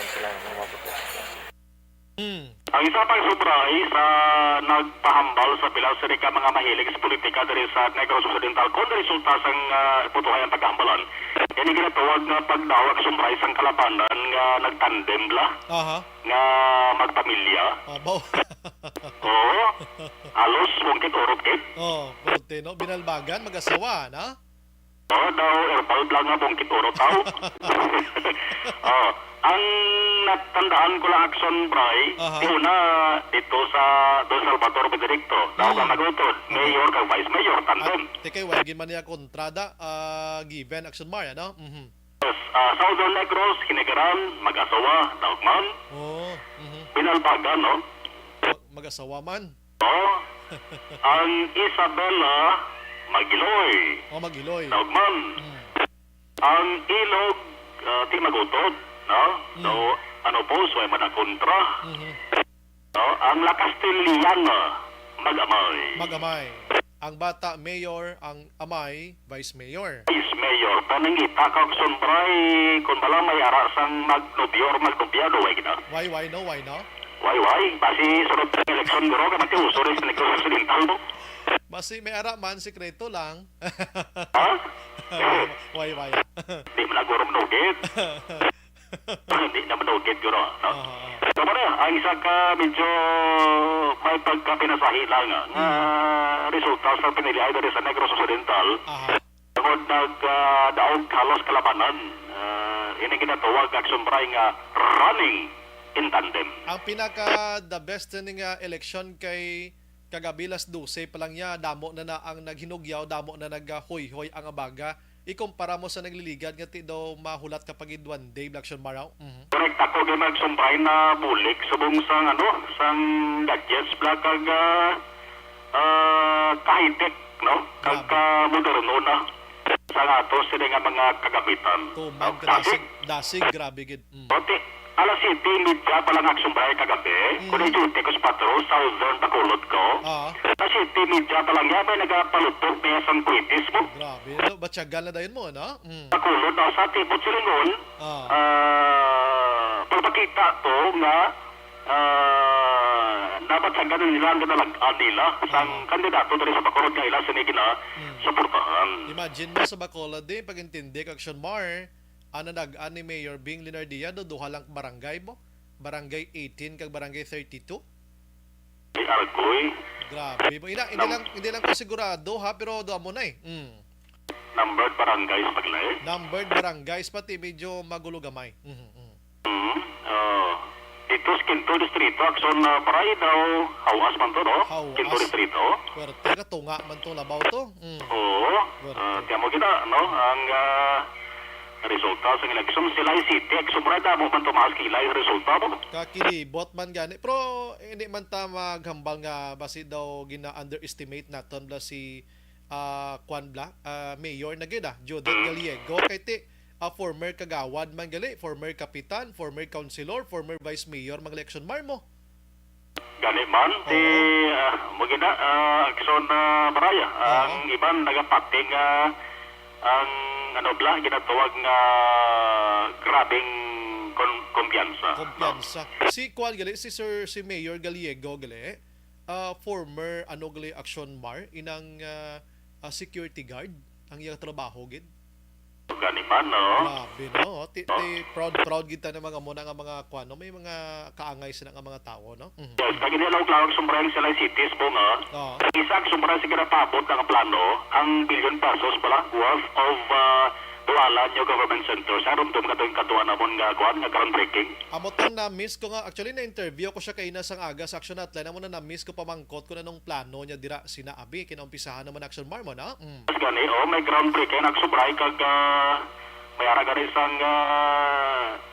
Speaker 18: sila ng mga protesta.
Speaker 17: Ang isa pang subray sa nagpahambal sa pilaw sa mga mahilig sa politika dari sa Negros Occidental kung resulta sa putuhayan pagkahambalan. Ini ginatawag nga pagdawag sumbray sang kalabanan nga nagtandem la.
Speaker 3: Aha.
Speaker 17: Nga magpamilya.
Speaker 3: Abaw.
Speaker 17: Oo. Alos, mungkit urot kit.
Speaker 3: Oh, puti no, binalbagan mag-asawa na.
Speaker 17: Oo, daw herbal lang nga mungkit urot tao. Oo. Ang natandaan ko lang action, Bray, di una dito sa Don Salvador Benedicto. Daw ka magutod, mayor kag vice mayor, tandem.
Speaker 3: Tekay wagi man niya kontrada given action mar ano.
Speaker 17: Yes, Southern Negros, Hinigaran, mag-asawa, Daugman.
Speaker 3: Oh.
Speaker 17: Binalbagan, no?
Speaker 3: Mag-asawa man.
Speaker 17: Oo. Ang Isabela, Magiloy.
Speaker 3: Oh, Magiloy.
Speaker 17: Daugman. Ang Ilog, di magutod, no? So, ano po, so ay manakontra. No? Ang La Castellana, mag-amay.
Speaker 3: Mag-amay. Ang bata, mayor. Ang amay, vice mayor.
Speaker 17: Vice mayor. Panangita kag sumbray, kung bala may arasang magnobyo or magnobyado, ay gina.
Speaker 3: Why no?
Speaker 17: Why? Basi sunod sa eleksyon guro ka magtiuso rin sa negosyo occidental mo.
Speaker 3: Basi may ara man, sikreto lang.
Speaker 17: Ha?
Speaker 3: Why?
Speaker 17: Di mo na guro manugit. Hindi na manugit guro. No? So ba ang isa ka medyo may pagkapinasahi lang nga resulta sa pinilihay dari sa Negros Occidental. Tungod nagdaog halos kalabanan. Ini ginatawag action bray nga running in tandem.
Speaker 3: Ang pinaka the best ning election kay kagabilas 12 pa lang niya, damo na ang naghinugyaw, damo na naghoy-hoy ang abaga. Ikumpara mo sa nagliligad nga ti daw mahulat kapag one day election maraw.
Speaker 17: Correct, ako din nagsumbay na bulik subong sang sang gadgets bla kag high-tech, no? Kag moderno na sa ato sila nga mga kagamitan.
Speaker 3: Tumag dasig grabe gid.
Speaker 17: Ote, alas 7 midya pa lang agsumbay kagabi. Kung i-duty ko sa patrol, Southern Bacolod ko. Alas 7 midya pa lang yan, may nagapalutog niya sang kuitis mo.
Speaker 3: Grabe, batyagal na dayon mo, no?
Speaker 17: Bacolod, sa tipot silingon, pagpakita to nga dapat sa ganun nila ang ganalag-an nila sang kandidato dari sa Bacolod nga ila sinigina suportahan.
Speaker 3: Imagine mo sa Bacolod din, pag-intindi action mar, nag-an ni Mayor Bing Linardia do duha lang barangay mo, barangay 18 kag barangay 32.
Speaker 17: Ay argoy.
Speaker 3: Grabe mo. Hindi lang ko sigurado ha, pero do mo na eh.
Speaker 17: Numbered barangays paglay.
Speaker 3: Numbered barangays pati medyo magulo gamay.
Speaker 17: Ito Quinto Distrito, action paray daw, hawas man to, no? Quinto Distrito.
Speaker 3: Swerte ka, tunga man to, labaw to.
Speaker 17: Oo. Tiyan mo kita, no? Ang resulta sa eleksyon, sila yung city, sumrada mo man tumaas kilay yung resulta mo.
Speaker 3: Kakilibot man gani. Pero hindi man ta maghambal nga basi daw gina-underestimate naton bla si Kwan bla, mayor na gina, Judith Gallego, kay ti former kagawad man gali, former kapitan, former councilor, former vice mayor mang election mar mo.
Speaker 17: Gani man, di magina aksyon baraya. Ang iban nagapating ang ginatawag nga grabing kumpiyansa.
Speaker 3: Si Kwan gali, si Mayor Gallego gali, former gali action mar inang security guard ang iyang trabaho gid.
Speaker 17: Gani man, no?
Speaker 3: Grabe, no? Proud kita ng mga muna nga mga Kwan, no? May mga kaangay sila nga mga tao, no?
Speaker 17: Yes, kag inilaw klawag sumbrang sila cities po nga. Isang sumbrang sigara pabot ang plano, ang billion pesos pala worth of Tuala New Government Center. Sa rumdum ka doon katuwa namon nga Kwan, nga groundbreaking.
Speaker 3: Amo tong na-miss ko nga, actually na-interview ko siya kaina sang aga sa action hotline. Amo na-miss ko pamangkot ko na nung plano niya dira sinaabi. Kinaumpisahan naman action mar mo, no?
Speaker 17: Mas gani, may groundbreaking. Nagsubray kag may aragari sang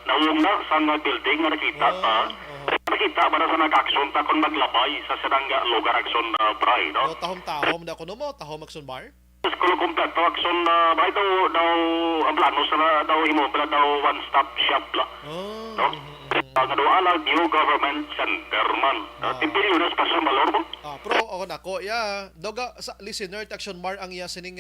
Speaker 17: nauyong na sang building nga nakita pa. Nakita ba na sa nag-action ta kung maglabay sa sinang lugar action bray, no?
Speaker 3: Tahom-tahom na ko no mo, tahom action bar?
Speaker 17: Kulo kompleto action bray daw ang plano sa daw imo pala daw one-stop shop la. No? Ang Tuala New Government Center man. Tipilyones pa sa malor mo.
Speaker 3: Pero ako nako, doga sa listener action mar ang iya sining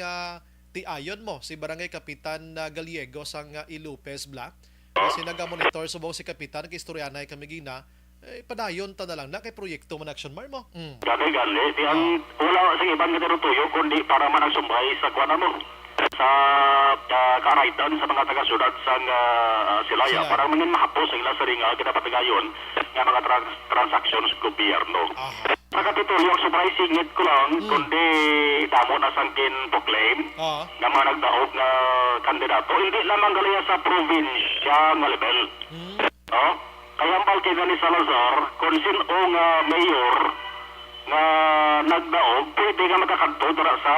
Speaker 3: tiayon mo si Barangay Kapitan Gallego sang Ilupes Black. Kasi naga-monitor subong si Kapitan kay istoryanay kami gina. Padayon ta na lang na kay proyekto man action mar mo.
Speaker 17: Gani. Di ang wala sa ibang nga tuyo kundi para man ang sumbay sa kuwan mo. sa karaydan sa mga taga-syudad sa Silaya para mangin mahapos ang ila sa ring kinapatigayon nga mga transactions sa gobyerno. Sa Kapitolyo, ang surprising ngit ko lang, kundi damo na sangkin proclaim nga mga nagdaog na kandidato, hindi lamang galaya sa probinsya nga level. Kaya ang balkay na ni Salazar, kung sino nga mayor nga nagdaog, pwede nga magkakanto dara sa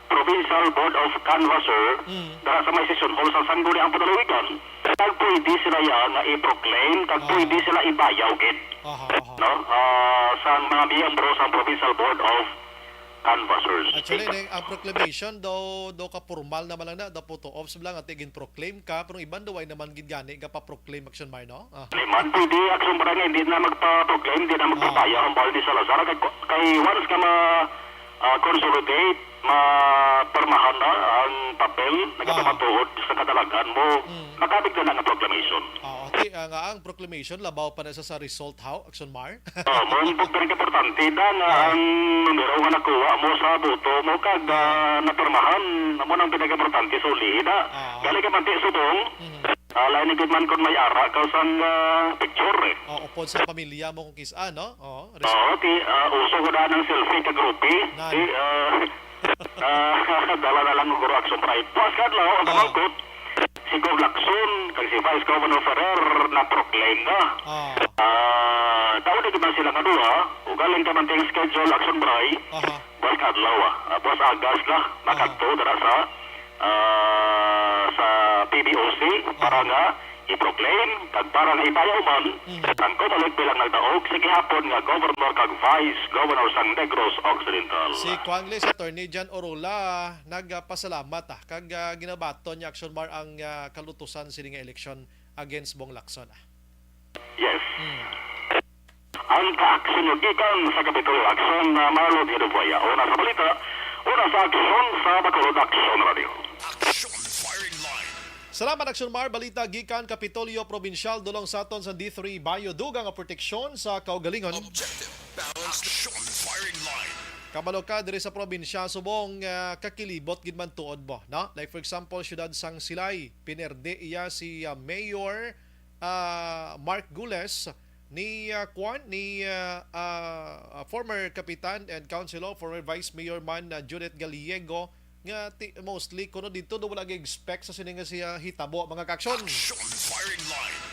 Speaker 17: Provincial Board of Canvasser dara sa may session hall sa Sangguniang Padaluwigan. Kag pwede sila nga i-proclaim, kag pwede sila ibayaw gid. No? Sa mga miyembro sa Provincial Board of Canvassers.
Speaker 3: Actually, ang proclamation do ka formal naman lang na, do photo ops lang at igin proclaim ka, pero ibang duway naman gid gani ka pa proclaim action mar no?
Speaker 17: Man pwede action mar nga hindi na magpa-proclaim, hindi na magpabayaw ang bawal ni Salazar kay once ka consolidate, mapermahan na ang papel na katamatuod sa kadalagan mo, makabig na lang ang proclamation.
Speaker 3: Okay, nga ang proclamation, labaw pa na sa result how, Action Mar?
Speaker 17: Mo ang importante na nga ang numero nga nakuha mo sa boto mo kag napermahan mo nang pinaka-importante sa uli na. Gali ka manti subong, lain ni man kon may ara ka sang picture eh.
Speaker 3: Upod sa pamilya mo kung kisa, no?
Speaker 17: Uso ko na ng selfie ka grupi. Dala na lang ng action pride. Pas kadlaw, ang pamangkot, si Gov Lacson, kag si Vice Governor Ferrer na proclaim na. Tao na gibang sila kadua, ugaling ka man ting schedule action bray, pas kadlaw pas agas na, makadto dara sa PBOC para nga i-proclaim kag para nga ibayaw man ang Comelec bilang nagdaog sa gihapon nga Governor kag Vice Governor sang Negros Occidental.
Speaker 3: Si Quangles Attorney Jan Orula nagpasalamat kag ginabaton niya Action Mar ang kalutusan sini nga eleksyon against Bong Lacson.
Speaker 17: Yes. Ang ka-action yung gikan sa Kapitolyo Action na Marlo Di Revoya. Una sa balita, una sa aksyon sa Bacolod Action Radio.
Speaker 3: Salamat Action Mar, balita gikan Kapitolyo Provincial dulong sa aton sa D3 Bayo dugang proteksyon sa kaugalingon. Kabalo ka diri sa probinsya subong kakilibot gid man tuod mo, no? Like for example, siyudad sang Silay, pinerde iya si Mayor Mark Gules ni former kapitan and councilor, former vice mayor man Judith Gallego nga mostly kuno dito do wala gi-expect sa sini nga siya hitabo mga kaksyon.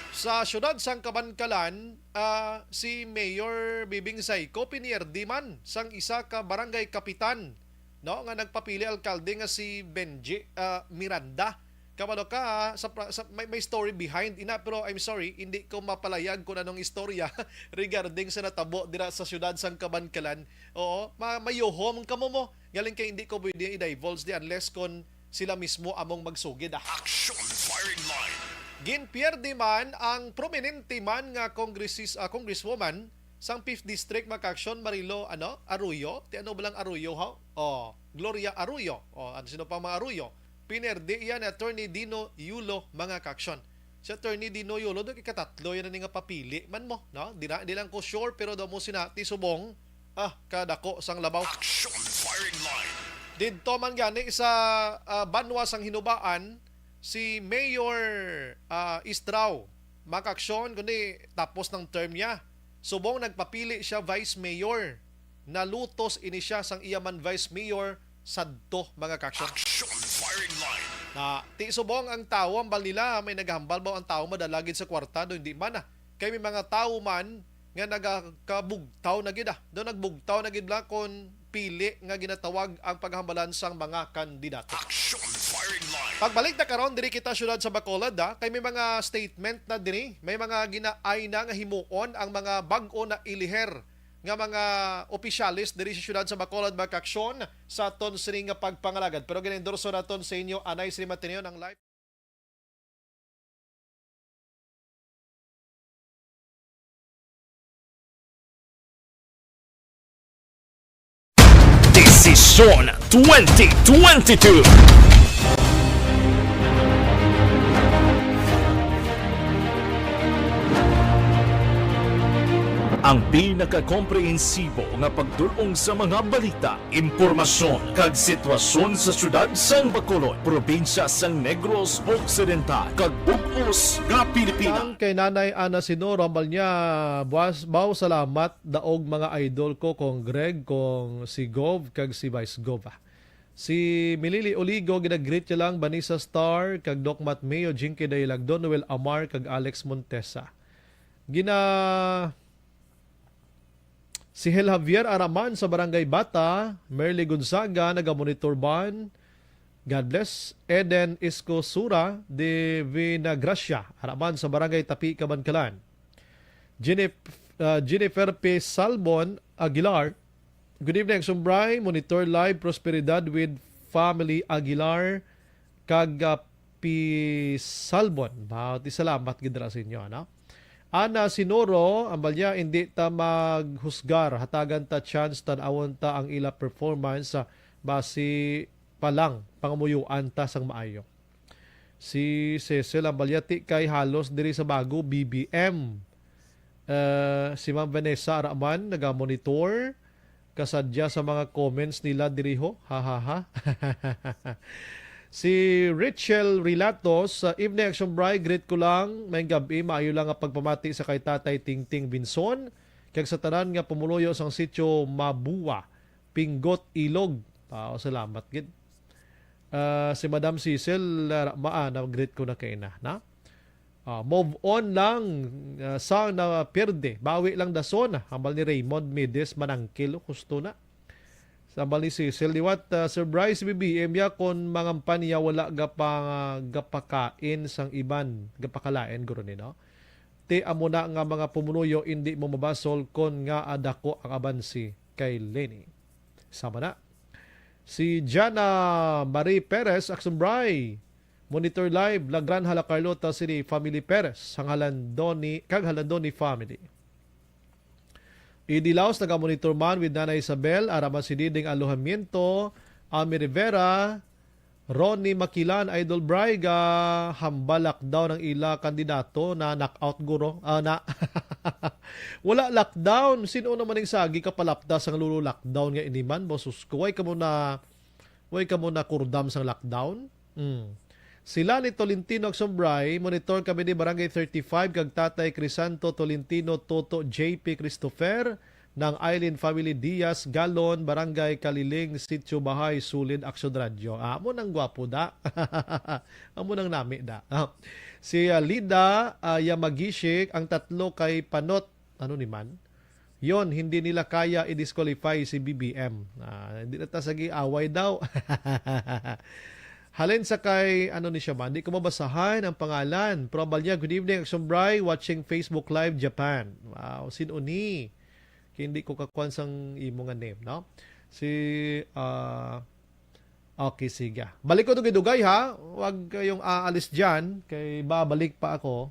Speaker 3: Sa syudad sang Kabankalan, si Mayor Bibing Sayko pinierdi man sang isa ka barangay kapitan, no, nga nagpapili alkalde nga si Benji Miranda. Kabalo ka may story behind ina, pero I'm sorry hindi ko mapalayag kung anong istorya regarding sa natabo dira sa syudad sang Kabankalan. Oo, mayohom kamo mo. Galing kay hindi ko pwede i-divulge di unless kon sila mismo among magsugid. Ginpierde man ang prominente man nga congresswoman sang 5th District Makaksyon Marilo Arroyo. Ti ano balang Arroyo ha? Gloria Arroyo. Ano sino pa mga Arroyo? Pinerde iyan Attorney Dino Yulo mga kaksyon. Si Attorney Dino Yulo doon ikatatlo yan na nga papili man mo, no? Di lang ko sure pero daw mo sinati subong kadako sang labaw. Dito man gani sa Banwa sang Hinubaan si Mayor Istrao makaksyon kundi tapos ng term niya. Subong nagpapili siya Vice Mayor. Nalutos ini siya sang iyaman Vice Mayor sadto mga kaksyon. Na ti subong ang tao ang balila may naghambal ba ang tao madalagid sa kwarta do hindi man kay may mga tao man nga nagakabugtaw na gid do nagbugtaw na gid la kon pili nga ginatawag ang paghambalan sang mga kandidato. Pagbalik na karon diri kita syudad sa Bacolod kay may mga statement na diri, may mga ginaay na nga himuon ang mga bag-o na iliher nga mga opisyalis diri sa syudad sa Bacolod makaksyon sa aton sini nga pagpangalagad. Pero ginendorso naton sa inyo anay Sri Matineo ng live.
Speaker 15: Desisyon 2022. Ang pinakakomprehensibo nga pagdulong sa mga balita, impormasyon kag sitwasyon sa syudad sang Bacolod, probinsya sang Negros Occidental kag bug-os nga Pilipinas.
Speaker 3: Ang kay Nanay Ana Sinoro, ambal niya, baw salamat daog mga idol ko kong Greg, kong si Gov, kag si Vice Gov. Si Milili Oligo, ginagreet niya lang, Vanessa Star, kag Doc Matt Mayo, Jinky Daylagdon, Noel Amar, kag Alex Montesa. Si Hel Javier Araman sa Barangay Bata, Merly Gonzaga, nagamonitor ban, God bless. Eden Isco Sura de Vinagracia, Araman sa Barangay Tapi, Kabankalan. Jennifer P. Salbon Aguilar, good evening, Sumbray, monitor live prosperidad with family Aguilar, P. Salbon. Bawat salamat gidra sa inyo, no? Ana Sinoro, ambal niya, hindi ta maghusgar, hatagan ta chance tanawon ta ang ila performance sa basi palang pangamuyuan ta sang maayo. Si Cecil ambal niya, ti kay halos diri sa bago BBM. Si Ma'am Vanessa Araman naga-monitor kasadya sa mga comments nila diriho. Ha ha ha. Si Richel Rilatos, evening Action Bray, greet ko lang, may gabi, maayo lang nga pagpamati sa kay Tatay Tingting Binson, kag sa tanan nga pumuloyo sang sitio Mabuwa, Pinggot, Ilog. Salamat gid. Si Madam Cecil greet ko na kay na. Move on lang sa na perde, bawi lang dason, hambal ni Raymond Medes Manangkil, gusto na. Sambal ni Cecil, liwat Sir Bryce BBM ya kon mangampan niya wala gapakain sang iban, gapakalain guro ni, no? Ti amo na nga mga pumunuyo hindi mo mabasol kon nga adako ang abansi kay Lenny. Sama na. Si Jana Marie Perez Aksumbray, monitor live Lagran Hala Carlota City Family Perez sang Halandoni kag Halandoni family. Idilaos naga-monitor man with Nana Isabel, Araman si Diding Alojamiento, Ami Rivera, Ronnie Makilan, Idol Braiga, hambalak daw ng ila kandidato na knockout guro. Wala lockdown. Sino naman yung sagi kapalapdas ang lulo lockdown nga iniman? Bosus ko, way ka mo na kurdam sang lockdown? Sila ni Tolentino Aksombray, monitor kami ni Barangay 35, kag Tatay Crisanto Tolentino Toto JP Christopher, ng Island Family Diaz, Galon, Barangay Kaliling, Sitio Bahay, Sulid, Aksyon Radio. Amo nang gwapo da. Amo nang nami da. Si Lida Yamagishik, ang tatlo kay Panot, ano ni man? Yon, hindi nila kaya i-disqualify si BBM. Hindi na tasagi away daw. Halin sa kay, ano ni siya man, di ko mabasahan ang pangalan. Probal niya, good evening, Aksumbray, watching Facebook Live Japan. Wow, sino ni? Hindi ko kakuan sang imo nga name, no? Okay, sige. Balik ko dugay-dugay ha. Huwag kayong aalis dyan, kay babalik pa ako.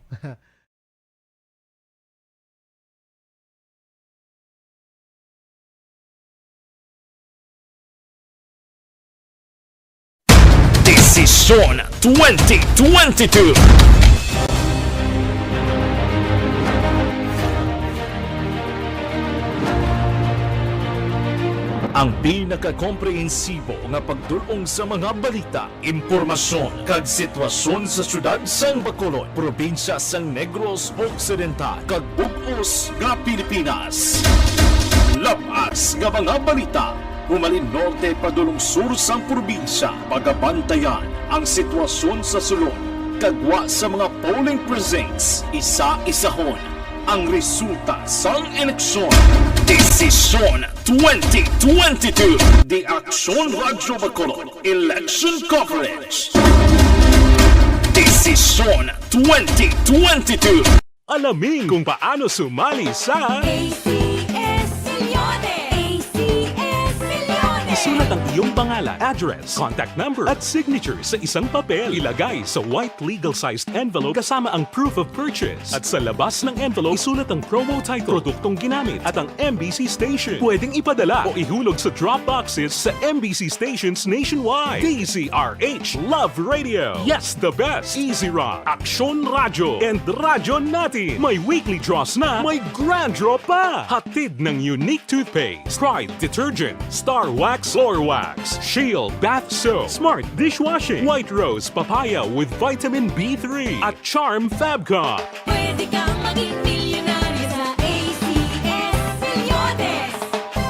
Speaker 15: Desisyon 2022. Ang pinakakomprehensibo nga pagdulong sa mga balita, impormasyon kag sitwasyon sa syudad sang Bacolod, probinsya sang Negros Occidental kag bug-os nga Pilipinas. Labas nga mga balita, humalin norte padulong sur sang probinsya, pagabantayan ang sitwasyon sa sulod, kagwa sa mga polling precincts, isa-isahon ang resulta sang eleksyon. Desisyon 2022, The Action Radio Bacolod Election Coverage. Desisyon 2022.
Speaker 7: Alamin kung paano sumali sa
Speaker 8: ACS Milyones! ACS Milyones!
Speaker 7: Isulat ang iyong pangalan, address, contact number at signature sa isang papel. Ilagay sa white legal-sized envelope kasama ang proof of purchase. At sa labas ng envelope, isulat ang promo title, produktong ginamit at ang MBC station. Pwedeng ipadala o ihulog sa drop boxes sa MBC stations nationwide. DZRH Love Radio. Yes, the best. Easy Rock, Aksyon Radyo, and Radyo Natin. May weekly draws na, may grand draw pa. Hatid ng unique toothpaste, Pride Detergent, Star Wax Floor Wax, Shield Bath Soap, Smart Dishwashing, White Rose Papaya with Vitamin B3 at Charm Fabcon.
Speaker 8: Pwede kang maging milyonaryo sa ACS Milyones.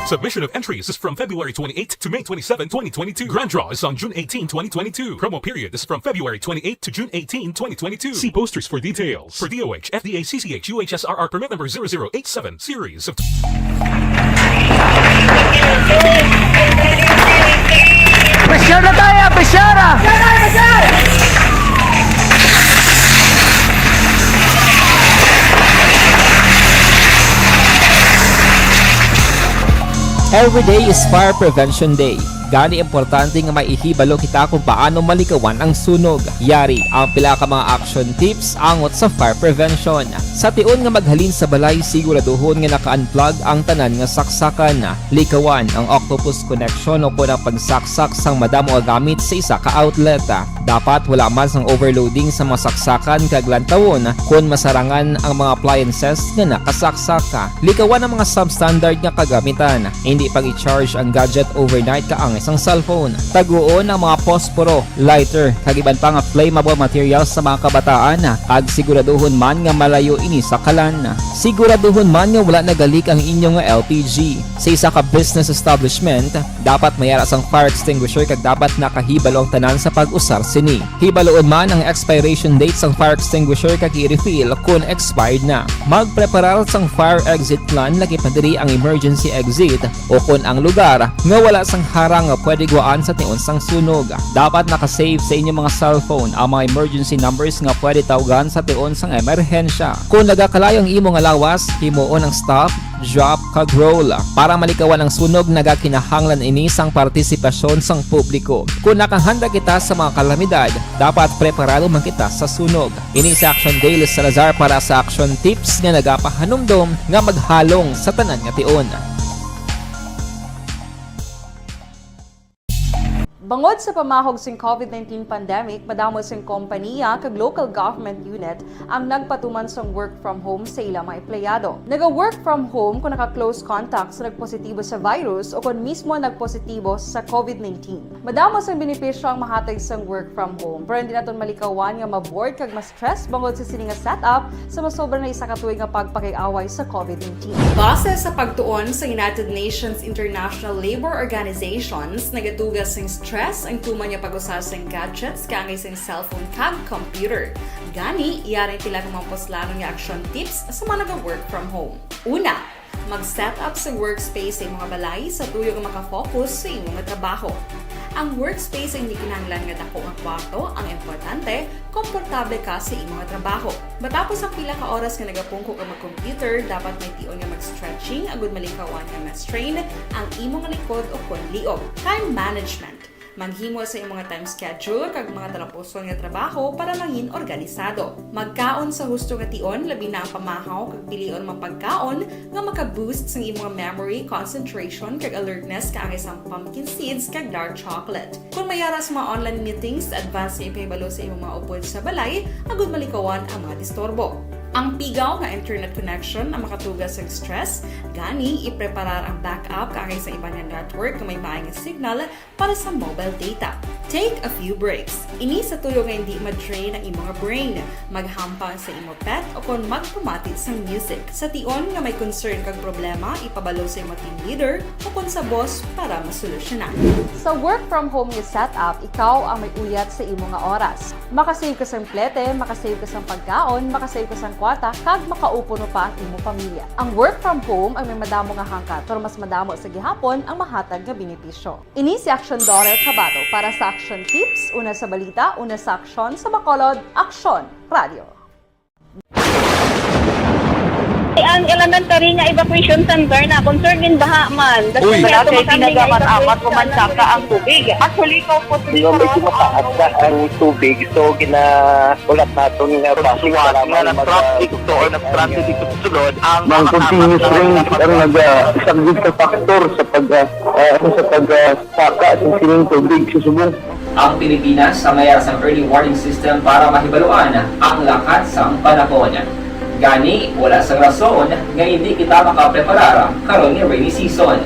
Speaker 7: Submission of entries is from February 28 to May 27, 2022. Grand draw is on June 18, 2022. Promo period is from February 28 to June 18, 2022. See posters for details. For DOH, FDA, CCH, UHSRR permit number 0087, series of...
Speaker 16: Pressure na tayo, pressure!
Speaker 9: Every day is Fire Prevention Day. Gani importante nga maihibalo kita kung paano malikawan ang sunog. Yari ang pila ka mga action tips angot sa fire prevention. Sa tion nga maghalin sa balay, siguraduhon nga naka-unplug ang tanan nga saksakan. Likawan ang octopus connection o kung ang pagsaksak sang madamo nga gamit sa isa ka outlet. Dapat wala man sang overloading sa mga saksakan kag lantawon kung masarangan ang mga appliances nga nakasaksaka. Likawan ang mga substandard nga kagamitan. Hindi pag i-charge ang gadget overnight kaang isang cellphone. Taguon ang mga posporo, lighter, kag iban pa nga flammable materials sa mga kabataan. Kag siguraduhon man nga malayo ini sa kalan. Siguraduhon man nga wala nagalik ang inyong LPG. Sa isa ka business establishment, dapat mayara sang fire extinguisher kag dapat nakahibalo ang tanan sa pag-usar sini. Hibaloon man ang expiration date sang fire extinguisher kag i-refill kung expired na. Magpreparar sang fire exit plan lagi pa diri ang emergency exit o kung ang lugar nga wala sang harang nga pwede guwaan sa tion sang sunog. Dapat nakasave sa inyong mga cellphone ang mga emergency numbers nga pwede tawagan sa tion sang emerhensya. Kung nagakalayo ang imong lawas, himuon ang stop, drop, kag roll. Para malikawan ang sunog, nagakinahanglan ini sang partisipasyon sang publiko. Kung nakahanda kita sa mga kalamidad, dapat preparado man kita sa sunog. Ini sa Action Daily Salazar para sa action tips nga nagapahanumdom nga maghalong sa tanan nga tion.
Speaker 10: Bangod sa pamahog sing COVID-19 pandemic, madamo sing kompanya kag local government unit ang nagpatuman sang work from home sa ilang mga empleyado. Naga-work from home kung naka-close contact sa nagpositibo sa virus o kung mismo nagpositibo sa COVID-19. Madamo sang benepisyo ang mahatag sang work from home, pero hindi naton malikawan nga ma-bored kag ma-stress bangod sa sini nga setup sa masobra na isa ka tuig nga pagpakiaway sa COVID-19. Base sa pagtuon sa United Nations International Labour Organizations, nagatugas sing stress ang tuman niya pag-usar sa gadgets kangay sa cellphone kag computer. Gani, iyarin tila ng mga poslano nga action tips sa mga nag-work from home. Una, mag-set up sa workspace sa mga balay sa tuyo nga makafocus sa imong trabaho. Ang workspace ay hindi kinahanglan nga dako nga kwarto, ang importante, komportable ka sa imong trabaho. Matapos ang pila ka oras nga nagapungko ka mag-computer, dapat may tion nga mag-stretching agud malikawan nga ma-strain ang imong likod o kon liog. Time management. Maghimo sa imong mga time schedule kag mga talapuson nga trabaho para mangin organisado. Magkaon sa husto nga tion, labi na ang pamahaw kag pilion mapagkaon nga maka-boost sa imong memory, concentration kag alertness kaangay sa pumpkin seeds kag dark chocolate. Kung mayara sa mga online meetings, advance sa ipahibalo sa imong mga upod sa balay, agud malikawan ang mga disturbo. Ang pigaw nga internet connection ang makatugas sa stress, gani ipreparar ang backup kaangay sa iba nga network nga may maayong signal para sa mobile data. Take a few breaks. Ini sa tuyo nga hindi ma-drain ang imong brain, maghampang sa imong pet o kung magpumati sa music. Sa tion nga may concern kag problema, ipabalo sa imong team leader o kung sa boss para masolusyonan. Sa work from home nga setup, ikaw ang may uyat sa imong nga oras. Makasave ka sa plete, makasave ka sa pagkaon, makasave ka sa kwata, kag makaupo no pa ang imong pamilya. Ang work from home ay may madamo nga hangkat, pero mas madamo sa gihapon ang mahatag nga benepisyo. Ini si Action Dorel Cabato para sa Action Tips, una sa balita, una sa aksyon, sa Bacolod, Aksyon Radio.
Speaker 11: ang elementary nga evacuation center na concern din baha man.
Speaker 12: Uy, wala kay pinagamat-amat kumansaka ang tubig. Actually, ko po
Speaker 6: Di ba medyo mataas na ang tubig, so ulat natin nga
Speaker 12: Suwat nga nag-traffic to or nag-traffic dito sa sulod ang
Speaker 6: ng continuous rain ang nag-subject sa factor sa pagsaka sa sining tubig sa subong.
Speaker 9: Ang Pilipinas sa mayroon sa early warning system para mahibaluan ang lakat sa panahon. Gani, wala sa rason nga hindi kita makapreparar karon ni rainy season.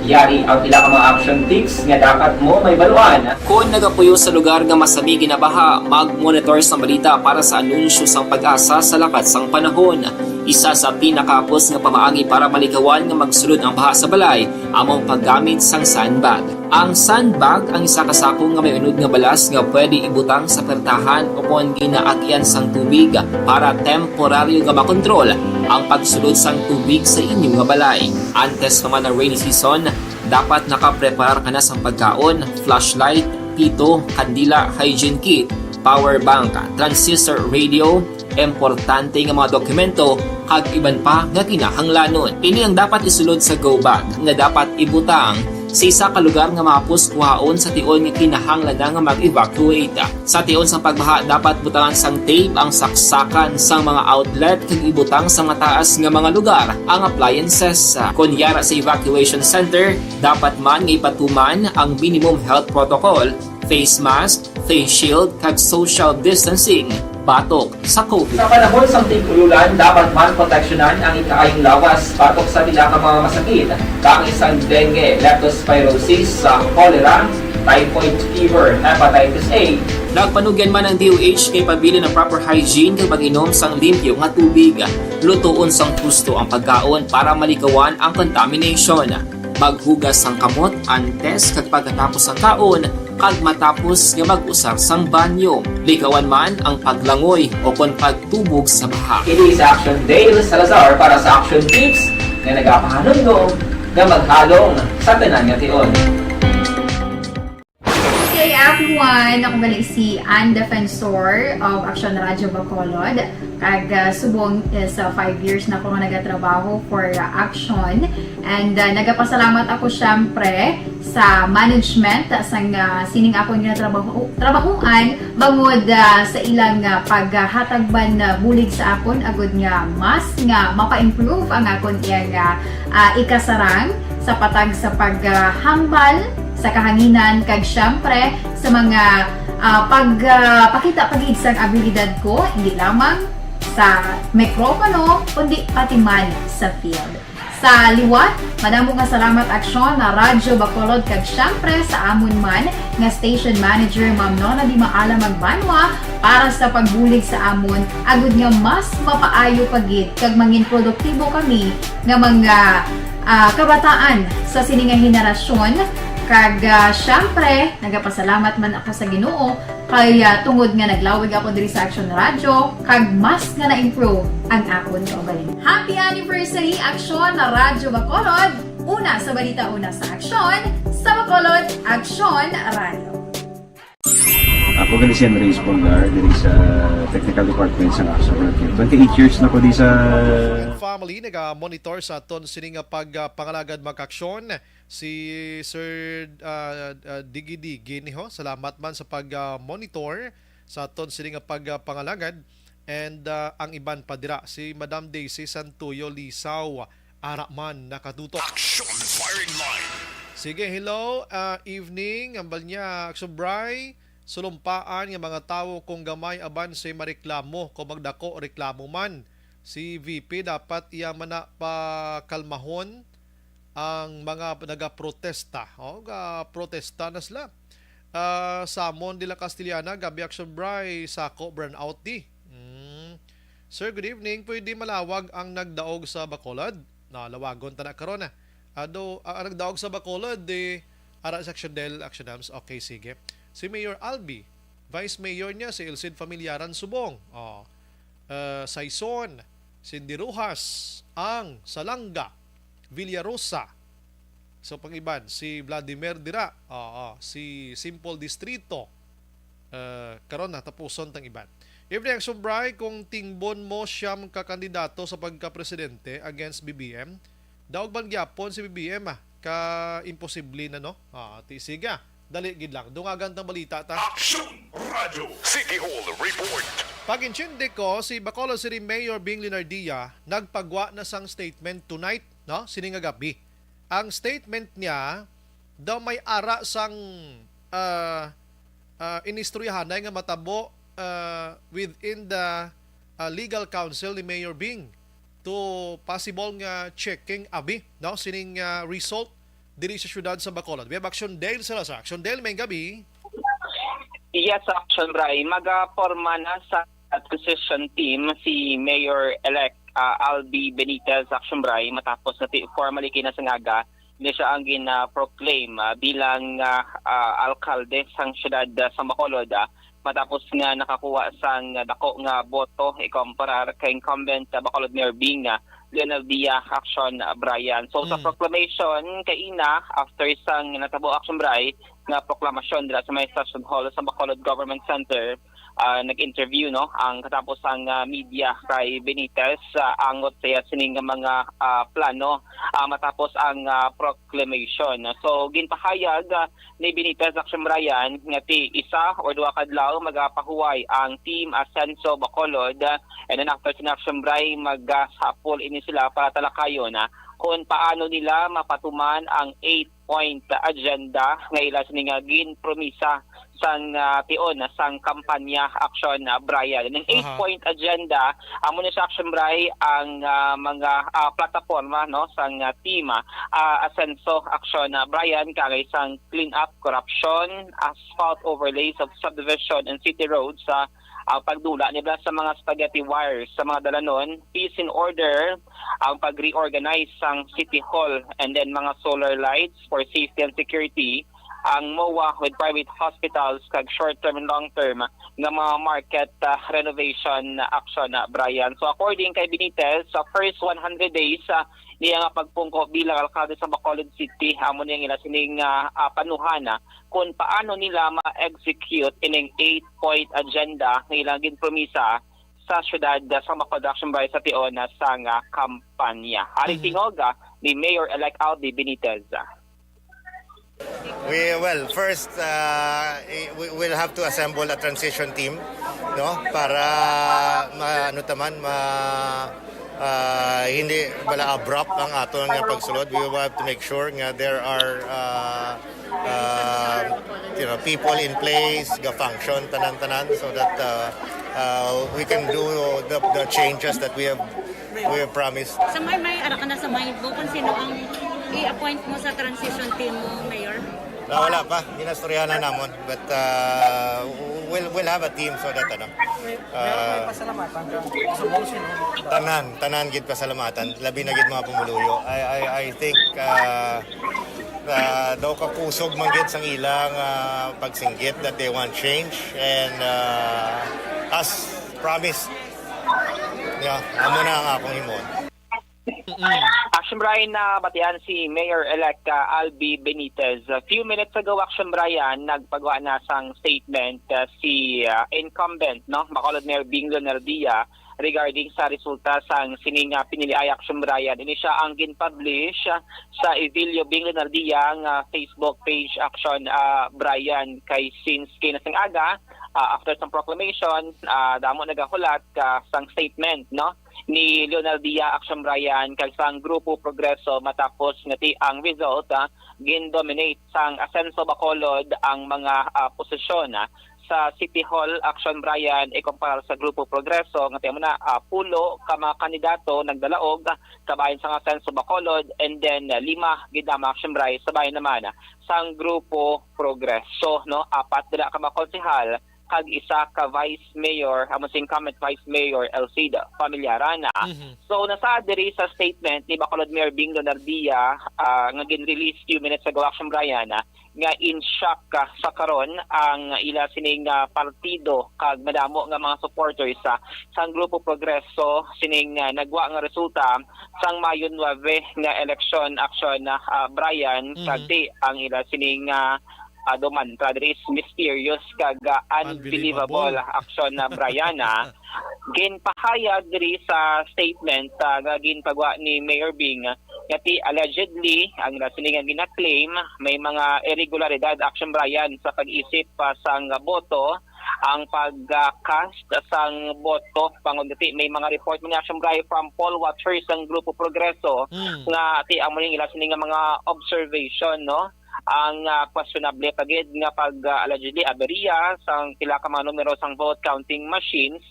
Speaker 9: Yari ang pila ka mga action tips nga dapat mo may baluan. Kung nagapuyo sa lugar nga masabi ginabaha, mag-monitor sa balita para sa anunsyo sang pag-asa sa lakat sang panahon. Isa sa pinakapos nga pamaagi para malikawan nga magsulod ang baha sa balay, among paggamit sang sandbag. Ang sandbag ang isa kasakong nga may unod nga balas nga pwede ibutang sa pertahan upon ginaagyan sang tubig para temporaryo nga makontrol ang pagsulod sang tubig sa inyong nga balay. Antes naman ng rainy season, dapat nakapreparar ka na sang pagkaon, flashlight, pito, kandila, hygiene kit, power bank, transistor radio, importante nga mga dokumento kag iban pa nga kinahanglanon. Ini ang dapat isulod sa go bag nga dapat ibutang sa isa ka lugar nga mapus kuhaon sa tion nga kinahanglan nga mag-evacuate. Sa tion sa pagbaha dapat butangan sang tape ang saksakan sang mga outlet kag ibutang sa mataas nga mga lugar ang appliances. Kunyara sa evacuation center, dapat man nga ipatuman ang minimum health protocol, face mask, face shield kag social distancing batok sa COVID. Sa panahon sa tig-ululan, dapat man proteksyonan ang ikaayong lawas batok sa bila ka mga masakit. Kang isang dengue, leptospirosis, cholera, typhoid fever, hepatitis A. Nagpanugyan man ang DOH kay pabili ng proper hygiene kay pag-inom sang limpyo nga tubig. Lutuon sang gusto ang pagkaon para malikawan ang contamination. Maghugas sang kamot antes kag pagkatapos ang kaon kag matapos nga mag-usar sang banyo. Likawan man ang paglangoy o kon pagtubog sa baha. It is Action Dale Salazar para sa Action Tips nga nagapahanong nga maghalong sa tanan nga tion.
Speaker 13: Okay everyone, ako balik si Ann Defensor of Action Radio Bacolod. Kag subong sa 5 years na ako nga nagatrabaho for Action. And nagapasalamat ako syempre sa management sang sining ako nga trabahuan bangod sa ilang paghatagban bulig sa akon agud nga mas nga mapa-improve ang akon iyang ikasarang sa patag sa paghambal sa kahanginan kag syempre sa mga pagpakita pagid sang abilidad ko hindi lamang sa mikropono kundi pati man sa field. Sa liwat, madamo nga salamat Aksyon na Radyo Bacolod kag syempre sa amon man nga station manager Ma'am Nona Di Maala Magbanwa para sa pagbulig sa amon agud nga mas mapaayo pagid kag mangin produktibo kami nga mga kabataan sa sining nga henerasyon. Kag syempre, nagapasalamat man ako sa Ginoo kay tungod nga naglawig ako diri sa Action Radio kag mas nga na-improve ang akon kaugalingon. Happy anniversary Action na Radyo Bacolod! Una sa balita, una sa Action, sa Bacolod, Action Radio.
Speaker 14: Ako gali si Henry Espongar diri sa Technical Department sa Action Radio. 28 years na ko di sa
Speaker 3: family naga-monitor sa aton sining pagpangalagad mag-aksyon si Sir Digi niho. Salamat man sa pag-monitor sa aton sining pagpangalagad and ang iban pa dira si Madam Daisy Santuyo Lisaw ara man nakatutok.
Speaker 2: Action Firing Line.
Speaker 3: Sige, hello, evening, ambal niya Action Bray. Sulumpaan nga mga tawo kung gamay aban say mareklamo kung magdako reklamo man. Si VP dapat iya man na pakalmahon ang mga nagaprotesta. Protesta na sila. Samon de la Castellana, Gabi Action Bray, Sako Burnout di. Sir, good evening. Pwede malawag ang nagdaog sa Bacolod? Lawagon ta na karon na. Ang nagdaog sa Bacolod ara sa Action Del Action Dams. Okay, sige. Si Mayor Albi, Vice Mayor niya si Ilsid Familiaran Subong. Saison, Cindy Rojas, ang Salanga, Villarosa. So pangiban si Vladimir Dira, si Simple Distrito. Karon na tapuson tang iban. Every Action Bray, kung tingbon mo siyam kakandidato sa pagka-presidente against BBM, daog ban gyapon si BBM ka imposible na no? Siga. Dali gid lang. Dungagan tang balita ta.
Speaker 2: Action Radio City Hall Report.
Speaker 3: Pag-intindi ko, si Bacolod City Mayor Bing Linardia nagpagwa na sang statement tonight, no? Sining nga gabi. Ang statement niya daw may ara sang inistoryahanay nga matabo within the legal counsel ni Mayor Bing to possible nga checking abi, no? Sining result diri sa syudad sa Bacolod. We have Action Dale Salazar. Action Dale, may gabi.
Speaker 19: Yes, Action Bray. Mag-forma na sa acquisition team si Mayor-elect Albi Benitez, Action Bray, matapos na formally kinasangaga niya siya ang gina-proclaim bilang alkalde sang syudad sa Bacolod matapos nga nakakuha sang dako nga boto ikomparar kay incumbent Bacolod Mayor Bing Leonel Dia Action Brian. So sa proclamation kay ina after isang natabo Action Bray nga proklamasyon dira sa may Session Hall sa Bacolod Government Center, nag-interview no ang katapos ang media kay Benitez angot sa sining mga plano matapos ang proclamation. So ginpahayag ni Benitez Action Brian nga isa or duha kadlaw magapahuway ang Team Ascenso Bacolod, and then after sin Action Bray magsapol ini sila para talakayon kung paano nila mapatuman ang 8-point agenda nga ila sining ginpromisa sang tion sang kampanya Action Brian. Ng 8-point agenda amo ni sa Action Bray ang mga plataporma no sang team Ascenso Action Brian kagay sang clean up corruption, asphalt overlays of subdivision and city roads, pagdula nila sa mga spaghetti wires sa mga dalanon, peace and order, ang pag-reorganize sang City Hall, and then mga solar lights for safety and security, ang MOA with private hospitals, kag short-term and long-term nga mga market renovation action Brian. So according kay Benitez, sa first 100 days niya nga pagpungko bilang alkalde sa Bacolod City, amo niya ila sining panuhana kung paano nila ma-execute ining 8-point agenda nga ilang ginpromisa sa syudad sa Bacolod Action Bray sa tion sang kampanya. Ari tingog ni Mayor-elect Albi Benitez.
Speaker 20: First, we will have to assemble a transition team, no, para hindi bala abrupt ang aton nga pagsulod. We will have to make sure nga there are people in place, ga function tanan-tanan, so that we can do the changes that we have promised.
Speaker 8: Sa may ara ka na sa mind mo kung sino ang i-appoint mo sa transition team mo, Mayor?
Speaker 20: Wala pa, ginastoryahan na namon, but we'll have a team so that tanan gid pasalamatan, labi na gid mga pumuluyo. I think daw kapusog man gid sang ilang pagsinggit that they want change, and as promised, amo na ang akong himon.
Speaker 19: Action Brian na batian si Mayor-elect Albi Benitez. A few minutes ago, Action Brian, nagpagawa na sang statement si incumbent Bacolod Mayor Bing Linardia regarding sa resulta sang sining pinili ay Action Brian. Ini siya ang gin-publish sa Evilio Bing Linardia nga Facebook page Action Brian kay since kinasang aga after some proclamation damo nagahulat sang statement ni Leonel Dia Action Brian kag sang Grupo Progreso matapos ngati ang result gin-dominate sang Ascenso Bacolod ang mga posisyon sa City Hall Action Brian ikumpara sa Grupo Progreso ngati mo na pulo ka mga kandidato nagdalaog kabayan sa Ascenso Bacolod, and then 5 gidama Action Brian sabayan naman sang Grupo Progreso apat dila ka mga konsehal kag isa ka Vice Mayor, amo sing incumbent Vice Mayor Elcida Familiarana. So nasa diri sa statement ni Bacolod Mayor Bing Linardia nga gin-release few minutes ago Action Brian nga in shock sa karon ang ila sining partido kag madamo nga mga supporters sang Grupo Progreso sining nagwa nga resulta sang Mayo 9 nga election Action Brian kag ang ila sining ado mantra diri is mysterious kag unbelievable action na Brian ginpahayag diri sa statement nga ginpagwa ni Mayor Bing ngati allegedly ang siningang gina-claim may mga irregularidad action Brian sa pag-isip sang boto ang pag-cast sang boto pangunditi may mga report man action Brian from poll watchers ang Grupo Progreso nga ti ang muling ila siningang mga observation no ang questionable pagid nga pag allegedly aberya sang pila ka mga numero sang vote counting machines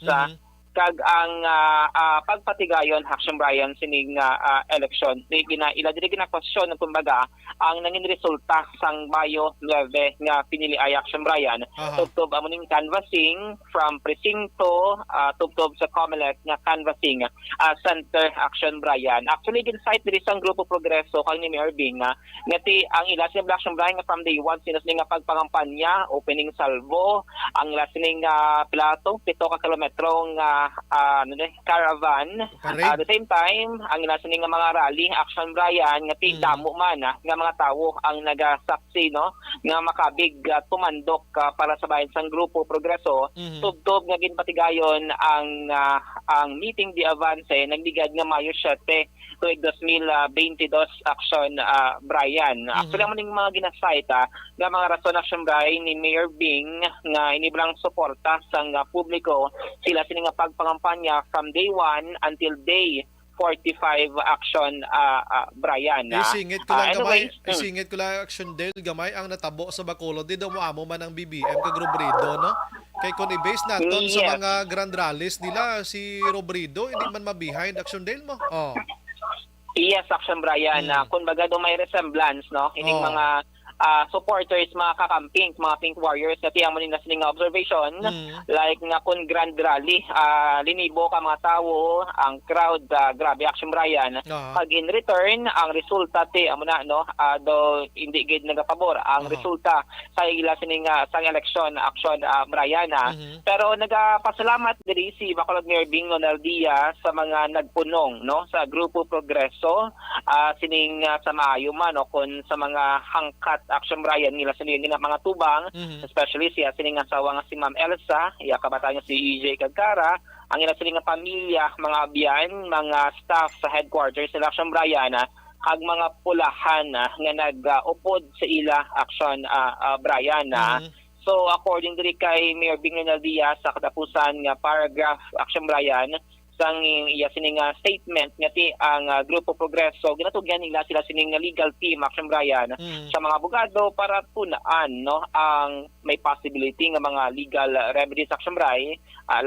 Speaker 19: kag ang pagpatigayon action Brian sining election ila diri gina question kumbaga ang nangin resulta sang Mayo 9 nga pinili ay action Brian tubtob amuning canvassing from presinto tubtob sa COMELEC nga canvassing center action Brian actually ginsite diri sang Grupo Progreso kang ni Mayor Bing ngati ang ila sining action Brian nga from day 1 sinas nga pagpangampanya opening salvo ang ila sining pilato 7 ka kilometrong caravan at the same time ang nasining nga mga rally action Brian nga damo man nga mga tawo ang nagasaksi no nga makabig tumandok para sa bayan sang Grupo Progreso tubtob nga ginpatigayon ang meeting di avance nagligad nga Mayo 7 tuig 2022 action Brian actually maning mga ginasite nga mga rason action Brian ni Mayor Bing nga inibrang suporta sang publiko sila sining nga pagpangampanya from day 1 until day 45 action Brian
Speaker 3: isingit ko lang gamay isingit ko lang action Del gamay ang natabo sa Bacolod di daw mo amo man ang BBM kag Robredo no kay kun i-base naton sa mga grand rallies nila si Robredo hindi man ma-behind action Del mo
Speaker 19: yes action Brian kun baga do may resemblance no ining mga supporters, mga kakamping, mga pink warriors na tiyang manin na sining observation like nga kun grand rally linibo ka mga tao ang crowd grabe action Brian pag in return ang resulta ti amo na no do hindi gid nagapabor ang resulta sa ila sining sang election action Brian pero nagapasalamat diri si Bacolod Mayor Bing Lonaldia sa mga nagpunong no sa Grupo Progreso sining sa maayo man no kun sa mga hangkat action Brian nila sining mga tubang especially siya sining asawa nga si Ma'am Elsa iya kabataan nga si EJ Kagkara ang ila sining pamilya mga abyan mga staff sa headquarters sa action Brian kag mga pulahan nga nag-upod sa ila action Brian so according diri kay Mayor Bing Lonaldia sa katapusan nga paragraph action Brian sang iya sining statement ngati ang Grupo Progreso ginatugyan nila sila sining legal team action Brian sa mga abogado para punaan no ang may possibility nga mga legal remedies action Brian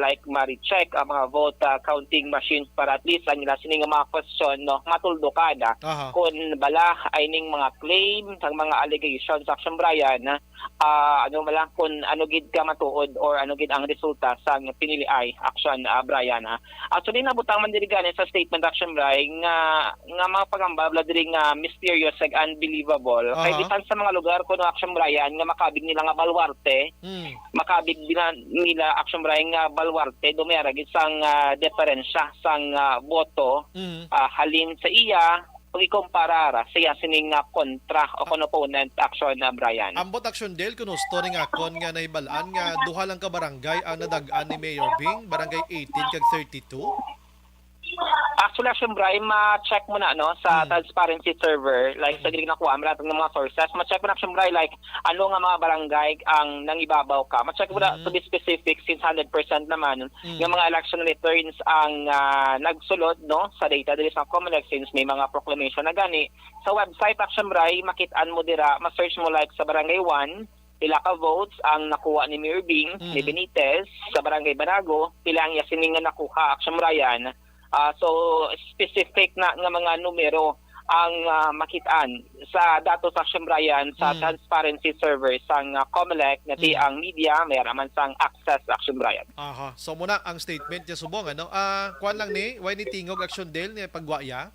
Speaker 19: like ma-recheck ang mga vote counting machines para at least ang nila sining mga question no matuldukan kung bala ay ning mga claim ang mga allegations action Brian ano malang kung ano gid ka matuod or ano gid ang resulta sang pinili ay action Brian actually nabutang man diri gani sa statement action Brian nga mga pagambabla diri nga mysterious ag unbelievable kay bisan sa mga lugar kuno action Brian nga makabig nila nga balwarte makabig nila action Brian nga balwarte dumera gid sang diferensya sang boto halin sa iya kung ikumpara sa iya sining kontra o opponent action Brian
Speaker 3: ambot action Del kuno story nga kon nga nahibalaan nga duha lang ka barangay ang nadag-an ni Mayor Bing barangay 18 kag 32
Speaker 19: actually action Brian ma-check mo na no sa transparency server like sa giling nakuha lahat ng mga sources ma-check mo na action Brian like ano nga mga barangay ang nangibabaw ka ma-check mo na to be specific since 100% naman ng mga election returns ang nagsulod no sa data dili sa COMELEC since may mga proclamation na gani sa website action Brian makitaan mo dira ma-search mo like sa barangay 1 pila ka votes ang nakuha ni Mayor Bing ni Benitez sa barangay Banago pila ang yasining nga nakuha action Brian so specific na nga mga numero ang makitaan sa datos action Brian sa transparency server sang COMELEC ngati ang media may raman sang access action Brian
Speaker 3: so muna ang statement niya subong ano kuan lang ni why ni tingog action Del ni pagwaya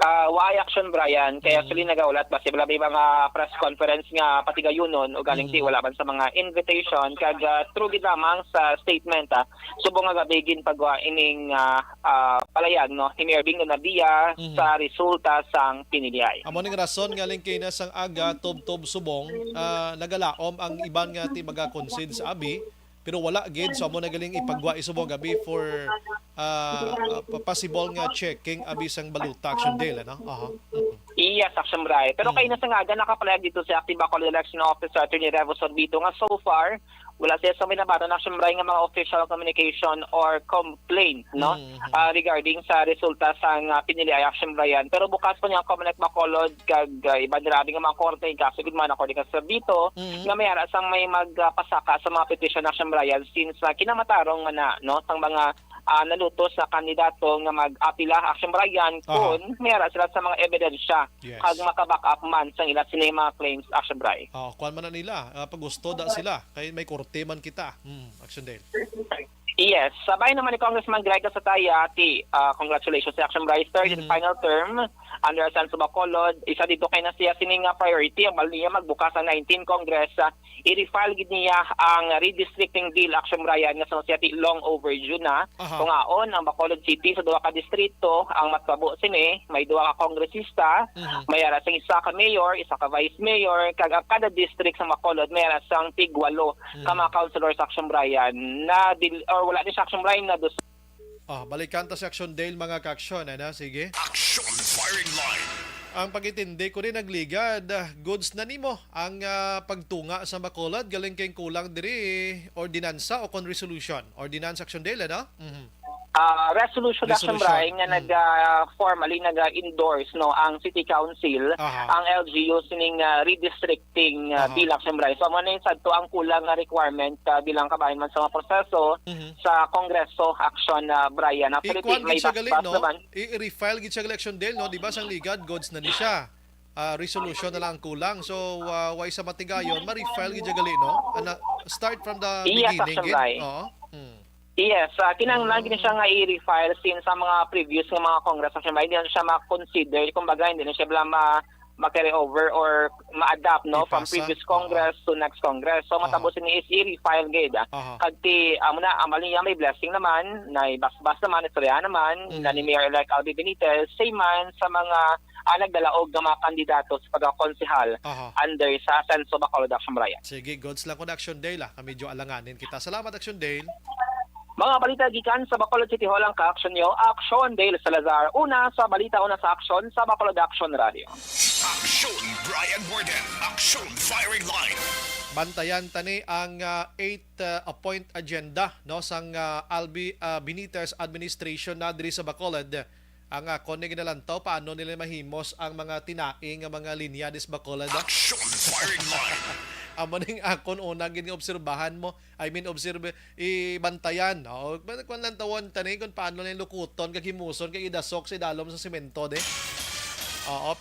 Speaker 19: Why action, Brian? Kaya actually nagaulat ba sila may mga press conference nga pati gayunon o galing ti wala man sa mga invitation kag true gid lamang sa statement subong nga gabigin pagwa ining palayag no ni Mayor Bingo Nabia sa resulta sang piniliay.
Speaker 3: Amo ning rason nga kay na sang aga tob subong nagalaom ang iban nga ti maga-concede sa abi pero wala gid so amo nagaling ipagwa isubong gabi for possible nga checking abi sang baluta action deal ano.
Speaker 19: Yes, action right. Pero kay na sa nga nakapalayag dito sa Active Bacolod Election Officer Attorney Revo Sorbito nga so far wala siya sa minabato na action right nga mga official communication or complaint no regarding sa resulta sang piniliay action Brian. Pero bukas pa niya Comelec Bacolod kag iba grabe nga mga korte kaso gid man according sa Sorbito nga may ara sang may magpasaka sa mga petition action Brian since kinamatarong na no sang mga naluto sa kandidato nga mag-apila action Brian kung mayara sila sa mga ebidensya kag maka-back up man sa ila sila mga claims action Brian.
Speaker 3: Kuan man na nila pag gusto da sila kay may korte man kita. Action Dale.
Speaker 19: Yes, sabay naman ni Congressman Greg Casataya, congratulations sa Action Bryce third in final term under Sanso Bacolod. Isa dito kay na siya sining priority ang niya magbukas ang 19 Congress. I-refile gid niya ang redistricting bill Action Brian nga sa siya long overdue na. Kung aon ang Bacolod City sa duha ka distrito ang matabo sini, may duha ka kongresista, may ara sang isa ka mayor, isa ka vice mayor, kag kada district sa Bacolod may ara sang tig-8 ka mga councilors Action Brian na wala din sa Action Brian na dos.
Speaker 3: Balikan ta sa Action Dale mga ka-action, sige.
Speaker 2: Action Firing Line.
Speaker 3: Ang pagitindi ko rin nagligad, goods na nimo ang pagtunga sa Bacolod, galing kayong kulang diri ordinansa o con resolution. Ordinance Action Dale,
Speaker 19: Resolution Action Brian nga formally nag-endorse no ang City Council ang LGU sining redistricting bill Action Brian. So man sad to ang kulang nga requirement bilang kabahin man sa mga proseso sa Kongreso Action Brian. Actually may basbas naman.
Speaker 3: I-refile gid siya election deal no, di ba sang ligad goods na ni siya. Resolution na lang kulang. So why sa matigayon ma-refile gid gali no. Start from the beginning gid.
Speaker 19: Yes, kinahanglan gid siya nga i-refile since sa mga previous nga mga Congress Action Brian, hindi na siya ma-consider, kumbaga hindi na siya ma-carry over or ma-adapt no from previous Congress to next Congress. So matapos ni is i-refile gid. Kagti amo na amali niya may blessing naman, na basbas naman, istorya naman na ni Mayor-elect Albi Benitez, same man sa mga nagdalaog ng mga kandidato sa pagkakonsehal under sa Sanso Bacolod Action Brian.
Speaker 3: Sige, goods lang ko na Action Dale medyo alanganin kita. Salamat Action Dale.
Speaker 19: Mga balita gikan sa Bacolod City Hall ang ka-action nyo, Action Dale Salazar. Una sa balita, una sa action sa Bacolod Action Radio.
Speaker 2: Action Brian Warden. Action Firing Line.
Speaker 3: Bantayan tani ang 8-point agenda no sang Albi Benitez administration na diri sa Bacolod. Ang kone ginalantaw paano nila mahimos ang mga tinaing nga mga linya dis Bacolod.
Speaker 2: Action Firing Line.
Speaker 3: Amo ning akon una gid nga obserbahan mo, bantayan kung lang tawon tani kung paano nila lukuton kag himuson kag idasok sa dalom sa semento de.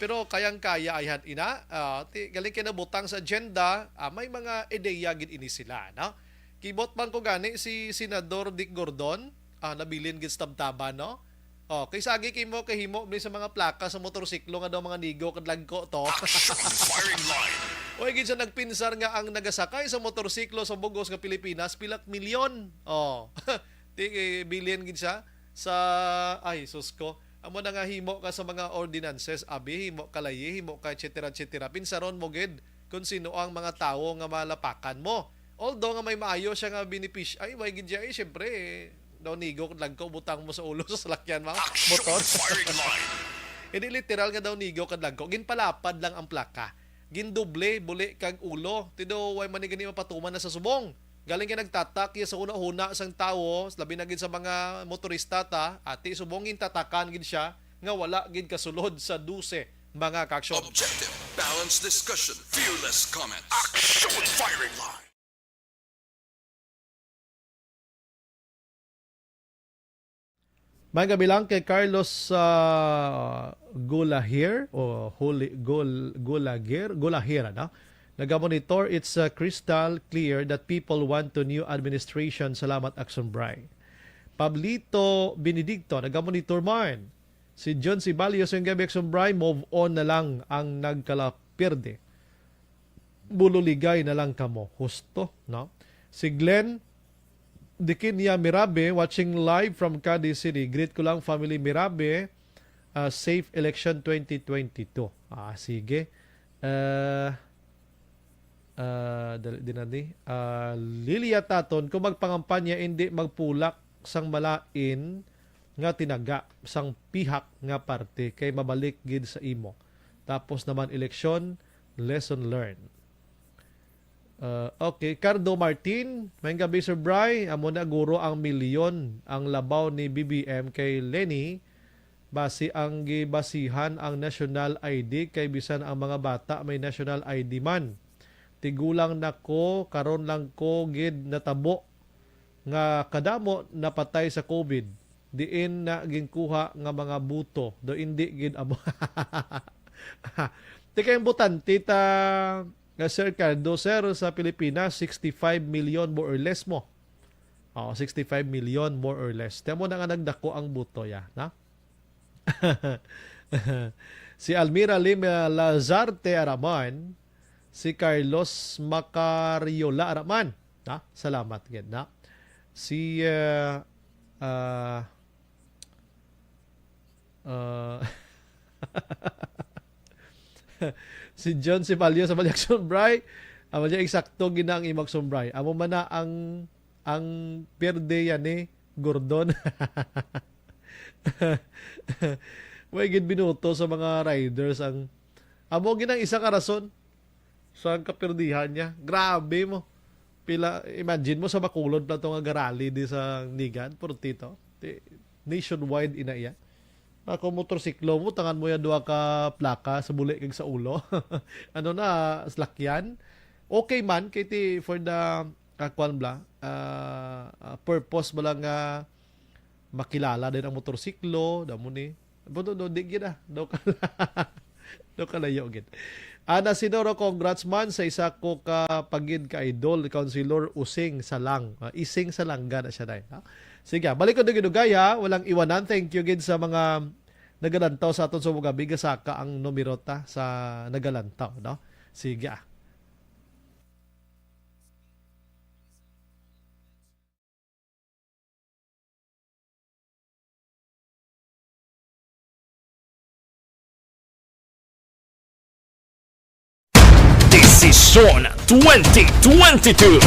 Speaker 3: Pero kayang-kaya ayhan ina galing kinabutang sa agenda may mga ideya gid ini sila no. Kibot man ko gani si Senador Dick Gordon nabilin gid tabtaba no. Kay sagi kay mo kahimo sa mga plaka sa motorsiklo nga daw mga nigo kadlagko to.
Speaker 2: Action Firing Line.
Speaker 3: Oy gid siya nagpinsar nga ang nagasakay sa motorsiklo sa Bugos nga Pilipinas pilak milyon. Billion gid siya sa sus ko. Amo na nga himo ka sa mga ordinances abi himo kalayi himo ka etc. Pinsaron mo gid kung sino ang mga tawo nga malapakan mo. Although nga may maayo siya nga benepisyo way gid siya syempre daw nigo kadlagko butang mo sa ulo sa salakyan mga motor. Hindi literal nga daw nigo kadlagko ginpalapad lang ang plaka. Gindoble buli kag ulo tido way man gani mapatuman na sa subong. Galing kay nagtatak sa una-una sang tawo labi na gid sa mga motorista ati subongin tatakan gid siya nga wala gid kasulod sa 12 mga ka-action.
Speaker 5: Objective, balanced discussion, fearless comments.
Speaker 2: Action Firing Line.
Speaker 3: May kabilang kay Carlos Gulahir o Gulahir no? Nagamonitor, it's crystal clear that people want to new administration. Salamat Action Brian. Pablito Benedicto, nagamonitor man. Si John Cibalios yung gabi Bray, move on na lang ang nagkalapirde. Bululigay na lang kamo. Husto, no? Si Glenn Dikinia Mirabe, watching live from Cadiz City. Greet ko lang family Mirabe. Safe election 2022. Sige. Lilia Taton, kung magpangampanya hindi magpulak sang malain nga tinaga sang pihak nga parte kay mabalik gid sa imo. Tapos naman eleksyon, lesson learned. Okay, Cardo Martin, may gabi Sir Bry, amo na guro ang milyon ang labaw ni BBM kay Lenny basi ang gibasihan ang national ID kay bisan ang mga bata may national ID man. Tigulang nako karon lang ko gid natabo nga kadamo napatay sa COVID. Diin na ginkuha nga mga buto do hindi gid amo. Tikay butan tita Sir Cardo, sir, sa Pilipinas, 65 million more or less mo. 65 million more or less. Temo na nga nagdako ang buto ya, na? Si Almira Lim Lazarte Araman, si Carlos Macariola Araman, na? Salamat gid, na? Si si John Cibalios sa Balyak Sombray, amo niya eksakto ginang imag Sombray. Amo man na ang perde yan Gordon. May gid binuto sa mga riders ang amo ginang isa ka rason sa kaperdihan niya. Grabe mo. Pila imagine mo sa Bacolod pa nga garali di sa Nigan Portito. Nationwide ina iya. Ako motorsiklo mo, tangan mo yan duha ka plaka sa buli kag sa ulo. Ano na, slakyan. Okay man, kiti for the purpose ba lang makilala din ang motorsiklo, damo ni. Buto do di gid do ka layo gid. Ana Sinoro, congrats man sa isa ko ka pagid ka idol, Councilor Using Salang. Ising Salanga na siya dai. Sige, balik ko dito gaya, walang iwanan. Thank you gid sa mga nagalantaw sa aton sa mga bigasaka ang numero ta sa nagalantaw, no? Sige.
Speaker 15: Desisyon 2022.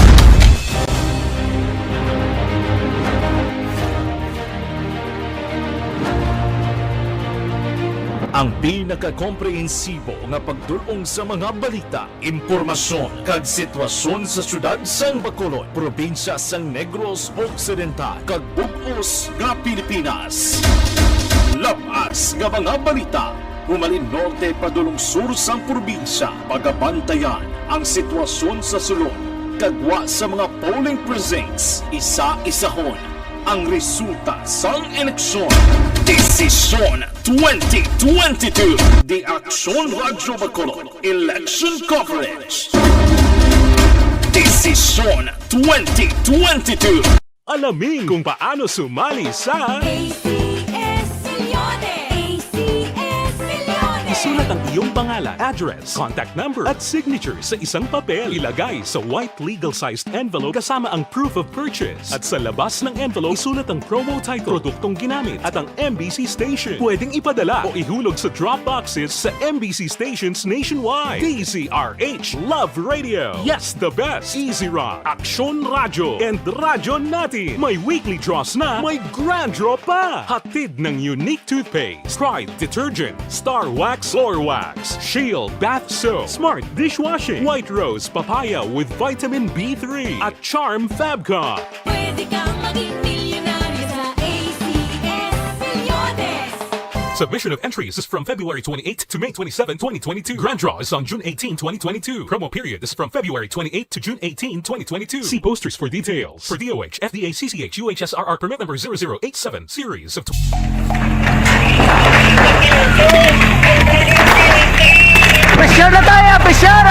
Speaker 15: Ang pinaka-komprehensibo nga pagdulong sa mga balita, impormasyon, kag sitwasyon sa syudad sang Bacolod, probinsya sang Negros Occidental, kag bug-os nga Pilipinas. Labas nga mga balita, humalin norte padulong sur sang probinsya, pagabantayan ang sitwasyon sa sulod, kagwa sa mga polling precincts, isa-isahon ang resulta sang eleksyon. Desisyon 2022. The Action Radyo Bacolod Election Coverage. Desisyon 2022.
Speaker 7: Alamin kung paano sumali sa Isulat ang iyong pangalan, address, contact number at signature sa isang papel. Ilagay sa white legal-sized envelope kasama ang proof of purchase. At sa labas ng envelope, isulat ang promo title, produktong ginamit at ang MBC station. Pwedeng ipadala o ihulog sa drop boxes sa MBC stations nationwide. DZRH Love Radio. Yes, the best. Easy Rock, Action Radio, and Radyo Natin. May weekly draws na, may grand draw pa. Hatid ng unique toothpaste, Pride Detergent, Star Wax Floor Wax, Shield Bath Soap, Smart Dishwashing, White Rose Papaya with Vitamin B3 at Charm Fabcon.
Speaker 21: Pwede kang maging milyonaryo sa ACS Milyones.
Speaker 7: Submission of entries is from February 28 to May 27, 2022. Grand draw is on June 18, 2022. Promo period is from February 28 to June 18, 2022. See posters for details. For DOH, FDA, CCH, UHSRR permit number 0087, series of...
Speaker 16: Pressure na tayo! Pressure!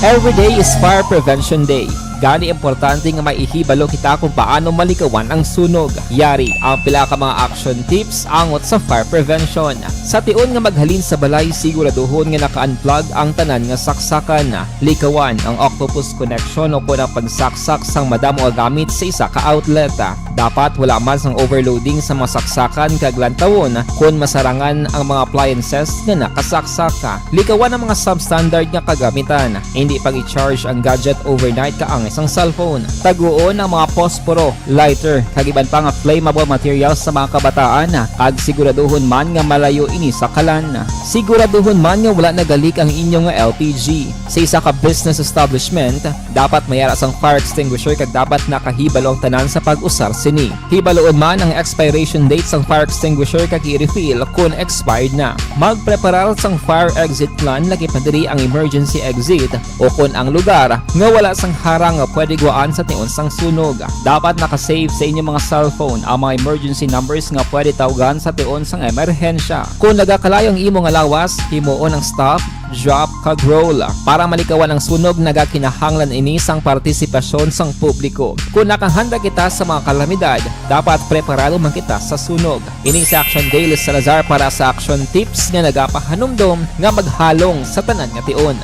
Speaker 9: Every day is Fire Prevention Day. Gani importante nga maihibalo kita kung paano malikawan ang sunog. Yari ang pila ka mga action tips angot sa fire prevention. Sa tion nga maghalin sa balay, siguraduhon nga naka-unplug ang tanan nga saksakan. Likawan ang octopus connection o kung ang pagsaksak sang madamo nga gamit sa isa ka outlet. Dapat wala man sang overloading sa mga saksakan kag lantawon kung masarangan ang mga appliances nga nakasaksaka. Likawan ang mga substandard nga kagamitan. Hindi pag i-charge ang gadget overnight kaang isang cellphone. Taguon ang mga posporo, lighter, kag iban pa nga flammable materials sa mga kabataan. Kag siguraduhon man nga malayo ini sa kalan. Siguraduhon man nga wala nagalik ang inyong LPG. Sa isa ka business establishment, dapat mayara sang fire extinguisher kag dapat nakahibalo ang tanan sa pag-usar sini. Hibaloon man ang expiration date sang fire extinguisher kag i-refill kung expired na. Magpreparar sang fire exit plan lagi pa diri ang emergency exit o kung ang lugar nga wala sang harang nga pwede guaan sa tion sang sunog. Dapat nakasave sa inyong mga cellphone ang mga emergency numbers nga pwede tawagan sa tion sang emerhensya. Kung nagakalayo ang imong alawas, himuon ang stop, drop, kag roll. Para malikawan ang sunog, nagakinahanglan ini sang partisipasyon sang publiko. Kung nakahanda kita sa mga kalamidad, dapat preparado man kita sa sunog. Ini sa Action Daily Salazar para sa action tips nga nagapahanumdom nga maghalong sa tanan nga tion.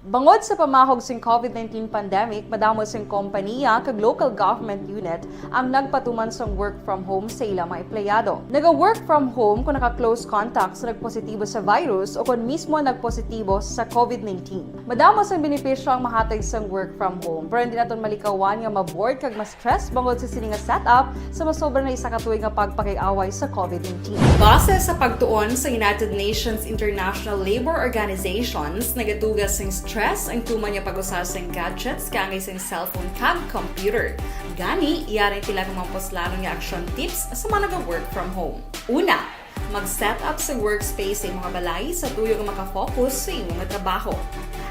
Speaker 10: Bangod sa pamahog sing COVID-19 pandemic, madamo sing kompanya kag local government unit ang nagpatuman sang work from home sa ilang mga empleyado. Naga-work from home kung naka-close contact sa nagpositibo sa virus o kung mismo nagpositibo sa COVID-19. Madamo sang benepisyo ang mahatag sang work from home, pero hindi naton malikawan nga ma-bored kag ma-stress bangod sa sini nga setup sa masobra na isa ka tuig nga pagpakiaway sa COVID-19. Base sa pagtuon sa United Nations International Labour Organizations, nagatugas sing stress ang tuman niya pag-usar sa gadgets kangay sa cellphone kag computer. Gani, iyaring tila ng mga poslanong nga action tips sa mga nag-work from home. Una, mag-set up sa workspace sa mga balay sa tuyo nga makafocus sa imong trabaho.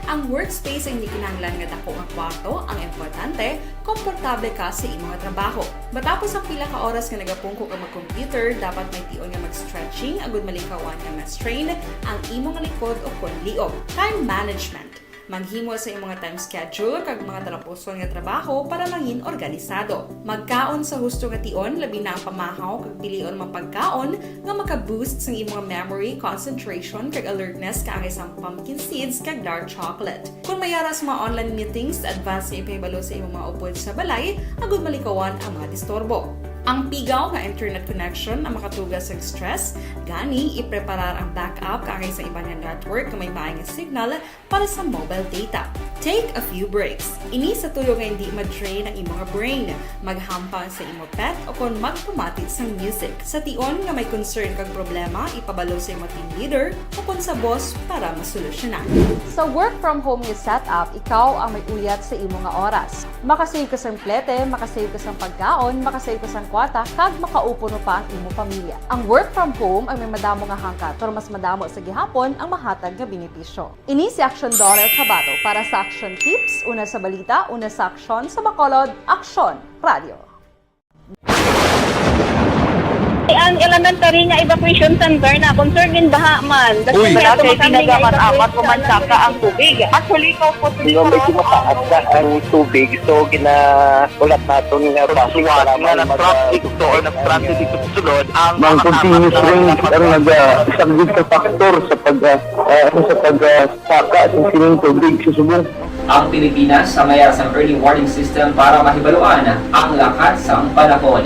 Speaker 10: Ang workspace ay hindi kinahanglan nga dako nga kwarto, ang importante, komportable ka sa imong trabaho. Matapos ang pila ka oras nga nagapungko ka mag-computer, dapat may tion nga mag-stretching agud malikawan nga ma-strain ang imong likod o kon liog. Time management. Maghimo sa imong time schedule kag mga talapuson nga trabaho para mangin organisado. Magkaon sa husto nga tion, labi na ang pamahaw kag pilion mang pagkaon nga maka-boost sa imong memory, concentration kag alertness kaangay sang pumpkin seeds kag dark chocolate. Kung mayaras mga online meetings, advance nga ipahibalo sa imong mga upod sa balay, agud malikawan ang mga disturbo. Ang pigaw nga internet connection ang makatugas sa stress, gani ipreparar ang backup kaangay sa ibang network na may maayong signal para sa mobile data. Take a few breaks. Ini sa tuyo nga hindi ma-drain ang imong brain, maghampang sa imong pet o kung magpumatid sa music. Sa tion nga may concern kag problema, ipabalo sa imong team leader o kung sa boss para masolusyonan. Sa work from home nga setup, ikaw ang may uyat sa imong nga oras. Makasave ka sa plete, makasave ka sa pagkaon, makasave ka sa kwata, kag makaupo no pa ang imong pamilya. Ang work from home ay may madamo nga hangkat, pero mas madamo sa gihapon ang mahatag nga benepisyo. Ini si Action Daughter Cabato para sa Action Tips, una sa balita, una sa aksyon, sa Bacolod, Aksyon Radio.
Speaker 11: Ang elementary nga evacuation center na concern din baha man.
Speaker 12: Uy, kay pinagamat-amat kumansaka ang tubig. Actually, ko po
Speaker 6: Medyo mataas na ang tubig. So, ulat natin nga
Speaker 12: pasuwat nga ng traffic to or nag-traffic dito sa sulod.
Speaker 6: Ang continuous rain ang isang good factor sa pagsaka sa sining tubig sa subong.
Speaker 9: Ang Pilipinas sa mayroon sa early warning system para mahibaluan ang lakas sa panahon.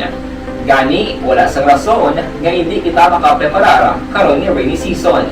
Speaker 9: Gani, wala sa rason nga hindi kita makapreparar karon ni rainy season.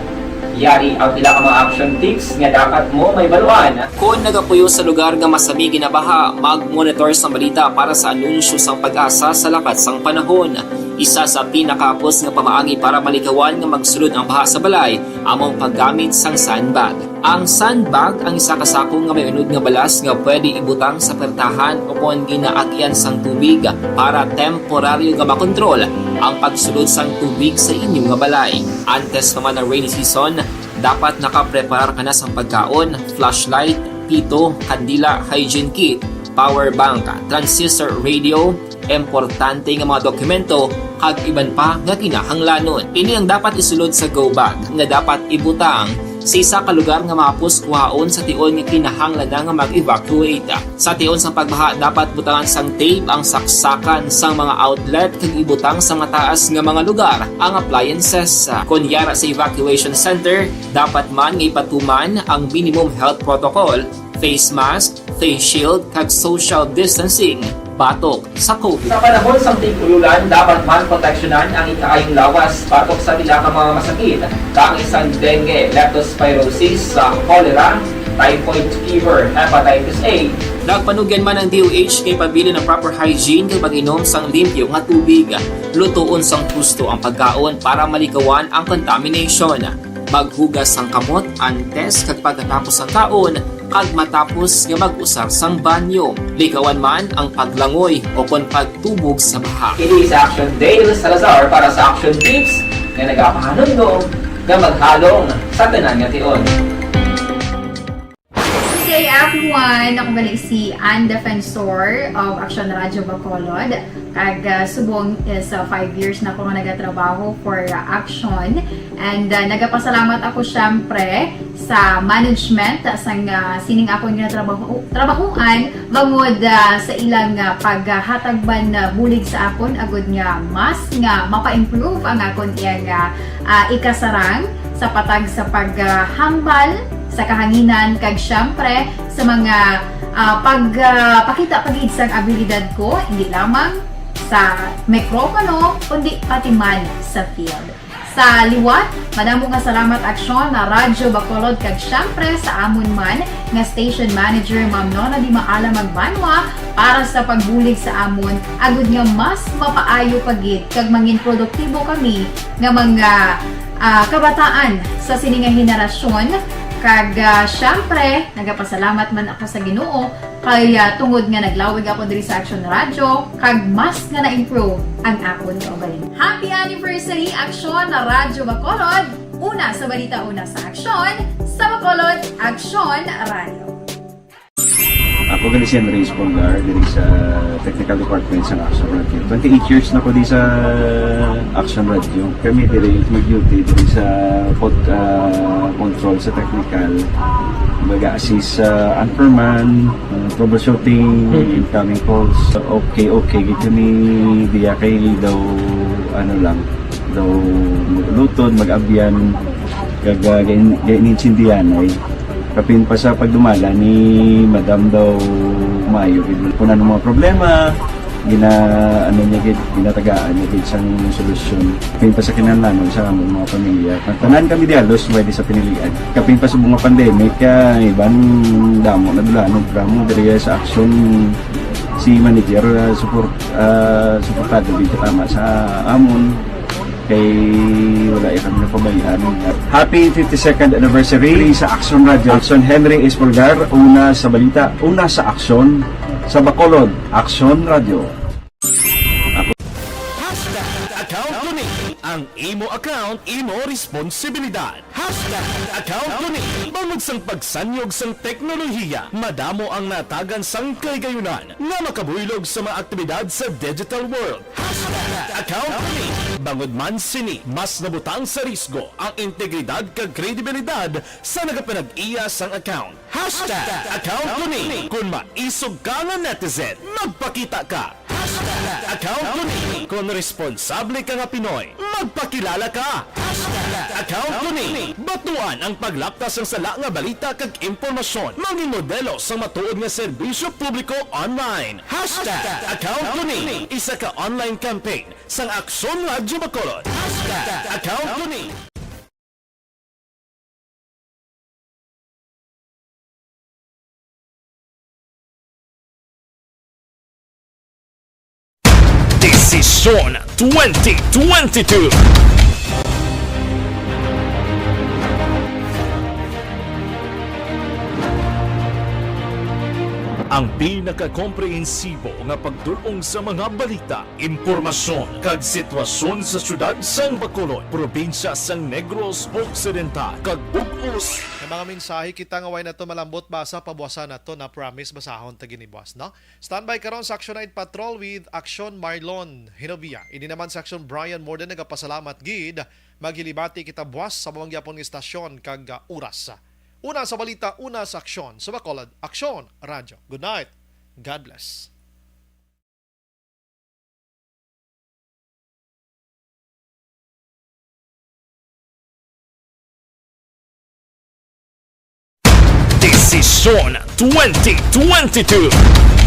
Speaker 9: Yari ang pila ka mga action tips nga dapat mo may baluan. Kung nagapuyo sa lugar nga masami ginabaha, mag-monitor sa balita para sa anunsyo sang pag-asa sa lakas sang panahon. Isa sa pinakapos nga pamaagi para malikawan nga magsulod ang baha sa balay, among paggamit sang sandbag. Ang sandbag ang isa ka sako nga may unod nga balas nga pwede ibutang sa pertahan o kung ginaagyan sang tubig para temporaryo nga makontrol ang pagsulod sang tubig sa inyong nga balay. Antes naman ng rainy season, dapat nakapreparar ka na sang pagkaon, flashlight, pito, kandila, hygiene kit, power bank, transistor radio, importante nga mga dokumento kag iban pa nga kinahanglanon. Ini ang dapat isulod sa go bag nga dapat ibutang sa isa ka lugar nga mapus kuhaon sa tion nga kinahanglan nga mag-evacuate. Sa tion sa pagbaha dapat butangan sang tape ang saksakan sang mga outlet kag ibutang sa mataas nga mga lugar ang appliances. Kunyara sa evacuation center, dapat man nga ipatuman ang minimum health protocol, face mask, face shield kag social distancing batok sa COVID. Sa panahon sa tig-ululan, dapat man proteksyonan ang ikaayong lawas batok sa pila ka mga masakit, kang isang dengue, leptospirosis, cholera, typhoid fever, hepatitis A. Nagpanugyan man ang DOH kay pabili ng proper hygiene kay pag-inom sang limpyo nga tubig. Lutuon sang husto ang pagkaon para malikawan ang contamination. Maghugas sang kamot antes kag pagkatapos ang kaon kag matapos nga mag-usar sang banyo. Likawan man ang paglangoy o kon pagtubog sa baha. Kini sa Action Dale Salazar para sa Action Tips nga nagapahanundong nga maghalong sa tanan nga tion.
Speaker 13: Good day everyone! Ako balik si Ann Defensor of Action Radio Bacolod. Kag subong is 5 years na ako nga nagatrabaho for Action. And nagapasalamat ako syempre sa management sang sining ako nga trabahuan bangod sa ilang paghatagban bulig sa akon agud nga mas nga mapa-improve ang akon iyang ikasarang sa patag sa paghambal sa kahanginan kag syempre sa mga pagpakita pagid sang abilidad ko hindi lamang sa mikropono kundi pati man sa field. Sa liwat, madamo nga salamat Aksyon na Radyo Bacolod kag syempre sa amon man nga station manager Ma'am Nona Di Maala Magbanwa para sa pagbulig sa amon agud nga mas mapaayo pagid kag mangin produktibo kami nga mga kabataan sa sininga henerasyon. Kag syempre, nagapasalamat man ako sa Ginoo kay tungod nga naglawig ako diri sa Action Radio kag mas nga na-improve ang akon kaugalingon. Happy anniversary Action na Radyo Bacolod! Una sa balita, una sa Action, sa Bacolod, Action Radio.
Speaker 14: Ako gali si Andres Polgar diri sa Technical Department sa Action Radio. 28 years na ko di sa Action Radio. Kami diri mag-duty diri sa control sa technical. Mag-assist sa anchorman, troubleshooting, incoming calls. Okay, gito ni diya kay daw daw maglutod, mag-abyan, gainin-sindihan ay kapin pa sa pagdumala ni Madam daw Mayo kuna ng mga problema ginatagaan niya isang solusyon kapin pa sa kinahanglan sa among mga pamilya tanan kami dialos pwede sa pinilian kapin pa sa mga pandemic ibang damo na dulanog dramo diri sa Action si manager suportado dito tama sa amon kay wala kami napabayaan. Happy 52nd anniversary sa Action Radio. Action Henry Espolgar, una sa balita, una sa Action, sa Bacolod, Action Radio.
Speaker 15: Account ko ni ang imo account, imo responsibilidad. Account ko ni bangod sang pagsanyog sang teknolohiya, madamo ang natagan sang kaygayunan nga makabuylog sa mga aktibidad sa digital world. Account ko ni bangod man sini mas nabutang sa risgo ang integridad kag kredibilidad sa nagapanag-iya sang account. Account ko ni kung maisog ka nga netizen, magpakita ka. Account ko ni kung responsable ka nga Pinoy, magpakilala ka. Account ko ni batuan ang paglaptas ng sala nga balita kag impormasyon, manging modelo sa matuod nga serbisyo publiko online. Account ko ni isa ka online campaign sang Aksyon Radio Bacolod. Account ko ni Desisyon 2022. Ang pinaka-komprehensibo nga pagdulong sa mga balita, impormasyon, kag sitwasyon sa syudad sang Bacolod, probinsya sang Negros Occidental, kag bug-os.
Speaker 3: May mga mensahe kita nga way na to malambot basa pabuwasan na to na promise basahon ta ginibwas, no? Standby karon sa Action Night Patrol with Action Marlon Hinovia. Ini naman sa Action Brian Morden nagapasalamat gid. Maghilibati kita buwas sa mamangyapon ng istasyon kag oras. Una sa balita, una sa aksyon. Sa Bacolod, Aksyon Radyo. Good night. God bless.
Speaker 15: Desisyon 2022.